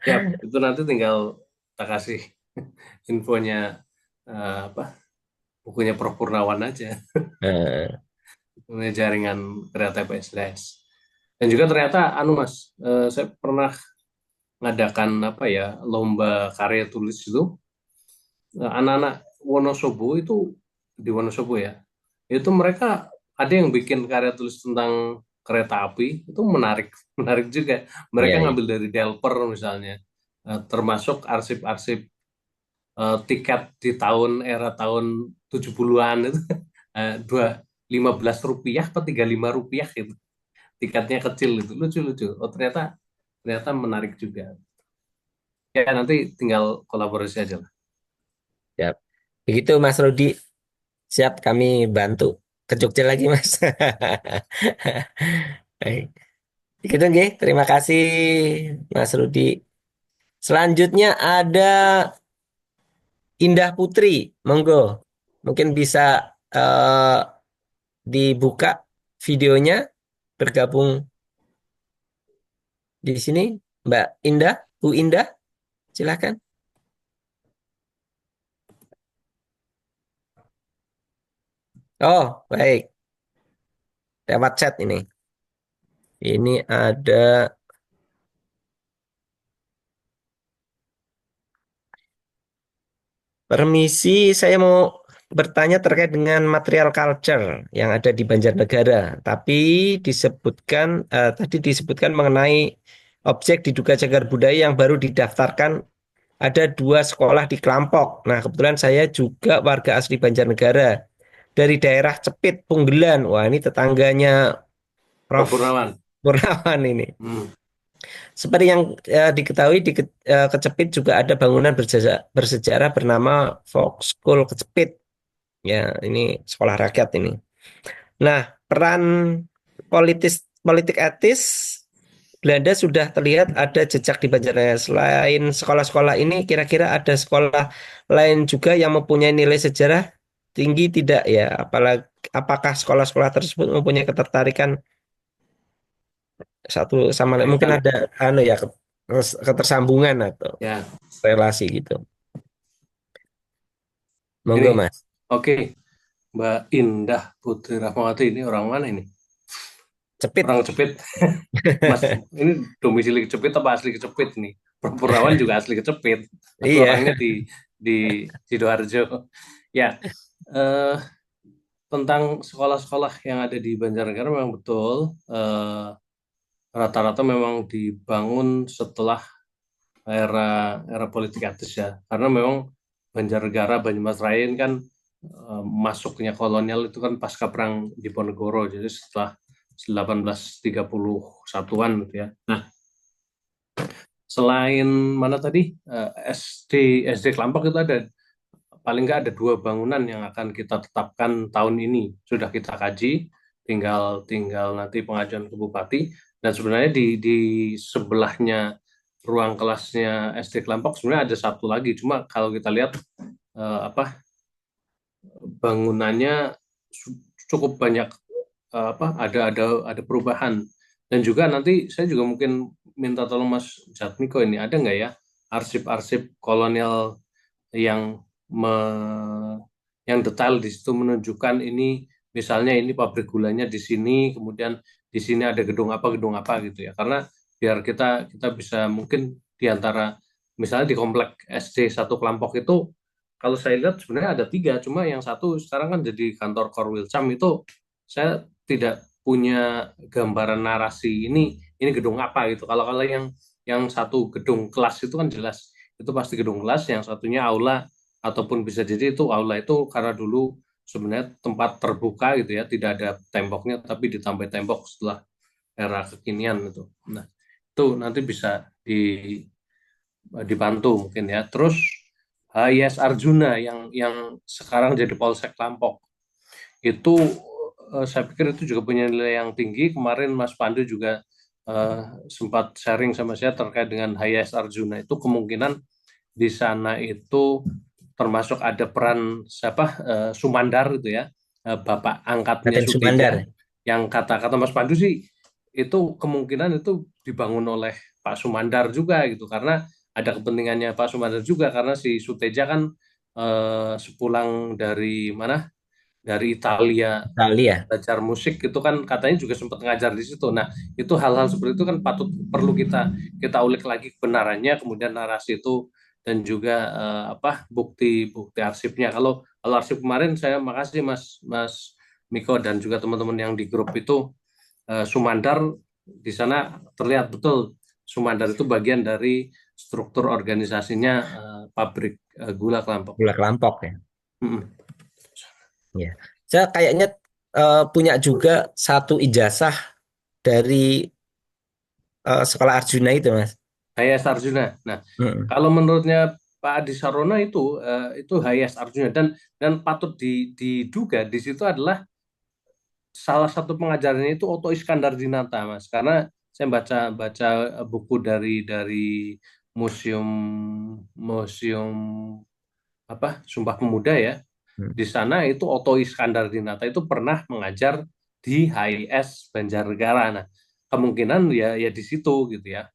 C: Siap. Itu nanti tinggal kita kasih infonya apa bukunya Prof Purnawan aja.
B: Nah,
C: Punya jaringan Kreatif SDS. Dan juga ternyata anu Mas, saya pernah ngadakan apa ya lomba karya tulis itu. Anak-anak Wonosobo itu di Wonosobo ya, itu mereka ada yang bikin karya tulis tentang kereta api itu menarik menarik juga. Mereka
B: ya, ya.
C: ngambil dari Delper misalnya, termasuk arsip-arsip tiket di era tahun 70-an itu dua 15 rupiah atau 35 rupiah gitu tiketnya kecil itu lucu-lucu. Oh ternyata ternyata menarik juga. Ya nanti tinggal kolaborasi aja lah.
B: Siap. Begitu Mas Rudi, siap kami bantu ke Jogja lagi Mas. Baik. Begitu nggih. Terima kasih Mas Rudi. Selanjutnya ada Indah Putri, monggo. Mungkin bisa eh, dibuka videonya, bergabung di sini, Mbak Indah, Bu Indah, silakan. Oh, baik. Lewat chat ini. Ini ada permisi, saya mau bertanya terkait dengan material culture yang ada di Banjarnegara. Tapi tadi disebutkan mengenai objek diduga cagar budaya yang baru didaftarkan ada 2 sekolah di Klampok. Nah, kebetulan saya juga warga asli Banjarnegara dari daerah Cepit, Punggelan. Wah, ini tetangganya
C: Prof
B: Prof.
C: Purnawan.
B: Purnawan ini.
C: Hmm.
B: Seperti yang diketahui di Kecepit juga ada bangunan bersejarah bernama Folk School Kecepit. Ya, ini sekolah rakyat ini. Nah, peran politik etis Belanda sudah terlihat ada jejak di Banjarnegara. Selain sekolah-sekolah ini, kira-kira ada sekolah lain juga yang mempunyai nilai sejarah tinggi tidak ya? Apakah sekolah-sekolah tersebut mempunyai ketertarikan satu sama lain? Mungkin
C: Kaitan.
B: ada ketersambungan atau
C: Ya,
B: relasi gitu. Monggo,
C: ini
B: Mas.
C: oke. Mbak Indah Putri Rahmawati ini orang mana ini?
B: Cepit.
C: Orang Cepit. Mas, ini domisili Kecepit apa asli Kecepit nih? Prof Purnawan juga asli Kecepit. Tapi
B: Iya.
C: orangnya di Sidoarjo. Ya, eh, tentang sekolah-sekolah yang ada di Banjarnegara memang betul. Rata-rata memang dibangun setelah era politik etis ya. Karena memang Banjarnegara, Banyumas Raya ini kan masuknya kolonial itu kan pasca perang Diponegoro. Jadi setelah 1831-an gitu ya. Nah, selain mana tadi SD Klampok itu ada paling nggak ada 2 bangunan yang akan kita tetapkan tahun ini sudah kita kaji, tinggal tinggal nanti pengajuan ke Bupati. Dan sebenarnya di sebelahnya ruang kelasnya SD Klampok sebenarnya ada satu lagi, cuma kalau kita lihat bangunannya cukup banyak ada perubahan. Dan juga nanti saya juga mungkin minta tolong Mas Jatmiko ini ada nggak ya arsip-arsip kolonial yang yang detail di situ menunjukkan ini misalnya ini pabrik gulanya di sini, kemudian di sini ada gedung apa gitu ya. Karena biar kita kita bisa mungkin di antara misalnya di komplek SD 1 Klampok itu kalau saya lihat sebenarnya ada 3, cuma yang satu sekarang kan jadi kantor Korwilcam itu saya tidak punya gambaran narasi ini gedung apa gitu. Kalau kalau yang satu gedung kelas itu kan jelas itu pasti gedung kelas, yang satunya aula ataupun bisa jadi itu aula itu karena dulu sebenarnya tempat terbuka gitu ya, tidak ada temboknya tapi ditambah tembok setelah era kekinian itu. Nah, itu nanti bisa dibantu mungkin ya. Terus HIS Arjuna yang sekarang jadi Polsek Lampok. Itu saya pikir itu juga punya nilai yang tinggi. Kemarin Mas Pandu juga sempat sharing sama saya terkait dengan HIS Arjuna. Itu kemungkinan di sana itu termasuk ada peran siapa Sumandar itu ya, bapak angkatnya
B: Raden Sumandar.
C: Suteja, yang kata-kata Mas Pandu sih itu kemungkinan itu dibangun oleh Pak Sumandar juga gitu, karena ada kepentingannya Pak Sumandar juga, karena si Suteja kan sepulang dari mana, dari Italia,
B: Italia.
C: belajar musik itu kan katanya juga sempat ngajar di situ. Nah, itu hal-hal seperti itu kan perlu kita kita ulik lagi kebenarannya, kemudian narasi itu, dan juga apa bukti-bukti arsipnya. Kalau arsip kemarin, saya makasih Mas Mas Miko dan juga teman-teman yang di grup itu, Sumandar di sana terlihat betul Sumandar itu bagian dari struktur organisasinya pabrik gula Kelampok.
B: Gula Kelampok ya.
C: Mm-mm.
B: Ya. Saya kayaknya punya juga satu ijazah dari sekolah Arjuna itu, Mas.
C: HIS Arjuna. Nah,
B: Mm.
C: kalau menurutnya Pak Adi Sarono itu HIS Arjuna, dan patut diduga di situ adalah salah satu pengajarannya itu Oto Iskandar Dinata, Mas. Karena saya baca baca buku dari museum museum apa Sumpah Pemuda ya.
B: Mm.
C: Di sana itu Oto Iskandar Dinata itu pernah mengajar di HIS Banjarnegara. Nah, kemungkinan ya di situ gitu ya.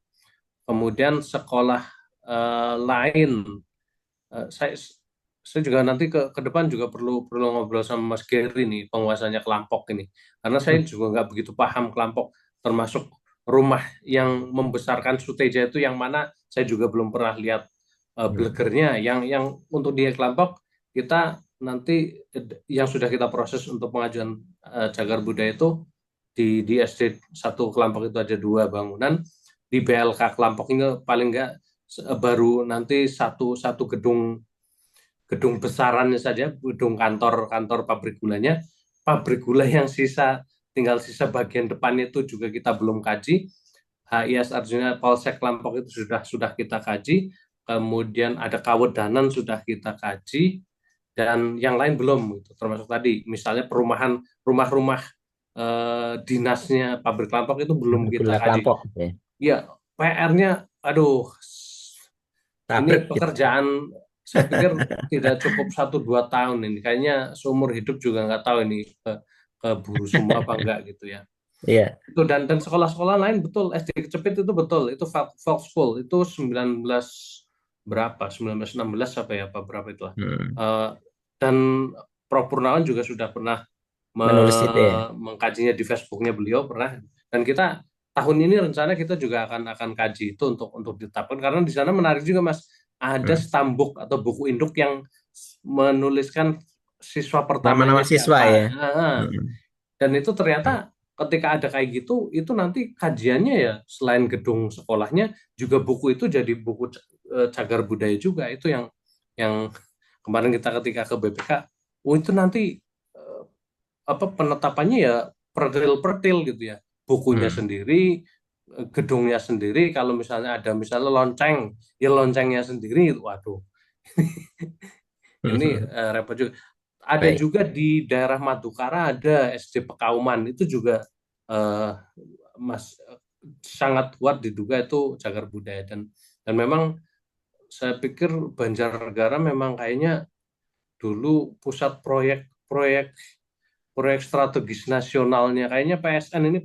C: Kemudian sekolah lain, saya juga nanti ke depan juga perlu perlu ngobrol sama Mas Gary nih, penguasanya Kelampok ini, karena saya juga nggak begitu paham Kelampok, termasuk rumah yang membesarkan Suteja itu yang mana saya juga belum pernah lihat
B: Mm.
C: blegernya. Yang untuk di Kelampok kita nanti yang sudah kita proses untuk pengajuan cagar budaya itu di SD 1 Kelampok itu ada 2 bangunan, di BLK Kelampok ini paling nggak baru nanti satu satu gedung gedung besarannya saja, gedung kantor pabrik gula yang tinggal sisa bagian depan itu juga kita belum kaji. HIS Arjuna Polsek Lampok itu sudah kita kaji, kemudian ada Kawedanan sudah kita kaji, dan yang lain belum, itu termasuk tadi misalnya perumahan, rumah-rumah dinasnya pabrik Lampok itu belum kita
B: Gula
C: kaji.
B: Kelampok ya.
C: Ya, PR-nya, aduh, ini
B: Pabrik gitu.
C: pekerjaan saya pikir tidak cukup 1-2 tahun ini. Kayaknya seumur hidup juga nggak tahu ini keburu semua apa enggak gitu ya.
B: Iya.
C: Itu dan sekolah-sekolah lain betul, SD Kecepit itu betul, itu Volkschool itu 19 berapa? 1916 apa ya, apa berapa itulah.
B: Mm.
C: Dan Prof Purnawan juga sudah pernah
B: Menulis itu ya.
C: mengkajinya di Facebooknya beliau pernah, dan kita tahun ini rencana kita juga akan kaji itu untuk ditetapkan, karena di sana menarik juga Mas, ada
B: Mm.
C: stambuk atau buku induk yang menuliskan siswa
B: Nama-nama
C: pertamanya
B: siswa
C: siapa.
B: ya.
C: Nah,
B: Mm.
C: dan itu ternyata ketika ada kayak gitu, itu nanti kajiannya ya selain gedung sekolahnya juga buku itu jadi buku cagar budaya juga. Itu yang kemarin kita ketika ke BPK, oh itu nanti eh, apa penetapannya ya pertil-pertil gitu ya, bukunya
B: Mm.
C: sendiri, gedungnya sendiri, kalau misalnya ada misalnya lonceng ya loncengnya sendiri. Waduh, ini repot juga. Ada
B: Baik.
C: juga di daerah Madukara ada SD Pekauman, itu juga Mas sangat kuat diduga itu cagar budaya, dan memang saya pikir Banjarnegara memang kayaknya dulu pusat proyek proyek strategis nasionalnya, kayaknya PSN ini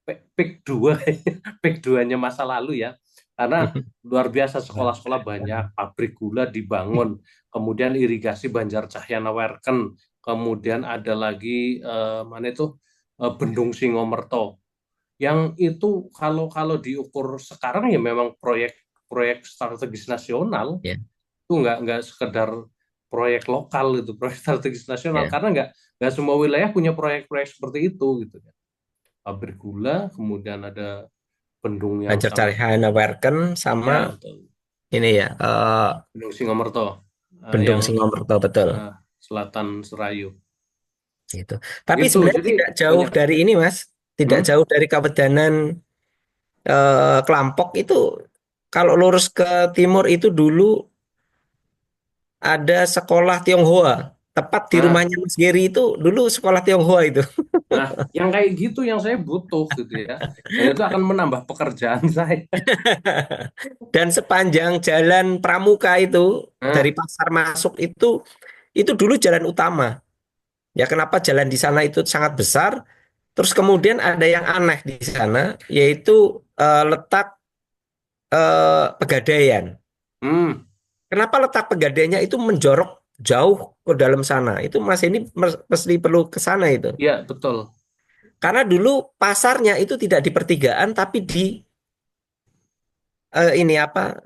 C: PIK 2 PIK 2-nya masa lalu ya, karena luar biasa, sekolah-sekolah banyak, pabrik gula dibangun, kemudian irigasi Banjar Cahyana Werken, kemudian ada lagi mana itu Bendung Singomerto, yang itu kalau kalau diukur sekarang ya memang proyek strategis nasional.
B: Ya.
C: Itu nggak sekedar proyek lokal, itu proyek strategis nasional,
B: Ya.
C: karena nggak semua wilayah punya proyek-proyek seperti itu gitu ya. Pabrik gula, kemudian ada bendung yang
B: Banjar
C: sangat,
B: Cahyana Werken sama
C: ya betul,
B: ini ya
C: Bendung Singomerto,
B: Bendung
C: yang
B: Singomerto betul
C: selatan Serayu
B: gitu. Tapi
C: itu,
B: sebenarnya
C: jadi
B: tidak jauh
C: banyak.
B: dari ini Mas, tidak
C: Hmm?
B: jauh dari Kawedanan Kelampok itu. Kalau lurus ke timur itu dulu ada sekolah Tionghoa. Tepat di
C: Nah,
B: rumahnya Mas Geri itu dulu sekolah Tionghoa itu.
C: nah, yang kayak gitu yang saya butuh gitu ya. Dan itu akan menambah pekerjaan saya.
B: Dan sepanjang jalan Pramuka itu
C: Nah,
B: dari pasar masuk itu dulu jalan utama. Ya kenapa jalan di sana itu sangat besar? Terus kemudian ada yang aneh di sana, yaitu letak Pegadaian.
C: hmm,
B: Kenapa letak Pegadaiannya itu menjorok jauh ke dalam sana? Itu Mas ini mesti perlu ke sana itu.
C: ya betul.
B: Karena dulu pasarnya itu tidak di pertigaan, tapi di ini apa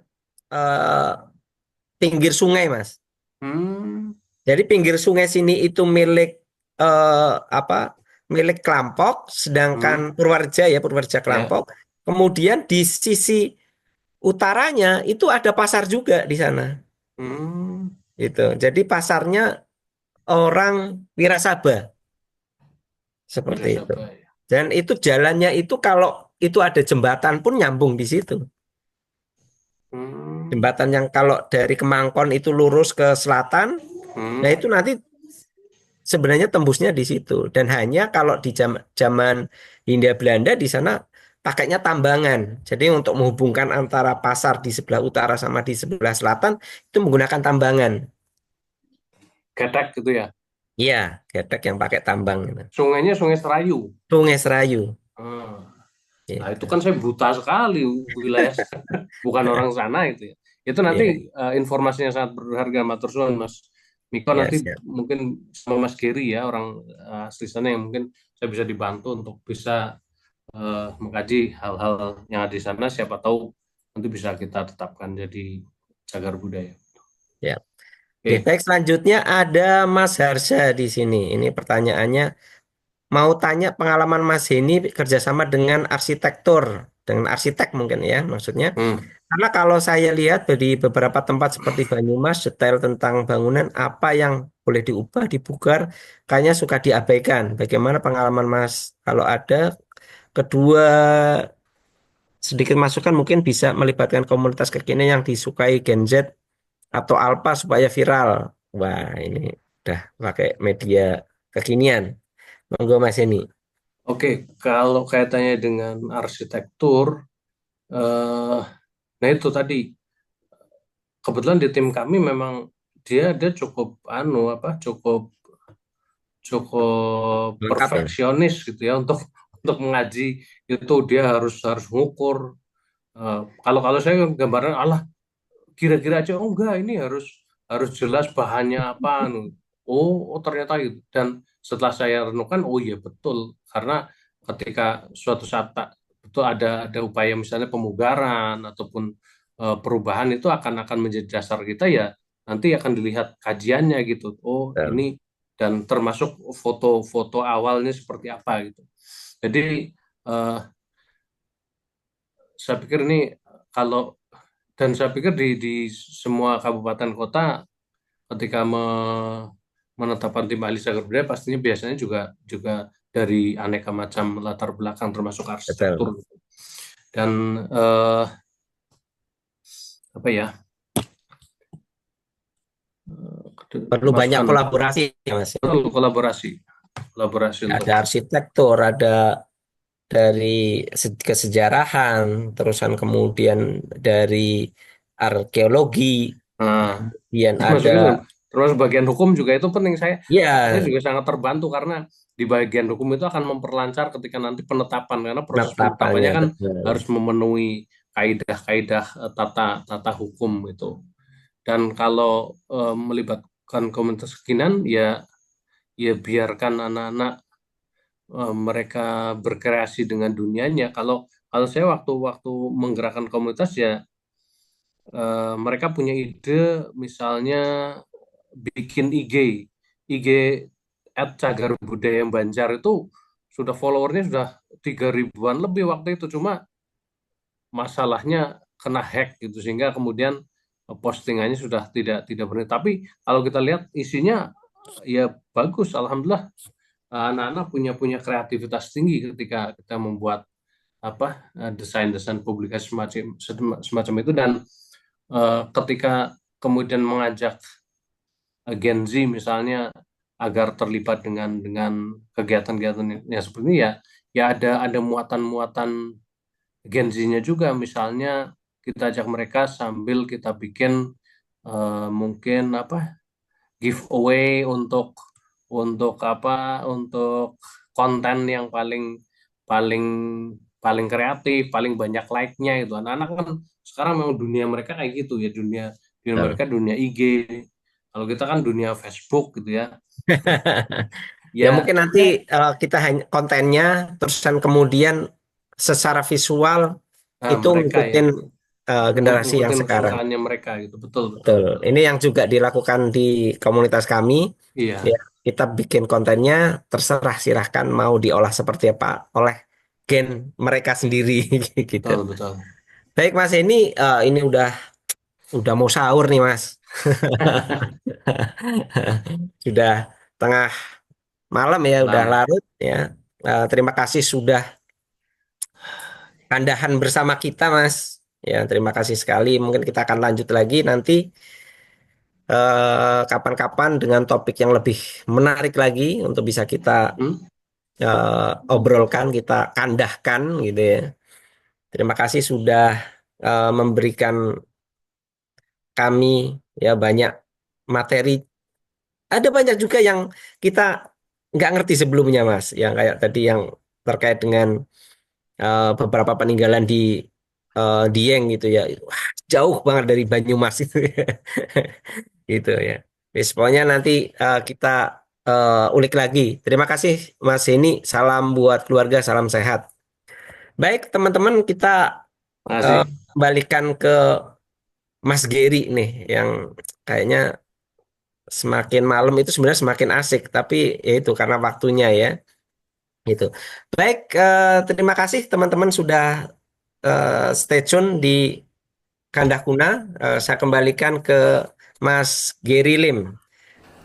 B: eh, pinggir sungai, Mas.
C: Hmm,
B: Jadi pinggir sungai sini itu milik apa? Milik Klampok, sedangkan
C: hmm,
B: Purwarja ya Purwarja
C: ya.
B: Klampok. Kemudian di sisi utaranya itu ada pasar juga di sana.
C: Hmm,
B: Gitu. Jadi pasarnya orang Wirasaba seperti itu.
C: Wirasabaya.
B: Dan itu jalannya itu kalau itu ada jembatan pun nyambung di situ.
C: Hmm,
B: Jembatan yang kalau dari Kemangkon itu lurus ke selatan,
C: hmm.
B: nah itu nanti sebenarnya tembusnya di situ. Dan hanya kalau di zaman Hindia Belanda di sana pakainya tambangan. Jadi untuk menghubungkan antara pasar di sebelah utara sama di sebelah selatan itu menggunakan tambangan.
C: Getek gitu ya.
B: Iya, getek yang pakai tambang itu.
C: Sungainya Sungai Serayu.
B: Sungai Serayu.
C: Hmm. Nah, itu
B: Gitu.
C: kan saya buta sekali wilayah bukan orang sana itu ya. Itu nanti
B: Iya,
C: informasinya sangat berharga, matur suwun Mas Miko,
B: iya
C: nanti
B: siap.
C: mungkin sama Mas Giri ya, orang asli sana, yang mungkin saya bisa dibantu untuk bisa mengkaji hal-hal yang ada di sana, siapa tahu nanti bisa kita tetapkan jadi cagar budaya.
B: Ya. Oke,
C: Oke.
B: baik selanjutnya ada Mas Harsha di sini. Ini pertanyaannya mau tanya pengalaman Mas ini kerjasama dengan arsitektur, dengan arsitek mungkin ya maksudnya.
C: Hmm.
B: Karena kalau saya lihat dari beberapa tempat seperti Banyumas, detail tentang bangunan apa yang boleh diubah, dipugar, kayaknya suka diabaikan. Bagaimana pengalaman Mas kalau ada? Kedua, sedikit masukan mungkin bisa melibatkan komunitas kekinian yang disukai Gen Z atau Alpha supaya viral. Wah, ini udah pakai media kekinian. Monggo Mas ini.
C: Oke, kalau kaitannya dengan arsitektur, eh, nah itu tadi kebetulan di tim kami memang dia cukup cukup cukup
B: Lengkap ya.
C: perfeksionis gitu ya, untuk mengaji itu dia harus harus ngukur. Kalau kalau saya gambaran Allah kira-kira aja, oh enggak, ini harus harus jelas bahannya apa, oh ternyata itu. Dan setelah saya renungkan, oh iya betul, karena ketika suatu saat betul ada upaya misalnya pemugaran ataupun perubahan, itu akan menjadi dasar kita ya, nanti akan dilihat kajiannya gitu, oh ini,
B: Betul.
C: dan termasuk foto-foto awalnya seperti apa gitu. Jadi eh, saya pikir ini, kalau dan saya pikir di semua kabupaten kota ketika menetapkan tim ahli cagar budaya, pastinya biasanya juga juga dari aneka macam latar belakang termasuk arsitektur
B: Betul.
C: gitu. Dan eh, apa ya,
B: Perlu banyak
C: masukan,
B: kolaborasi ya Mas.
C: betul, kolaborasi kolaborasi untuk
B: Ada arsitektur, ada dari kesejarahan, terusan kemudian dari arkeologi,
C: nah,
B: kemudian ada
C: maksudnya terus bagian hukum juga itu penting. Saya
B: ya
C: juga sangat terbantu karena di bagian hukum itu akan memperlancar ketika nanti penetapan, karena proses penetapannya
B: penetapannya
C: kan
B: betul.
C: harus memenuhi kaidah-kaidah tata tata hukum itu. Dan kalau melibatkan komunitas kekinian, ya ya biarkan anak-anak mereka berkreasi dengan dunianya. Kalau kalau saya waktu-waktu menggerakkan komunitas ya, mereka punya ide misalnya bikin IG @cagar budaya Banjar itu sudah followernya sudah 3.000-an lebih waktu itu, cuma masalahnya kena hack gitu, sehingga kemudian postingannya sudah tidak berani. Tapi kalau kita lihat isinya ya bagus, alhamdulillah. Anak-anak punya punya kreativitas tinggi ketika kita membuat desain-desain publikasi semacam semacam itu. Dan ketika kemudian mengajak Gen Z misalnya agar terlibat dengan kegiatan-kegiatan yang seperti ini, ya ada muatan-muatan Gen Z-nya juga. Misalnya kita ajak mereka sambil kita bikin mungkin apa giveaway untuk konten yang paling paling paling kreatif, paling banyak like-nya itu. Anak-anak kan sekarang memang dunia mereka kayak gitu ya, dunia dunia
B: Betul.
C: mereka dunia IG. Kalau kita kan dunia Facebook gitu ya.
B: Ya
C: Ya,
B: mungkin nanti kita hanya kontennya, terusan kemudian secara visual
C: nah
B: itu
C: mereka ya
B: ngikutin generasi yang
C: ngikutin
B: sekarang.
C: kesukaannya mereka gitu. Betul, betul,
B: Betul.
C: betul.
B: Ini yang juga dilakukan di komunitas kami.
C: Iya,
B: Ya, kita bikin kontennya, terserah silahkan mau diolah seperti apa oleh gen mereka sendiri gitu.
C: betul, betul.
B: Baik Mas, ini udah mau sahur nih Mas. Sudah tengah malam ya, udah
C: Malam.
B: larut ya. Terima kasih sudah kandahan bersama kita Mas. Ya, terima kasih sekali. Mungkin kita akan lanjut lagi nanti kapan-kapan dengan topik yang lebih menarik lagi untuk bisa kita
C: Hmm?
B: obrolkan, kita kandahkan gitu ya. Terima kasih sudah memberikan kami ya banyak materi. Ada banyak juga yang kita nggak ngerti sebelumnya, Mas. Yang kayak tadi yang terkait dengan beberapa peninggalan di Dieng gitu ya. Wah, jauh banget dari Banyumas itu ya. Gitu ya. Wis, pokoknya nanti kita ulik lagi. Terima kasih Mas Heni. Salam buat keluarga, salam sehat. Baik, teman-teman, kita eh,
C: Makasih.
B: kembalikan ke Mas Geri nih, yang kayaknya semakin malam itu sebenarnya semakin asik, tapi ya itu karena waktunya ya. Gitu. Baik, terima kasih teman-teman sudah stay tune di Kandah Kuna. Saya kembalikan ke Mas Geri Lim.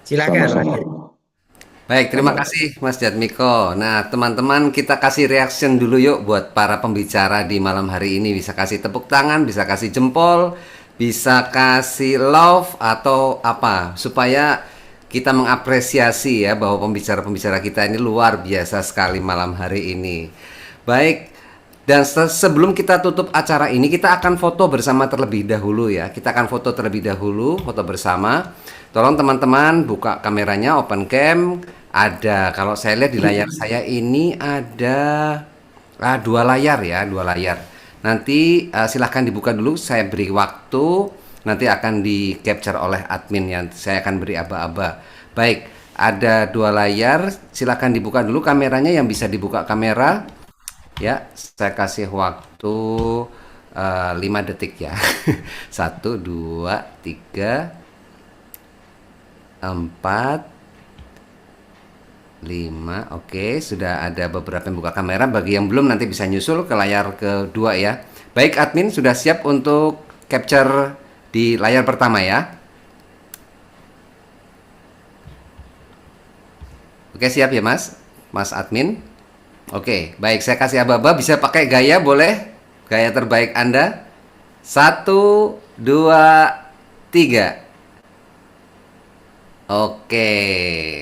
B: Silakan, Mas
G: Sama-sama.
B: Geri.
A: Baik, terima kasih Mas Jatmiko. Nah, teman-teman, kita kasih reaction dulu yuk buat para pembicara di malam hari ini. Bisa kasih tepuk tangan, bisa kasih jempol, bisa kasih love atau apa, supaya kita mengapresiasi ya bahwa pembicara-pembicara kita ini luar biasa sekali malam hari ini. Baik, dan sebelum kita tutup acara ini, kita akan foto bersama terlebih dahulu ya. Kita akan foto terlebih dahulu, foto bersama. Tolong teman-teman buka kameranya, open cam. Ada, kalau saya lihat di layar saya ini ada dua layar ya, dua layar. Nanti silahkan dibuka dulu, saya beri waktu. Nanti akan di capture oleh admin yang saya akan beri aba-aba. Baik, ada dua layar. Silahkan dibuka dulu kameranya, yang bisa dibuka kamera. Ya, saya kasih waktu 5 detik ya. 1, 2, 3, 4, 5. Oke, sudah ada beberapa yang buka kamera. Bagi yang belum nanti bisa nyusul ke layar kedua ya. Baik, admin sudah siap untuk capture di layar pertama ya. Oke, siap ya Mas? Mas admin. Oke, baik, saya kasih aba-aba, bisa pakai gaya boleh? Gaya terbaik Anda. 1, 2, 3. Oke,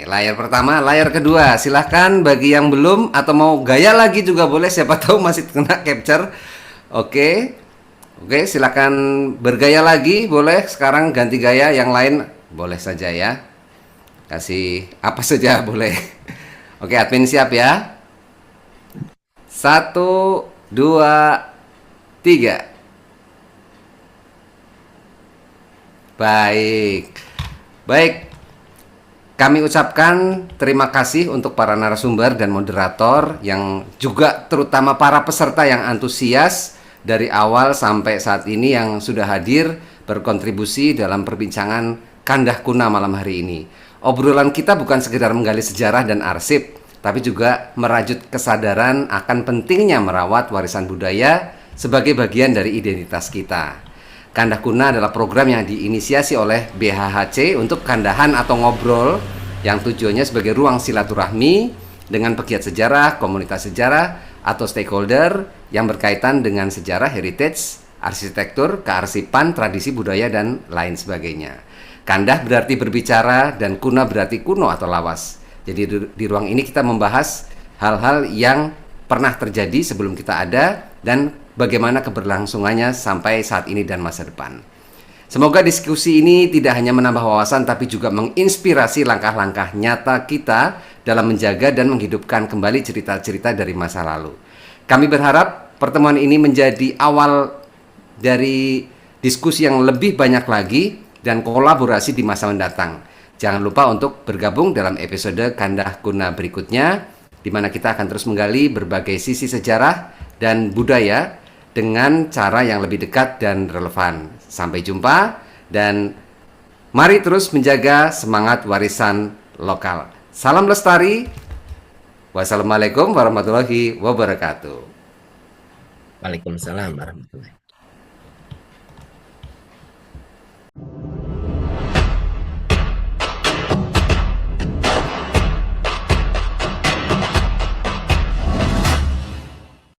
A: layar pertama, layar kedua. Silahkan bagi yang belum atau mau gaya lagi juga boleh, siapa tahu masih kena capture. Oke. Oke, silahkan bergaya lagi, boleh. Sekarang ganti gaya yang lain, boleh saja ya. Kasih apa saja boleh. Oke, admin siap ya. 1, 2, 3. Baik. Baik. Kami ucapkan terima kasih untuk para narasumber dan moderator yang juga terutama para peserta yang antusias dari awal sampai saat ini yang sudah hadir berkontribusi dalam perbincangan Kandah Kuna malam hari ini. Obrolan kita bukan sekedar menggali sejarah dan arsip, tapi juga merajut kesadaran akan pentingnya merawat warisan budaya sebagai bagian dari identitas kita. Kandah Kuna adalah program yang diinisiasi oleh BHHC untuk kandahan atau ngobrol yang tujuannya sebagai ruang silaturahmi dengan pegiat sejarah, komunitas sejarah, atau stakeholder yang berkaitan dengan sejarah, heritage, arsitektur, kearsipan, tradisi budaya, dan lain sebagainya. Kandah berarti berbicara dan kuna berarti kuno atau lawas. Jadi di ruang ini kita membahas hal-hal yang pernah terjadi sebelum kita ada dan bagaimana keberlangsungannya sampai saat ini dan masa depan. Semoga diskusi ini tidak hanya menambah wawasan tapi juga menginspirasi langkah-langkah nyata kita dalam menjaga dan menghidupkan kembali cerita-cerita dari masa lalu. Kami berharap pertemuan ini menjadi awal dari diskusi yang lebih banyak lagi dan kolaborasi di masa mendatang. Jangan lupa untuk bergabung dalam episode Kandah Kuna berikutnya, di mana kita akan terus menggali berbagai sisi sejarah dan budaya dengan cara yang lebih dekat dan relevan. Sampai jumpa dan mari terus menjaga semangat warisan lokal. Salam lestari. Wassalamualaikum warahmatullahi wabarakatuh.
B: Waalaikumsalam warahmatullahi wabarakatuh.